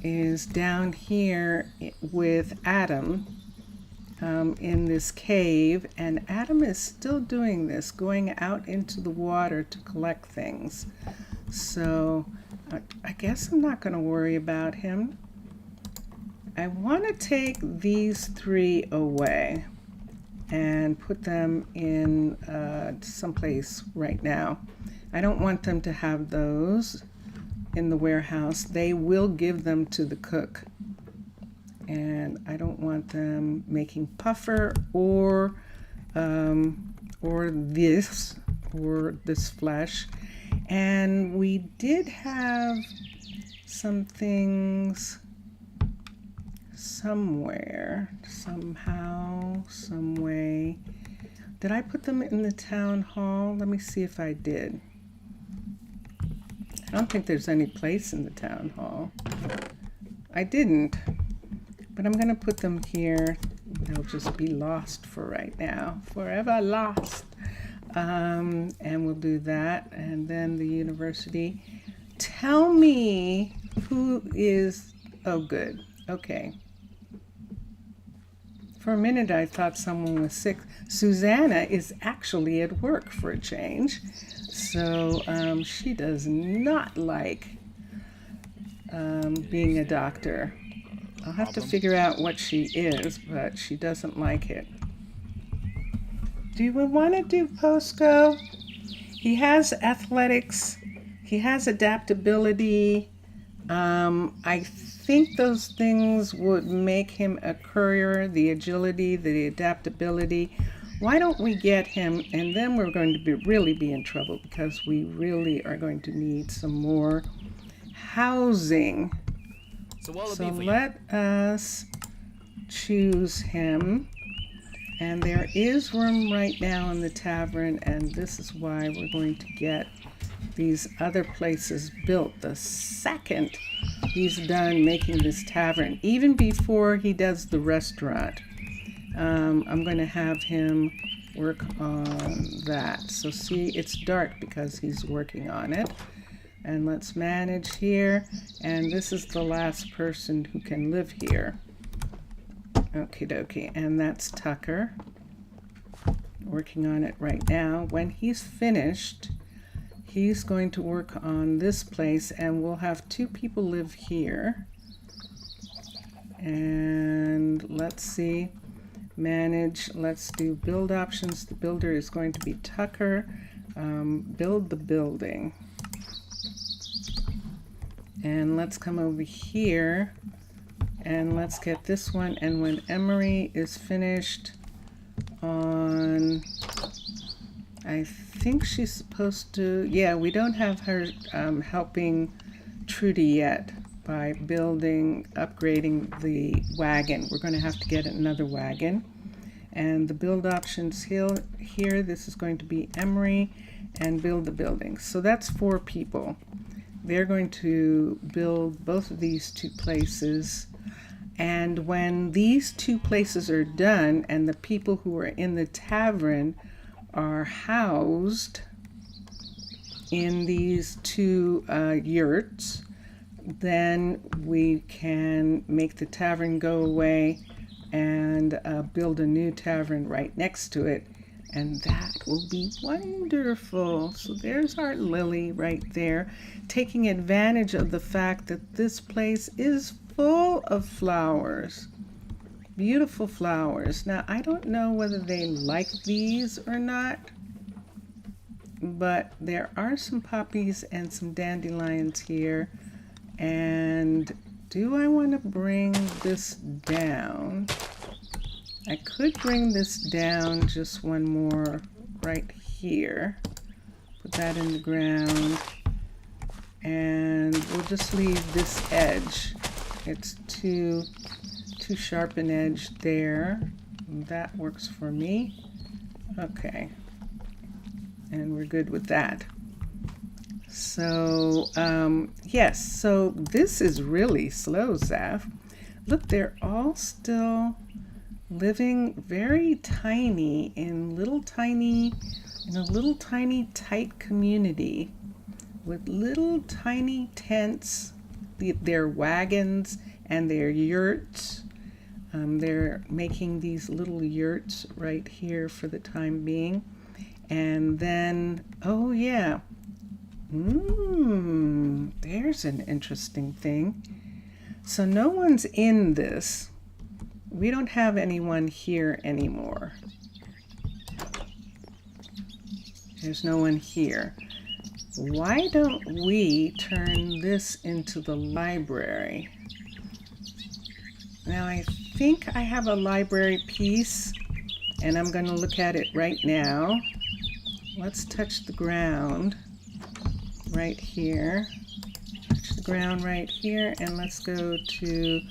is down here with Adam in this cave, and Adam is still doing this, going out into the water to collect things. So I guess I'm not going to worry about him. I want to take these 3 away and put them in someplace right now. I don't want them to have those in the warehouse. They will give them to the cook. And I don't want them making puffer or this flesh. And we did have some things somewhere, somehow, some way. Did I put them in the town hall? Let me see if I did. I don't think there's any place in the town hall. I didn't, but I'm going to put them here. They'll just be lost for right now, forever lost. And we'll do that. And then the university. Tell me who is, oh good, okay. For a minute I thought someone was sick. Susanna is actually at work for a change. So she does not like being a doctor. I'll have to figure out what she is, but she doesn't like it. Do we want to do Posco? He has athletics. He has adaptability. I think those things would make him a courier, the agility, the adaptability. Why don't we get him, and then we're going to really be in trouble because we really are going to need some more housing. So what'll it So be for you? let us choose him. And there is room right now in the tavern, and this is why we're going to get these other places built the second he's done making this tavern, even before he does the restaurant. I'm going to have him work on that. So see, it's dark because he's working on it. And let's manage here. And this is the last person who can live here. Okie dokie. And that's Tucker. Working on it right now. When he's finished, he's going to work on this place, and we'll have 2 people live here. And let's see. Manage. Let's do build options. The builder is going to be Tucker. Build the building. And let's come over here and let's get this one. And when Emery is finished on, I think she's supposed to, yeah, we don't have her helping Trudy yet by building, upgrading the wagon. We're going to have to get another wagon. And the build options here, this is going to be Emery and build the building. So that's 4 people. They're going to build both of these 2 places. And when these 2 places are done and the people who are in the tavern are housed in these 2 yurts, then we can make the tavern go away and build a new tavern right next to it. And that will be wonderful. So there's our Lily right there, taking advantage of the fact that this place is full of flowers. Beautiful flowers. Now, I don't know whether they like these or not, but there are some poppies and some dandelions here. And do I want to bring this down? I could bring this down just one more right here. Put that in the ground. And we'll just leave this edge. It's too sharp an edge there. That works for me. Okay. And we're good with that. So, yes, so this is really slow, Zaf. Look, they're all still living very tiny in a little tiny tight community with little tiny tents, their wagons and their yurts. They're making these little yurts right here for the time being. And then, oh yeah, there's an interesting thing. So no one's in this. We don't have anyone here anymore. There's no one here. Why don't we turn this into the library? Now I think I have a library piece, and I'm going to look at it right now. Let's touch the ground right here. Touch the ground right here, and let's go to,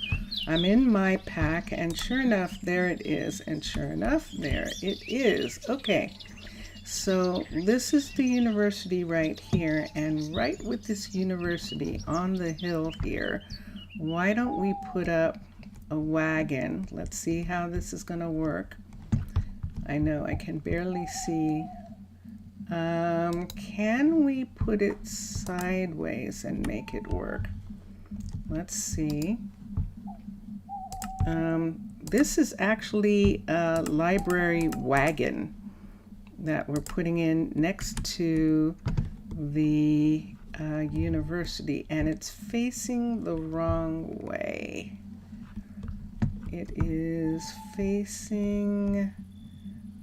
I'm in my pack, and sure enough, there it is. And sure enough, there it is. Okay, so this is the university right here, and right with this university on the hill here, why don't we put up a wagon? Let's see how this is going to work. I know I can barely see. Can we put it sideways and make it work? Let's see. This is actually a library wagon that we're putting in next to the university, and it's facing the wrong way. It is facing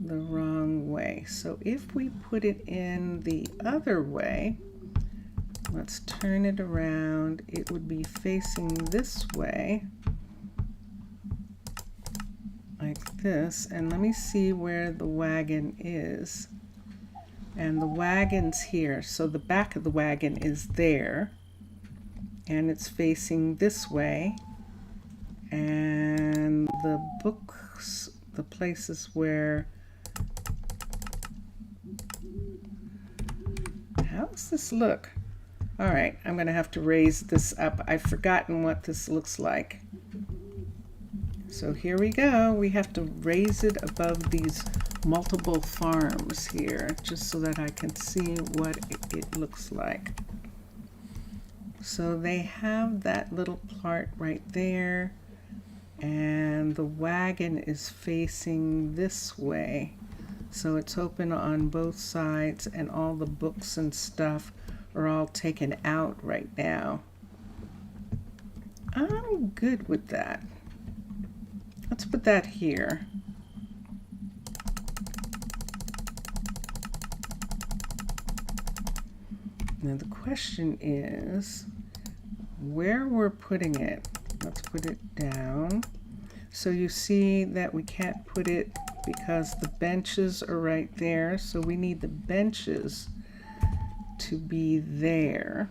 the wrong way. So if we put it in the other way, let's turn it around, it would be facing this way, like this. And let me see where the wagon is. And the wagon's here, so the back of the wagon is there, and it's facing this way. and the books, the places where... How does this look? All right, I'm gonna have to raise this up. I've forgotten what this looks like. So here we go. We have to raise it above these multiple farms here, just so that I can see what it looks like. So they have that little part right there, and the wagon is facing this way. So it's open on both sides, and all the books and stuff are all taken out right now. I'm good with that. Let's put that here. Now the question is where we're putting it. Let's put it down. So you see that we can't put it because the benches are right there. So we need the benches to be there,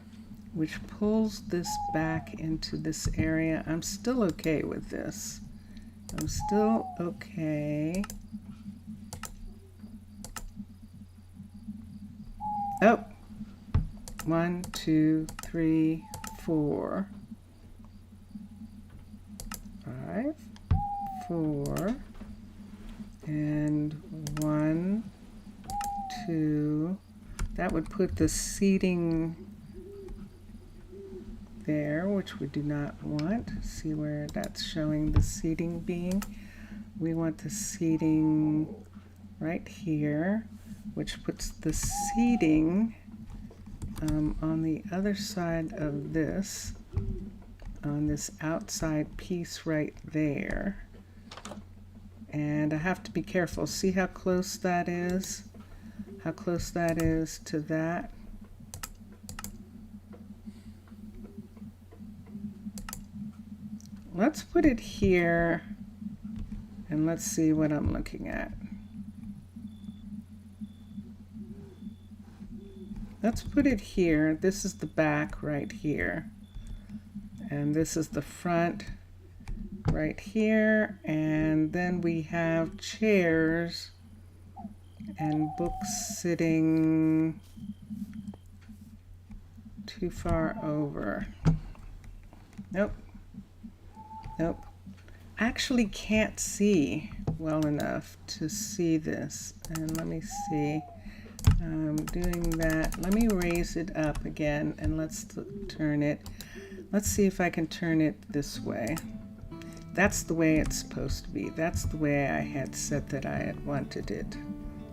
which pulls this back into this area. I'm still okay with this. I'm still okay. Oh, 1, 2, 3, 4, 5, 4, and 1, 2. That would put the seating there, which we do not want. See where that's showing the seating being? We want the seating right here, which puts the seating on the other side of this, on this outside piece right there. And I have to be careful. See how close that is? How close that is to that? Let's put it here, and let's see what I'm looking at. Let's put it here. This is the back right here. And this is the front right here. And then we have chairs and books sitting too far over. Nope. Nope. I actually can't see well enough to see this. And let me see. I'm doing that. Let me raise it up again and let's turn it. Let's see if I can turn it this way. That's the way it's supposed to be. That's the way I had said that I had wanted it.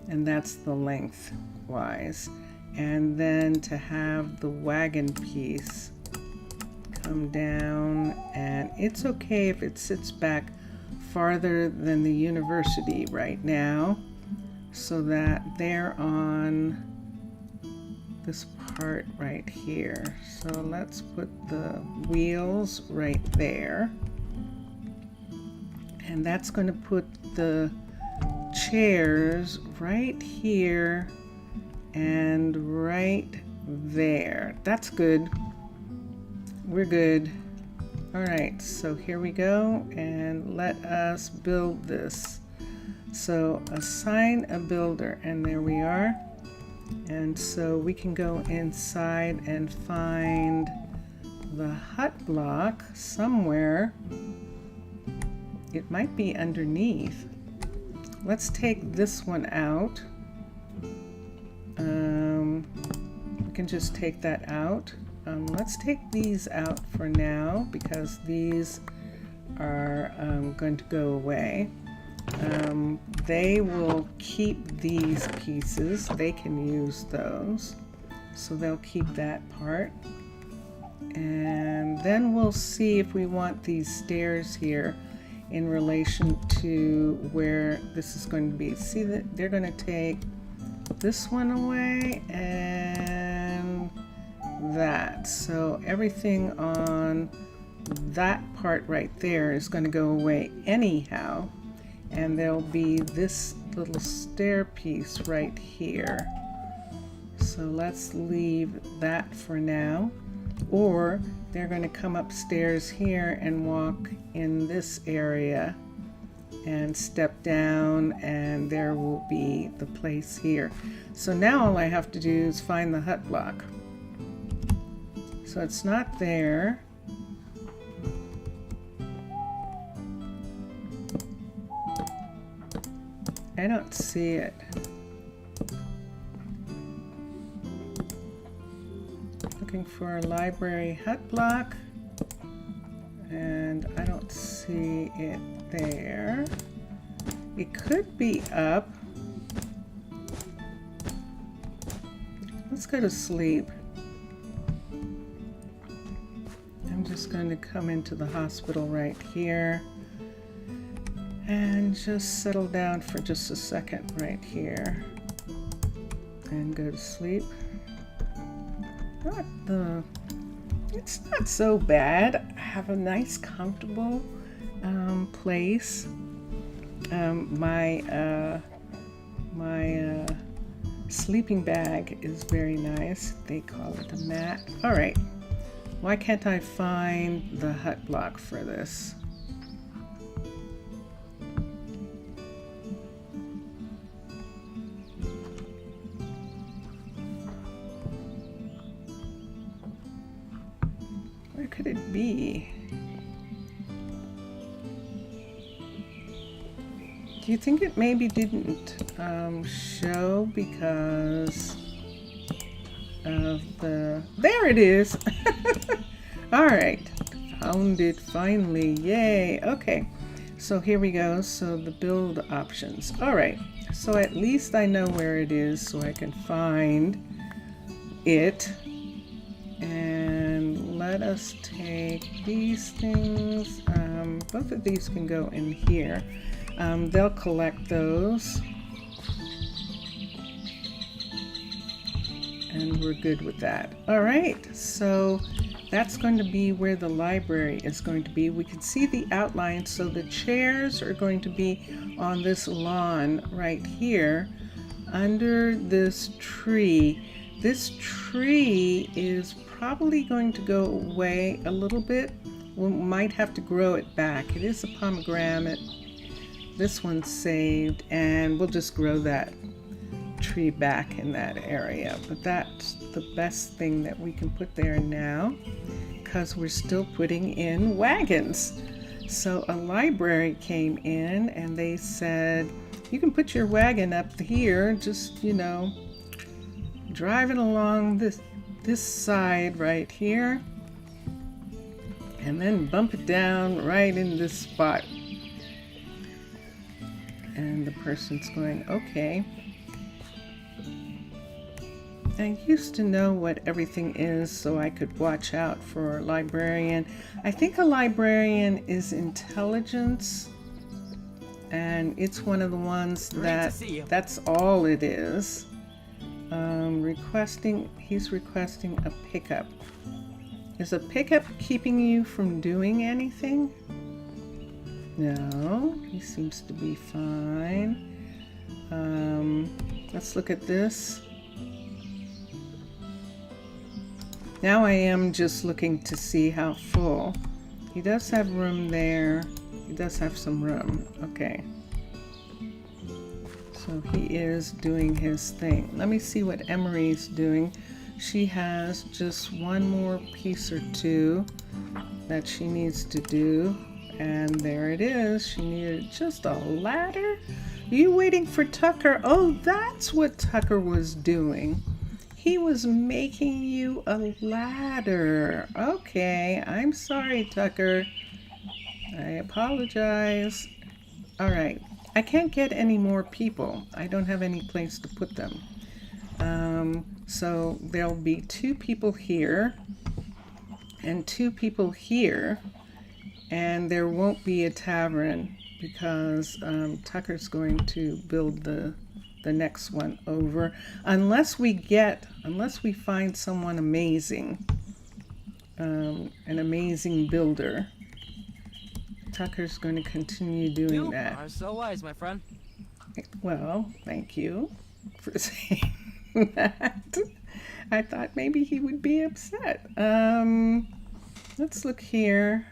And that's the lengthwise. And then to have the wagon piece come down, and it's okay if it sits back farther than the university right now, so that they're on this part right here. So let's put the wheels right there, and that's going to put the chairs right here and right there. That's good. We're good. All right, so here we go, and let us build this. So assign a builder, and there we are. And so we can go inside and find the hut block somewhere. It might be underneath. Let's take this one out. We can just take that out. Let's take these out for now because these are going to go away. They will keep these pieces. They can use those. So they'll keep that part. And then we'll see if we want these stairs here in relation to where this is going to be. See that they're going to take this one away and that. So everything on that part right there is going to go away anyhow. And there'll be this little stair piece right here. So let's leave that for now. or they're going to come upstairs here and walk in this area and step down, and there will be the place here. So now all I have to do is find the hut block. So it's not there. I don't see it. Looking for a library hut block, and I don't see it there. It could be up. Let's go to sleep. I'm just going to come into the hospital right here and just settle down for just a second right here and go to sleep. It's not so bad. I have a nice comfortable place. My sleeping bag is very nice. They call it a mat. All right, why can't I find the hut block for this? Where could it be? Do you think it maybe didn't show because of the... There it is! Alright, found it finally, yay! Okay, so here we go, so the build options. Alright, so at least I know where it is so I can find it. And let us take these things, both of these can go in here. They'll collect those. And we're good with that. All right, so that's going to be where the library is going to be. We can see the outline, so the chairs are going to be on this lawn right here under this tree. This tree is probably going to go away a little bit. We might have to grow it back. It is a pomegranate. This one's saved, and we'll just grow that tree back in that area. But that's the best thing that we can put there now, because we're still putting in wagons. So a library came in and they said, you can put your wagon up here, just, you know, drive it along this side right here, and then bump it down right in this spot. And the person's going, okay. I used to know what everything is so I could watch out for a librarian. I think a librarian is intelligence, and it's one of the ones that that's all it is. He's requesting a pickup. Is a pickup keeping you from doing anything? No, he seems to be fine. Let's look at this. Now I am just looking to see how full. He does have room there. He does have some room. Okay. So he is doing his thing. Let me see what Emery's doing. She has just one more piece or two that she needs to do. And there it is. She needed just a ladder. Are you waiting for Tucker? Oh, that's what Tucker was doing. He was making you a ladder. Okay, I'm sorry, Tucker. I apologize. All right, I can't get any more people. I don't have any place to put them. So there'll be 2 people here and 2 people here, and there won't be a tavern because Tucker's going to build the next one over, unless we find someone amazing, an amazing builder. Tucker's going to continue doing You that. are so wise, my friend. Well, thank you for saying that. I thought maybe he would be upset. Let's look here.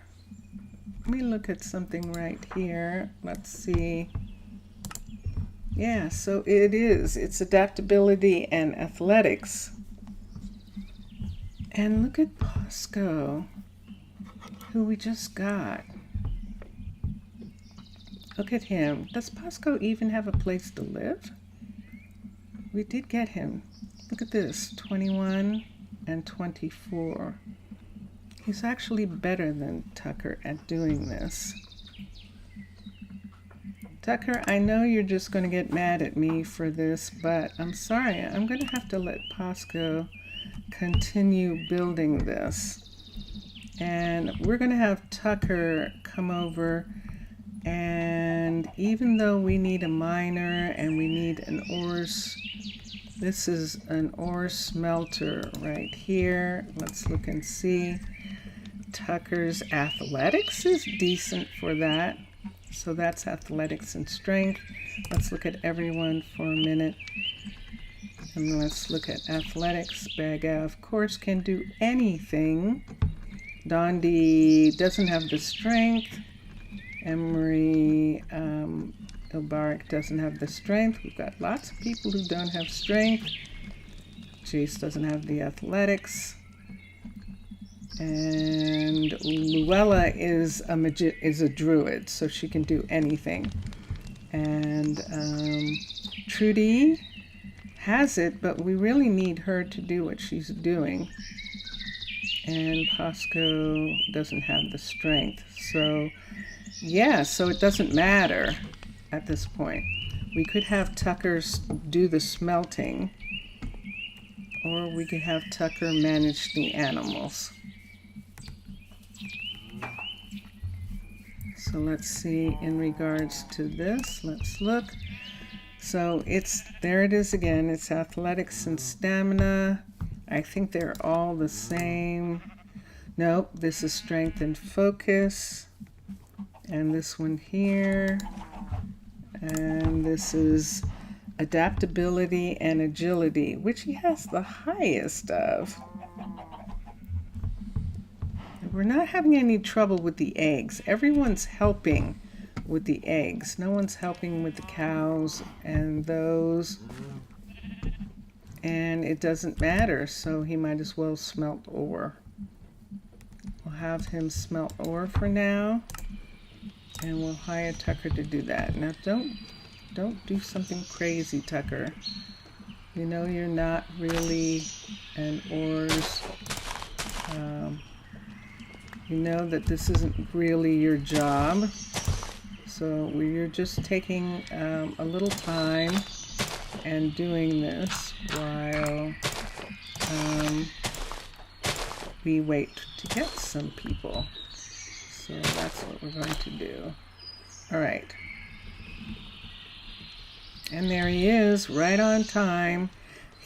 Let me look at something right here. Let's see. Yeah, so it is. It's adaptability and athletics. And look at Bosco, who we just got. Look at him. Does Bosco even have a place to live? We did get him. Look at this, 21 and 24. He's actually better than Tucker at doing this. Tucker, I know you're just going to get mad at me for this, but I'm sorry. I'm going to have to let Bosco continue building this. And we're going to have Tucker come over, and even though we need a miner and we need an ores, this is an ore smelter right here. Let's look and see. Tucker's athletics is decent for that. So that's athletics and strength. Let's look at everyone for a minute. And let's look at athletics. Baga, of course, can do anything. Dondi doesn't have the strength. Emery, Ilberic doesn't have the strength. We've got lots of people who don't have strength. Jace doesn't have the athletics. And Luella is a druid, so she can do anything. And Trudy has it, but we really need her to do what she's doing. And Bosco doesn't have the strength. So yeah, so it doesn't matter at this point. We could have Tucker do the smelting, or we could have Tucker manage the animals. So let's see in regards to this. Let's look. So there it is again. It's athletics and stamina. I think they're all the same. Nope, this is strength and focus. And this one here. And this is adaptability and agility, which he has the highest of. We're not having any trouble with the eggs. Everyone's helping with the eggs. No one's helping with the cows and those. And it doesn't matter, so he might as well smelt ore. We'll have him smelt ore for now. And we'll hire Tucker to do that. Now don't do something crazy, Tucker. You know you're not really an ores. You know that this isn't really your job. So you're just taking a little time and doing this while we wait to get some people. So that's what we're going to do. All right. And there he is, right on time.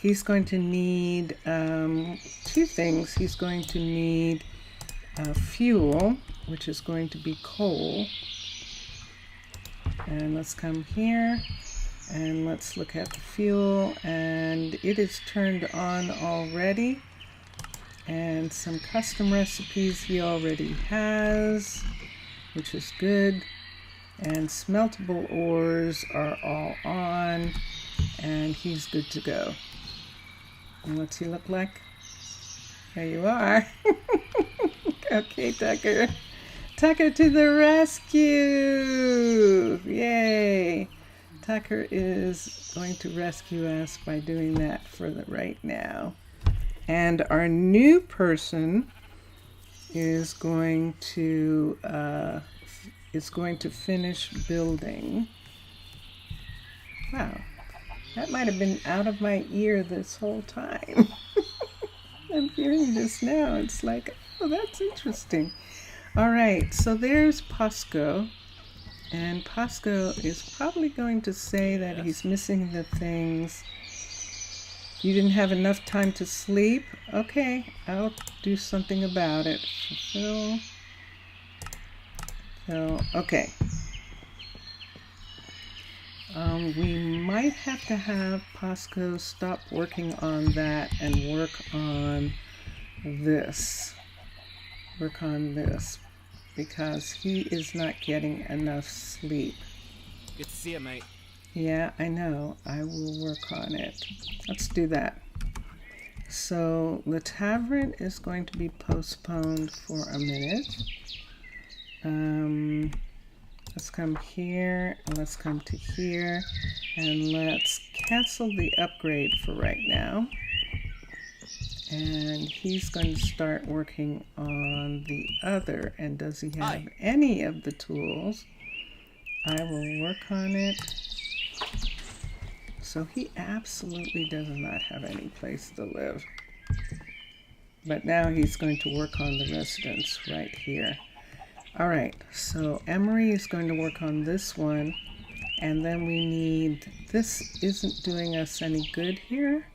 He's going to need two things. He's going to need fuel, which is going to be coal. And let's come here and let's look at the fuel, and it is turned on already. And some custom recipes he already has, which is good. And smeltable ores are all on, and he's good to go. And what's he look like? There you are. Okay, Tucker. Tucker to the rescue! Yay! Tucker is going to rescue us by doing that for right now. And our new person is going to finish building. Wow, that might have been out of my ear this whole time. I'm hearing this now. It's like, oh, that's interesting. All right, so there's Bosco. And Bosco is probably going to say that he's missing the things. You didn't have enough time to sleep? Okay, I'll do something about it. So, okay. We might have to have Pasco stop working on that and work on this. Work on this because he is not getting enough sleep. Good to see you, mate. Yeah, I know. I will work on it. Let's do that. So the tavern is going to be postponed for a minute. Let's come here, and let's come to here, and let's cancel the upgrade for right now. And he's going to start working on the other. And does he have any of the tools? I will work on it. So he absolutely does not have any place to live. But now he's going to work on the residence right here. All right, so Emery is going to work on this one. And then we need, this isn't doing us any good here.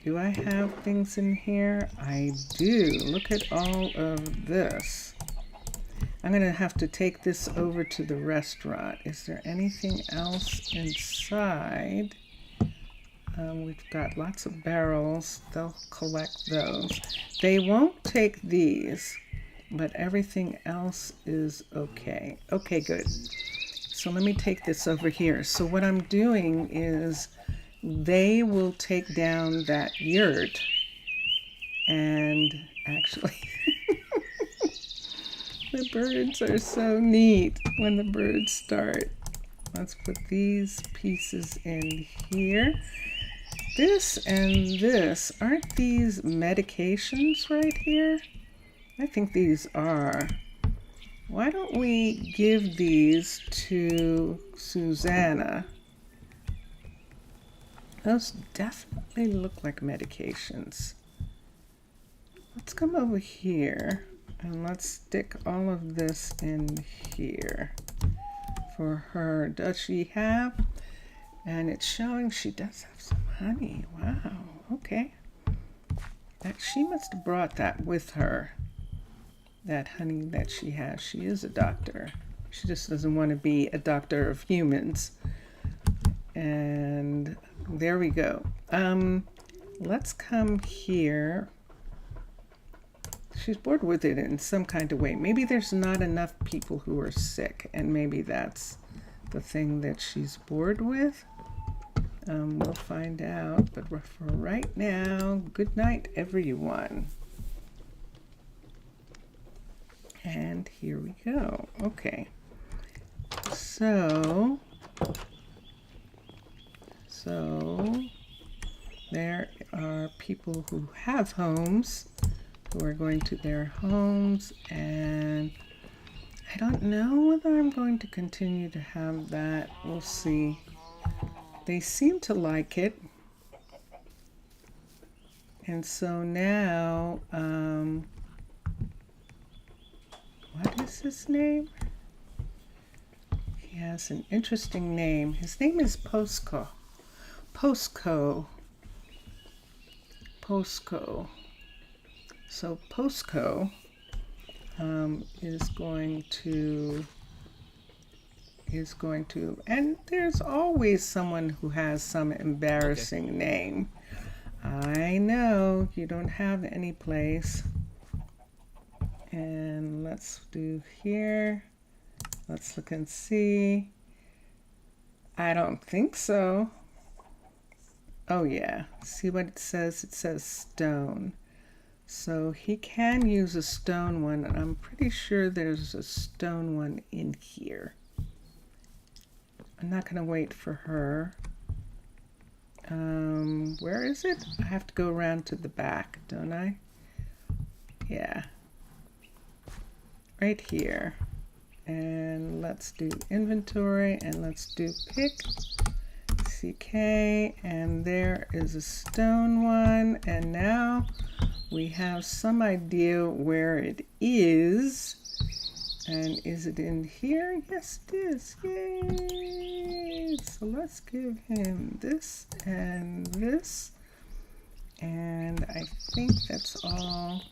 Do I have things in here? I do. Look at all of this. I'm going to have to take this over to the restaurant. Is there anything else inside? We've got lots of barrels. They'll collect those. They won't take these, but everything else is okay. Okay, good. So let me take this over here. So what I'm doing is they will take down that yurt and actually the birds are so neat when the birds start. Let's put these pieces in here. This and this, aren't these medications right here? I think these are. Why don't we give these to Susanna? Those definitely look like medications. Let's come over here and let's stick all of this in here for her. Does she have? And it's showing she does have some honey. Wow, okay. She must have brought that with her. That honey that she has. She is a doctor. She just doesn't want to be a doctor of humans. And there we go. Let's come here. She's bored with it in some kind of way. Maybe there's not enough people who are sick, and maybe that's the thing that she's bored with. We'll find out, but for right now, good night, everyone. And here we go. Okay. So there are people who have homes who are going to their homes, and I don't know whether I'm going to continue to have that. We'll see. They seem to like it. And so now, what is his name? He has an interesting name. His name is Posco. So Posco is going to, and there's always someone who has some embarrassing name. I know you don't have any place. And let's do here. Let's look and see. I don't think so. Oh yeah, see what it says? It says stone. So he can use a stone one, and I'm pretty sure there's a stone one in here. I'm not gonna wait for her. Where is it? I have to go around to the back, don't I? Yeah. Right here. And let's do inventory, and let's do pick. CK, and there is a stone one, and now we have some idea where it is. And is it in here? Yes, it is. Yay! So let's give him this and this, and I think that's all.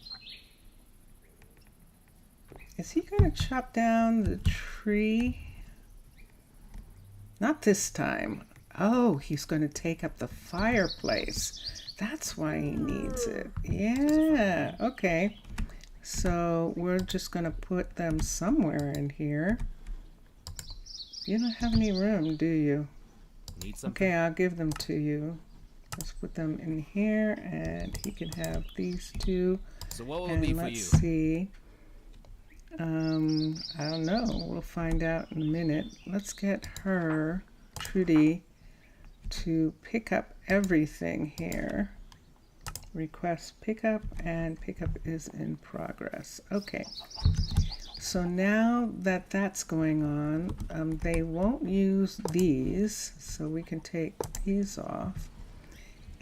Is he going to chop down the tree? Not this time. Oh, he's going to take up the fireplace. That's why he needs it. Yeah, okay. So we're just going to put them somewhere in here. You don't have any room, do you? Need something? Okay, I'll give them to you. Let's put them in here, and he can have these two. So what will it And be for let's you? see. I don't know. We'll find out in a minute. Let's get her, Trudy, to pick up everything here. Request pickup, and pickup is in progress. Okay. So now that that's going on, they won't use these, so we can take these off.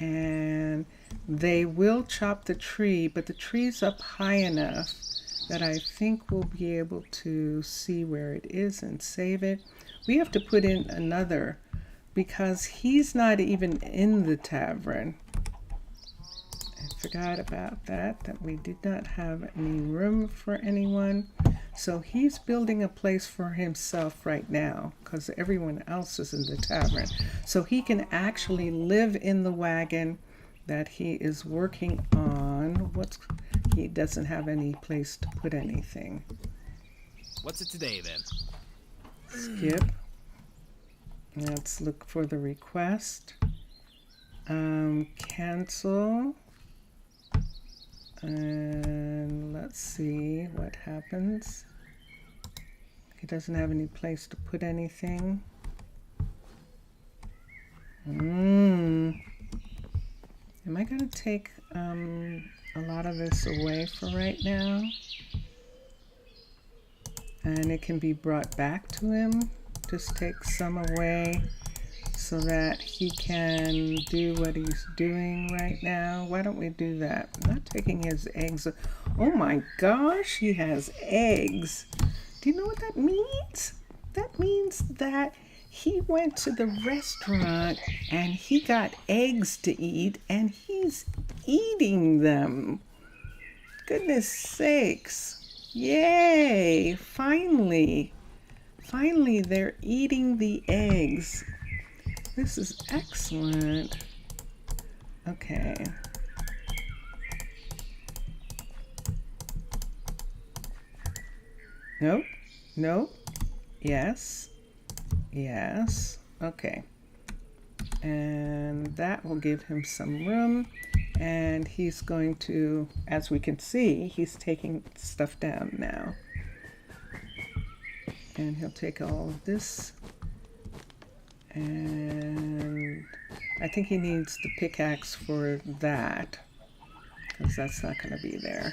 And they will chop the tree, but the tree's up high enough that I think we'll be able to see where it is and save it. We have to put in another because he's not even in the tavern. I forgot about that we did not have any room for anyone. So he's building a place for himself right now because everyone else is in the tavern. So he can actually live in the wagon that he is working on. He doesn't have any place to put anything. What's it today then? Skip. Let's look for the request. Cancel. And let's see what happens. He doesn't have any place to put anything. Am I going to take a lot of this away for right now? And it can be brought back to him. Just take some away so that he can do what he's doing right now. Why don't we do that? I'm not taking his eggs. Oh my gosh, he has eggs. Do you know what that means? That means that he went to the restaurant and he got eggs to eat and he's eating them. Goodness sakes. Yay, finally. Finally, they're eating the eggs. This is excellent. Okay. Nope. Nope. Yes. Yes. Okay. And that will give him some room. And he's going to, as we can see, he's taking stuff down now. And he'll take all of this. And I think he needs the pickaxe for that, because that's not going to be there.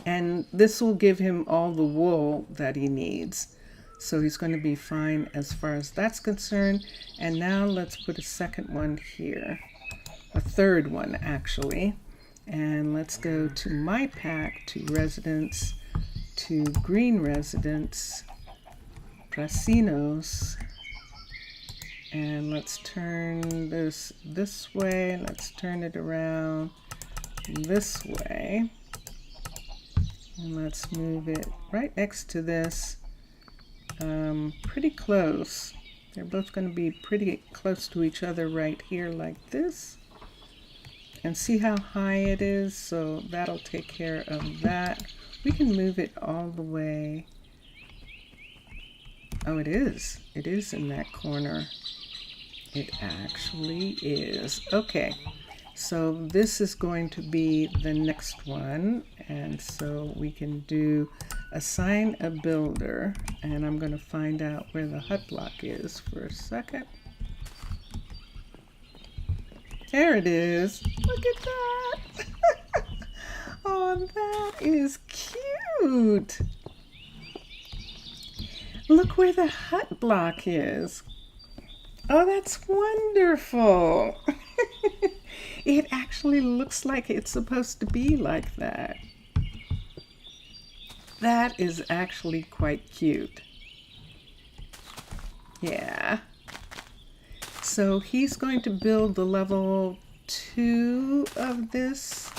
And this will give him all the wool that he needs. So he's going to be fine as far as that's concerned. And now let's put a second one here. A third one, actually. And let's go to my pack, to residents, to green residents, Prasinos, and let's turn this way. Let's turn it around this way. And let's move it right next to this. Pretty close. They're both going to be pretty close to each other right here like this. And see how high it is? So that'll take care of that. We can move it all the way. Oh, it is. It is in that corner. It actually is. Okay. So this is going to be the next one. And so we can do assign a builder. And I'm going to find out where the hut block is for a second. There it is. Look at that. Oh, that is cute. Look where the hut block is. Oh, that's wonderful. It actually looks like it's supposed to be like that. That is actually quite cute. Yeah. So he's going to build the level 2 of this,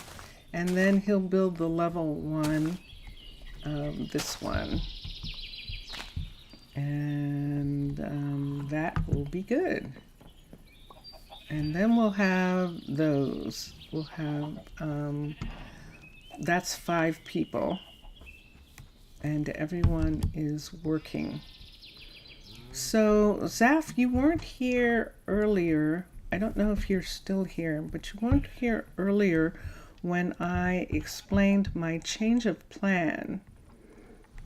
and then he'll build the level 1 of this one. And that will be good. And then we'll have those. We'll have, that's 5 people. And everyone is working. So, Zaf, you weren't here earlier. I don't know if you're still here, but you weren't here earlier when I explained my change of plan.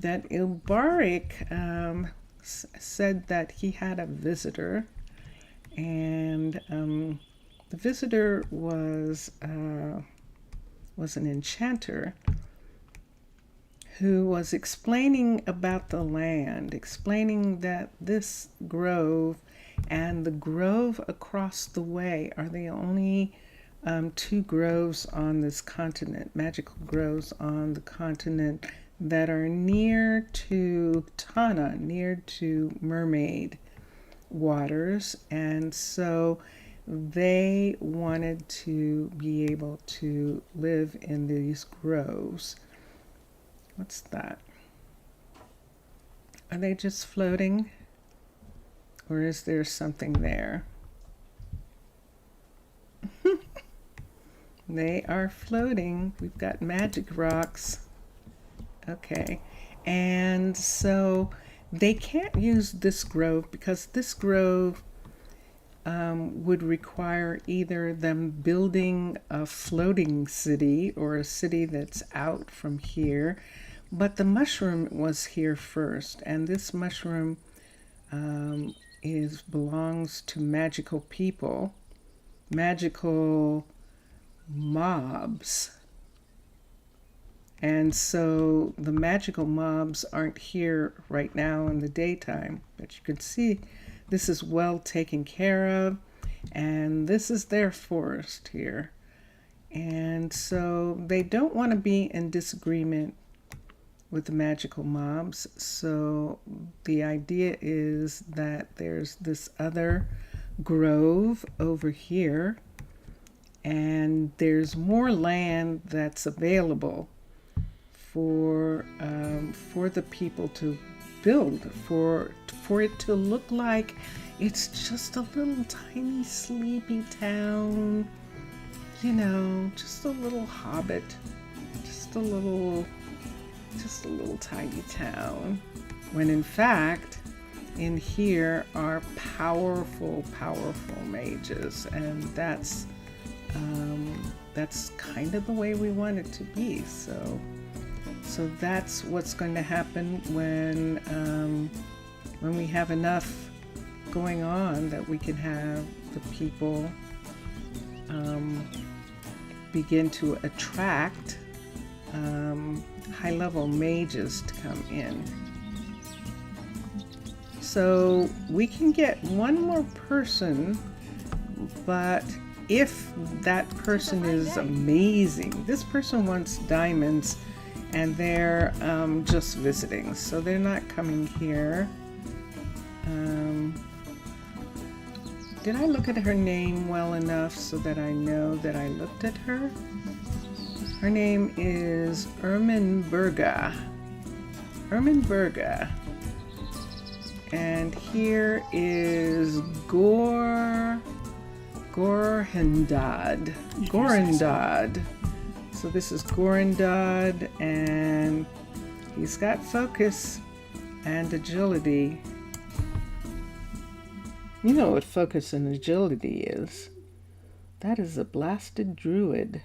That Ilberic said that he had a visitor, and the visitor was an enchanter who was explaining about the land, explaining that this grove and the grove across the way are the only 2 groves on this continent, magical groves on the continent that are near to Tana, near to mermaid waters. And so they wanted to be able to live in these groves. What's that? Are they just floating? Or is there something there? They are floating. We've got magic rocks. Okay. And so they can't use this grove because this grove would require either them building a floating city or a city that's out from here. But the mushroom was here first, and this mushroom belongs to magical people, magical mobs. And so the magical mobs aren't here right now in the daytime, but you can see this is well taken care of, and this is their forest here. And so they don't want to be in disagreement with the magical mobs. So the idea is that there's this other grove over here, and there's more land that's available for the people to build, for it to look like it's just a little tiny sleepy town, you know, just a little hobbit, just a little tiny town, when in fact in here are powerful mages, and that's kind of the way we want it to be. So that's what's going to happen when we have enough going on that we can have the people begin to attract high-level mages to come in. So we can get one more person, but if that person is amazing, this person wants diamonds, and they're just visiting, so they're not coming here. Did I look at her name well enough so that I know that I looked at her? Her name is Ermenberga. And here is Gorindad. So this is Gorindad, and he's got focus and agility. You know what focus and agility is. That is a blasted druid.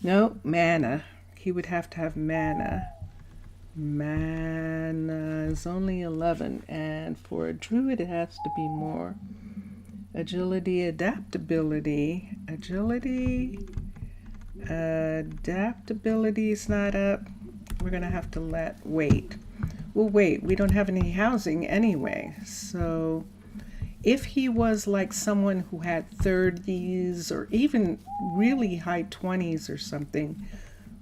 No, mana. He would have to have mana. Mana is only 11, and for a druid it has to be more. Adagility, adaptability. Adaptability is not up. We're going to have to wait. We'll wait. We don't have any housing anyway. So if he was like someone who had 30s or even really high 20s or something,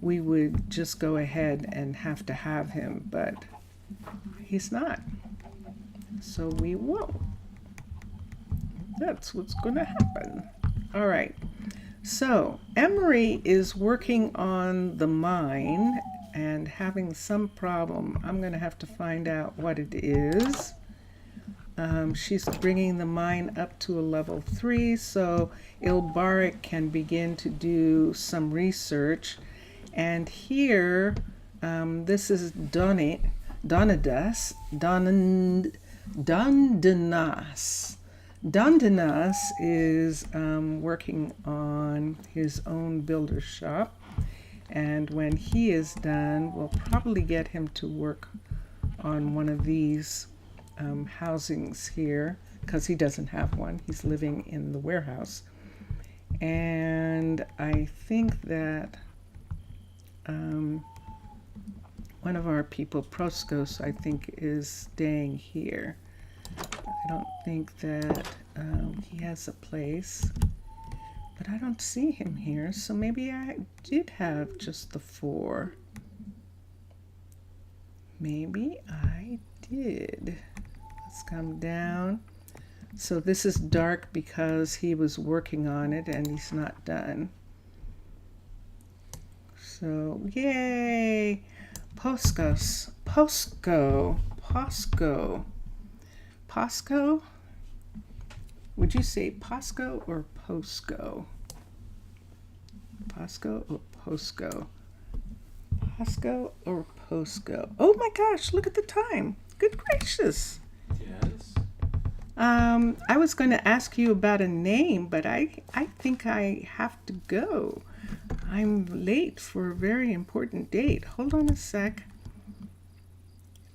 we would just go ahead and have to have him. But he's not. So we won't. That's what's going to happen. All right. So Emery is working on the mine and having some problem. I'm going to have to find out what it is. She's bringing the mine up to a level 3, so Ilberic can begin to do some research. And here, this is Dondanas. Dondanas is working on his own builder shop. And when he is done, we'll probably get him to work on one of these housings here, because he doesn't have one. He's living in the warehouse. And I think that one of our people, Proskos, I think, is staying here. I don't think that he has a place, but I don't see him here, so maybe I did have just the 4. Maybe I did. Let's come down. So this is dark because he was working on it and he's not done. So, yay! Posco. Would you say Posco or Posco? Posco or Posco? Posco or Posco? Oh my gosh, look at the time. Good gracious. Yes. I was going to ask you about a name, but I think I have to go. I'm late for a very important date. Hold on a sec.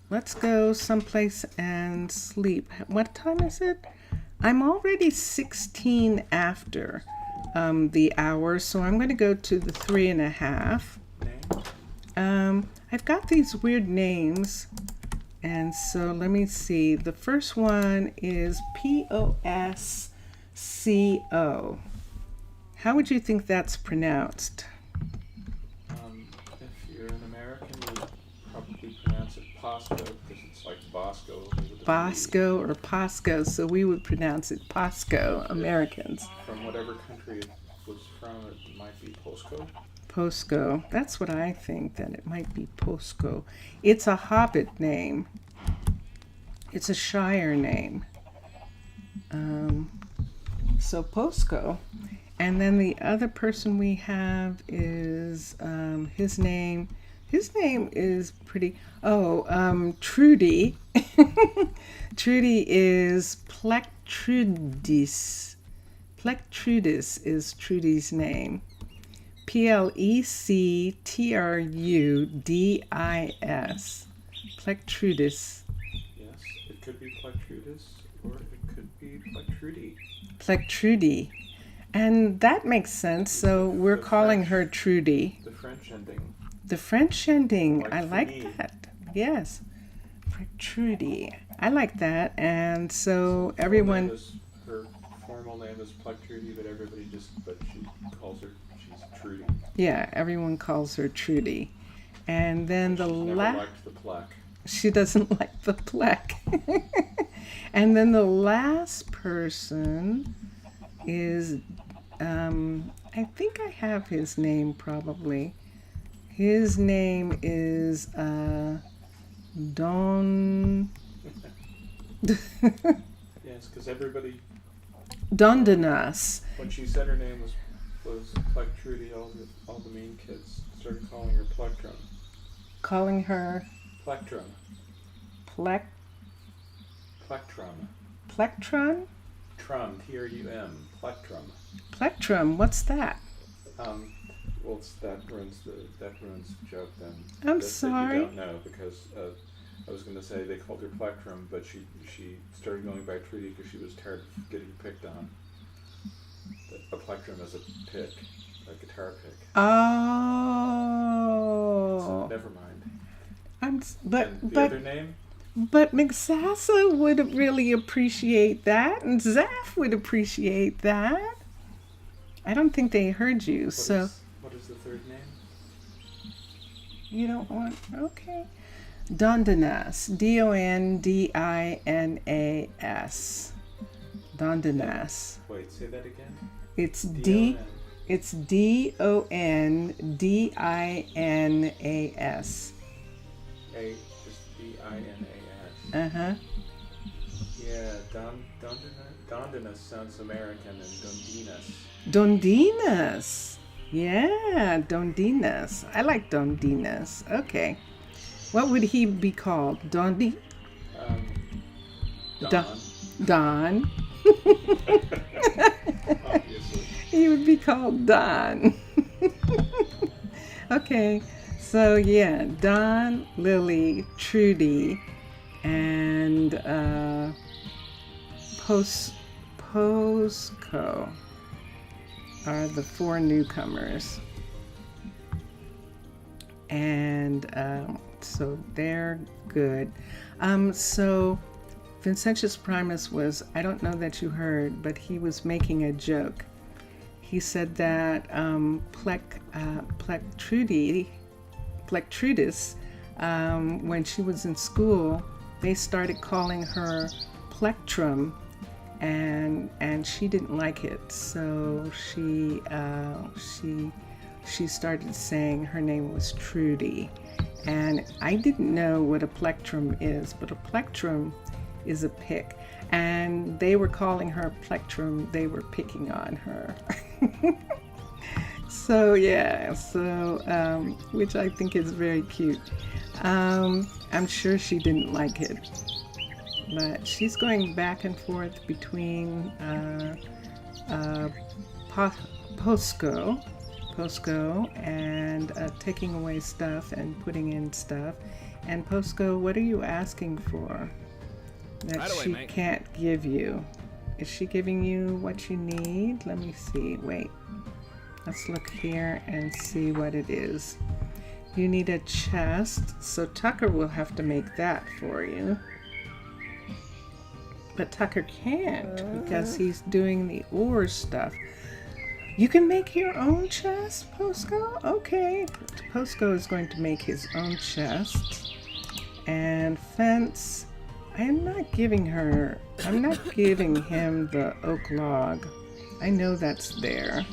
Let's go someplace and sleep. What time is it? I'm already 16 after the hour, so I'm going to go to the 3.5. Name? I've got these weird names, and so let me see. The first one is Posco. How would you think that's pronounced? If you're an American, you would probably pronounce it Posco, because it's like Bosco. with a B. Bosco or Posco, so we would pronounce it Posco, Americans. From whatever country it was from, it might be Posco. Posco. That's what I think, that it might be Posco. It's a hobbit name. It's a shire name. So Posco. And then the other person we have is his name is pretty. Trudy. Trudy is Plectrudis. Plectrudis is Trudy's name. Plectrudis. Plectrudis. Yes, it could be Plectrudis, or it could be Plectrudy. Plectrudy. And that makes sense, so we're The calling French. her Trudy. The French ending. The French ending, Like I like Trudy. that. Yes. Trudy. I like that. And so everyone, Her formal name is Plectrudy, but she calls her, she's Trudy. yeah, everyone calls her Trudy. And then the She's never last, liked the plaque. she doesn't like the plaque. And then the last person is, I think I have his name probably. His name is Don. Yes, because everybody, Dondanas. when she said her name was Plectrudy, all the mean kids started calling her Plectrum. Calling her Plectrum. Plectrum. Plectron? Trum, Trum, Plectrum. Plectrum, what's that? Well, that ruins the joke then. I'm That sorry. you don't know, because I was going to say they called her Plectrum, but she started going by Trudy because she was tired of getting picked on. A plectrum is a pick, a guitar pick. Oh. So never mind. And the other name? But McSassa would really appreciate that, and Zaf would appreciate that. I don't think they heard you, What so what is the third name? you don't want. Okay, Dondanas, Dondinas, Dondanas. Wait, say that again. It's D-O-N. It's Dondinas. Just B-I-N-A-S. Uh huh. Yeah, Yeah, Dondinus sounds American, and Dondinus. Dondinus. Yeah, Dondinus. I like Dondinus. Okay. What would he be called? Dondi? Don. Don. Obviously. He would be called Don. Okay. So yeah, Don, Lily, Trudy, and Posco are the 4 newcomers. And so they're good. So Vincentius Primus was, I don't know that you heard, but he was making a joke. He said that Plectrudis, when she was in school, they started calling her Plectrum, and she didn't like it, so she started saying her name was Trudy. And I didn't know what a plectrum is, but a plectrum is a pick. And they were calling her plectrum, they were picking on her. So yeah, which I think is very cute. I'm sure she didn't like it, but she's going back and forth between Posco and taking away stuff and putting in stuff. And Posco, what are you asking for that Right away, she mate. can't give you? Is she giving you what you need? Let me see. Wait. Let's look here and see what it is. You need a chest, so Tucker will have to make that for you. But Tucker can't because he's doing the ore stuff. You can make your own chest, Posco? Okay. Posco is going to make his own chest. And Fence, I'm not giving him the oak log. I know that's there.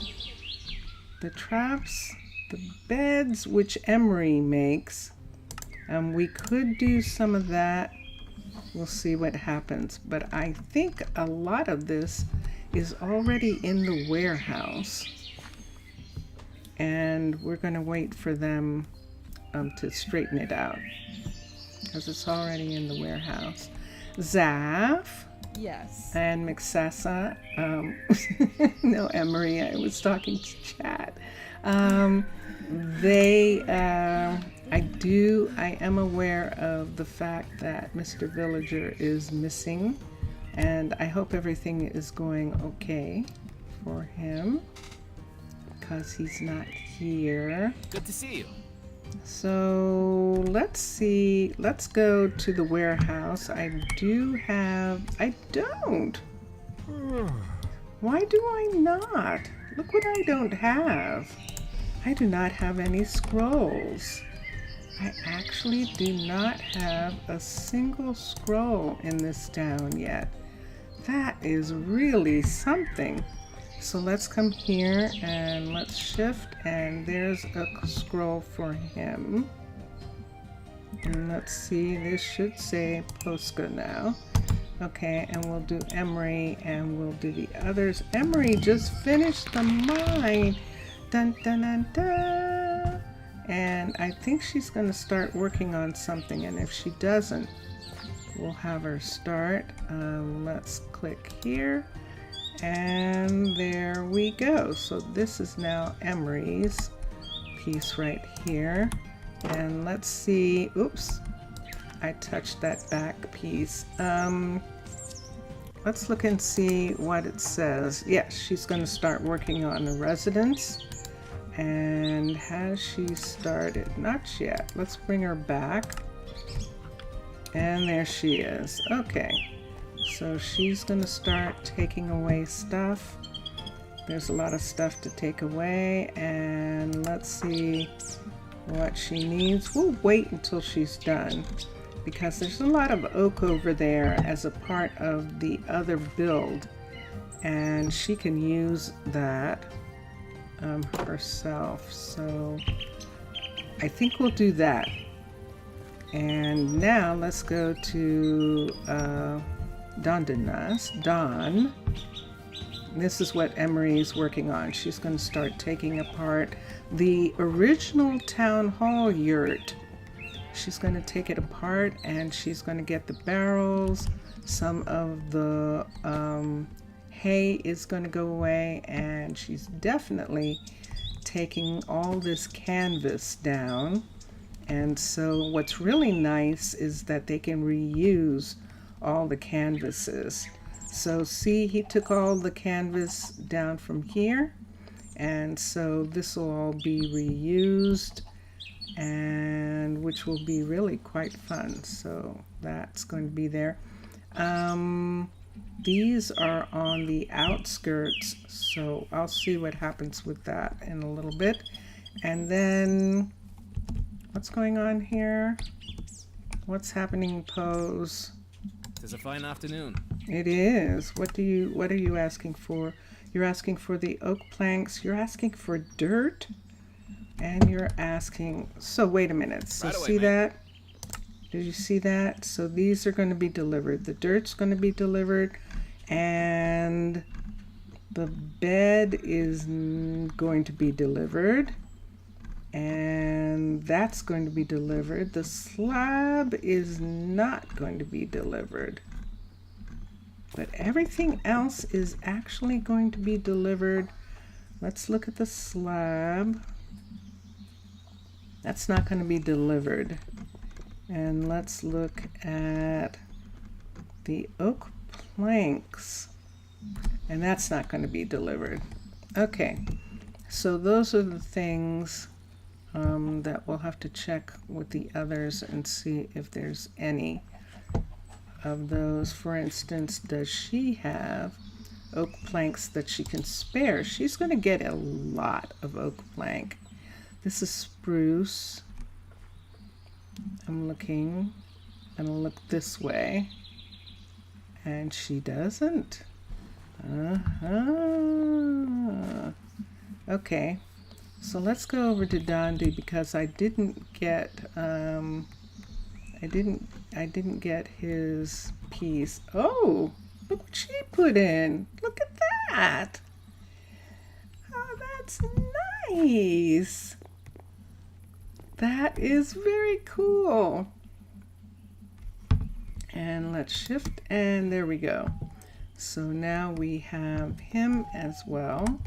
The traps, the beds, which Emery makes, we could do some of that. We'll see what happens. But I think a lot of this is already in the warehouse. And we're going to wait for them to straighten it out, because it's already in the warehouse. Zaf Yes. and Mixessa, no, Emery, I was talking to Chad. I am aware of the fact that Mr. Villager is missing, and I hope everything is going okay for him, because he's not here. Good to see you. So let's see. Let's go to the warehouse. I don't. Why do I not? Look what I don't have. I do not have any scrolls. I actually do not have a single scroll in this town yet. That is really something. So let's come here and let's shift, and there's a scroll for him. And let's see, this should say Posca now. Okay, and we'll do Emery and we'll do the others. Emery just finished the mine. Dun dun dun dun. And I think she's going to start working on something, and if she doesn't, we'll have her start. Let's click here. And there we go. So this is now Emery's piece right here. And let's see. Oops, I touched that back piece. Let's look and see what it says. Yes, she's going to start working on the residence. And has she started? Not yet. Let's bring her back. And there she is. Okay. So she's going to start taking away stuff. There's a lot of stuff to take away, and let's see what she needs. We'll wait until she's done, because there's a lot of oak over there as a part of the other build, and she can use that herself. So I think we'll do that. And now let's go to Dawn. This is what Emery's working on. She's going to start taking apart the original town hall yurt. She's going to take it apart and she's going to get the barrels. Some of the hay is going to go away, and she's definitely taking all this canvas down. And so what's really nice is that they can reuse all the canvases. So see, he took all the canvas down from here, and so this will all be reused, and which will be really quite fun. So that's going to be there. These are on the outskirts, so I'll see what happens with that in a little bit. And then what's going on here? What's happening, Pose? It's a fine afternoon. It is. What are you asking for? You're asking for the oak planks, you're asking for dirt, and you're asking, so wait a minute. So Right away, see mate. that? Did you see that? So these are going to be delivered. The dirt's going to be delivered, and the bed is going to be delivered, and that's going to be delivered. The slab is not going to be delivered, but everything else is actually going to be delivered. Let's look at the slab. That's not going to be delivered. And let's look at the oak planks, and that's not going to be delivered. Okay, so those are the things that we'll have to check with the others and see if there's any of those. For instance, does she have oak planks that she can spare? She's going to get a lot of oak plank. This is spruce. I'm looking. I'm gonna look this way, and she doesn't. Okay, so let's go over to Dondi, because I didn't get I didn't get his piece. Oh, look what she put in. Look at that. Oh, that's nice. That is very cool. And let's shift, and there we go. So now we have him as well.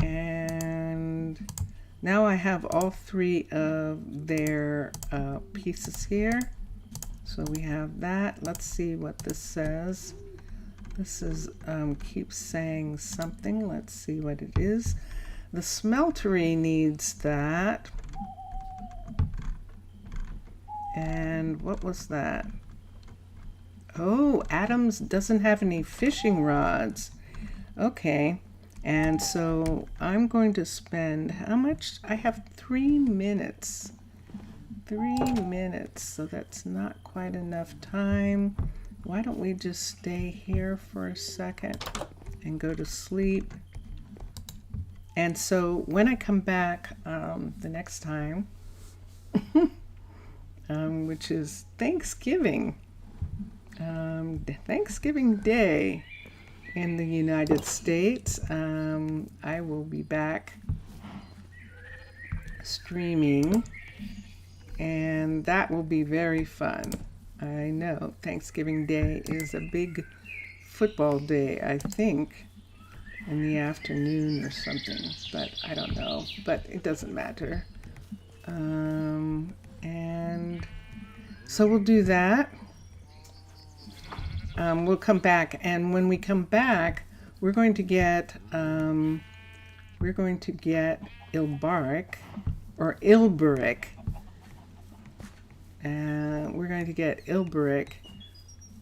And now I have all three of their pieces here. So we have that. Let's see what this says. This is keeps saying something. Let's see what it is. The smeltery needs that. And what was that? Oh, Adams doesn't have any fishing rods. Okay, and so I'm going to spend, how much? I have 3 minutes. 3 minutes, so that's not quite enough time. Why don't we just stay here for a second and go to sleep? And so when I come back the next time, which is Thanksgiving, Thanksgiving Day in the United States, I will be back streaming, and that will be very fun. I know Thanksgiving Day is a big football day, I think, in the afternoon or something, but I don't know, but it doesn't matter. And so we'll do that. We'll come back, and when we come back, we're going to get Ilberic or Ilberic. We're going to get Ilberic,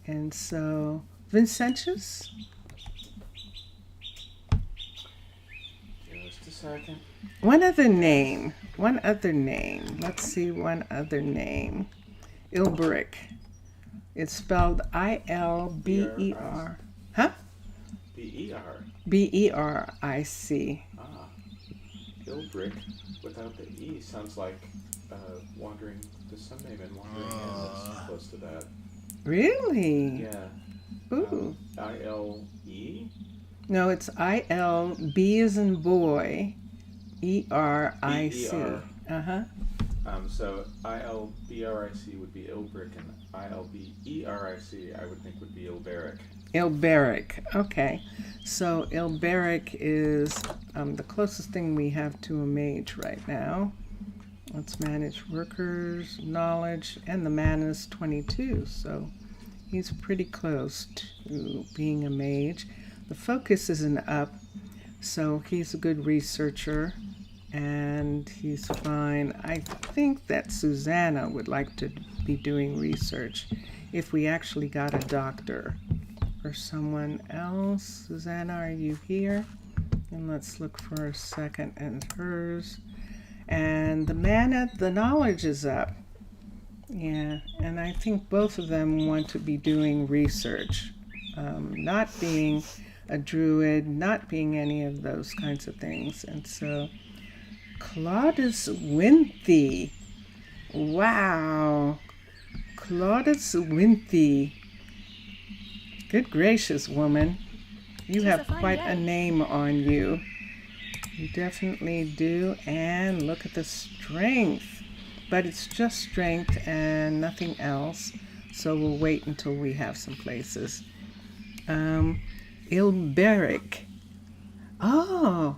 and so Vincentius. Just a second. One other name. Let's see, one other name. Ilberic. It's spelled I-L-B-E-R. Huh? B-E-R. B-E-R-I-C. Ah. Ilberic without the E sounds like wandering, the Sunday man wandering in that's close to that. Really? Yeah. Ooh. ILE? No, it's IL, B as in boy, ERIC. BER. Uh-huh. So ILBRIC would be Ilberic, and ILBERIC I would think would be Ilberic. Ilberic. Okay. So Ilberic is the closest thing we have to a mage right now. Let's manage workers, knowledge, and the mana's 22. So he's pretty close to being a mage. The focus is an up, so he's a good researcher, and he's fine. I think that Susanna would like to be doing research if we actually got a doctor or someone else. Susanna, are you here? And let's look for a second at hers. And the mana, the knowledge is up. Yeah, and I think both of them want to be doing research, not being a druid, not being any of those kinds of things. And so Claudius Winthy. Wow. Claudius Winthy. Good gracious, woman. You have quite a name on you. You definitely do. And look at the strength. But it's just strength and nothing else. So we'll wait until we have some places. Ilberic. Oh,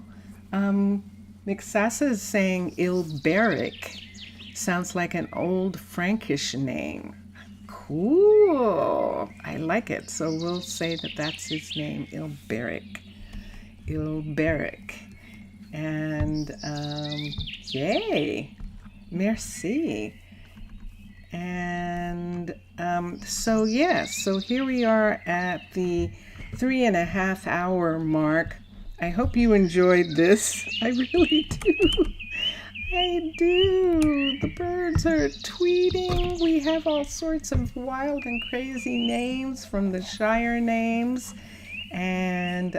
Mixasa is saying Ilberic. Sounds like an old Frankish name. Cool. I like it. So we'll say that that's his name, Ilberic. Ilberic. And yay. Merci. And so here we are at the 3.5 hour mark. I hope you enjoyed this. I really do. I do. The birds are tweeting. We have all sorts of wild and crazy names from the Shire names. And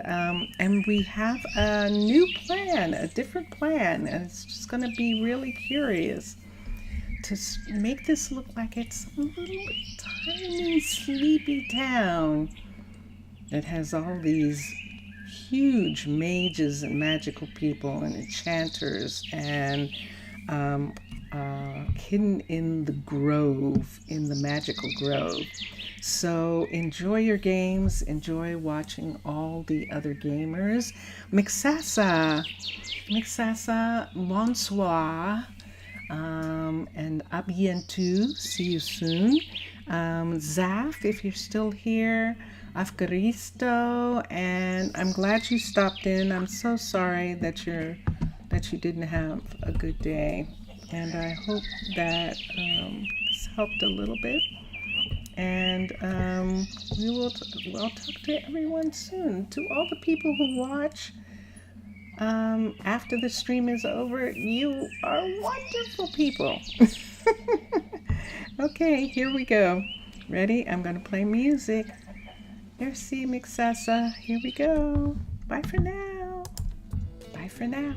we have a new plan, a different plan. And it's just going to be really curious to make this look like it's a little tiny, sleepy town that has all these huge mages and magical people and enchanters and hidden in the grove, in the magical grove. So enjoy your games, enjoy watching all the other gamers. Mixasa, bonsoir, and à bientôt, see you soon. Zaf, if you're still here, Afgaristo, and I'm glad you stopped in. I'm so sorry that you didn't have a good day, and I hope that this helped a little bit. And I'll talk to everyone soon. To all the people who watch after the stream is over, you are wonderful people. Okay, here we go. Ready? I'm going to play music. Merci, Mixasa. Here we go. Bye for now. Bye for now.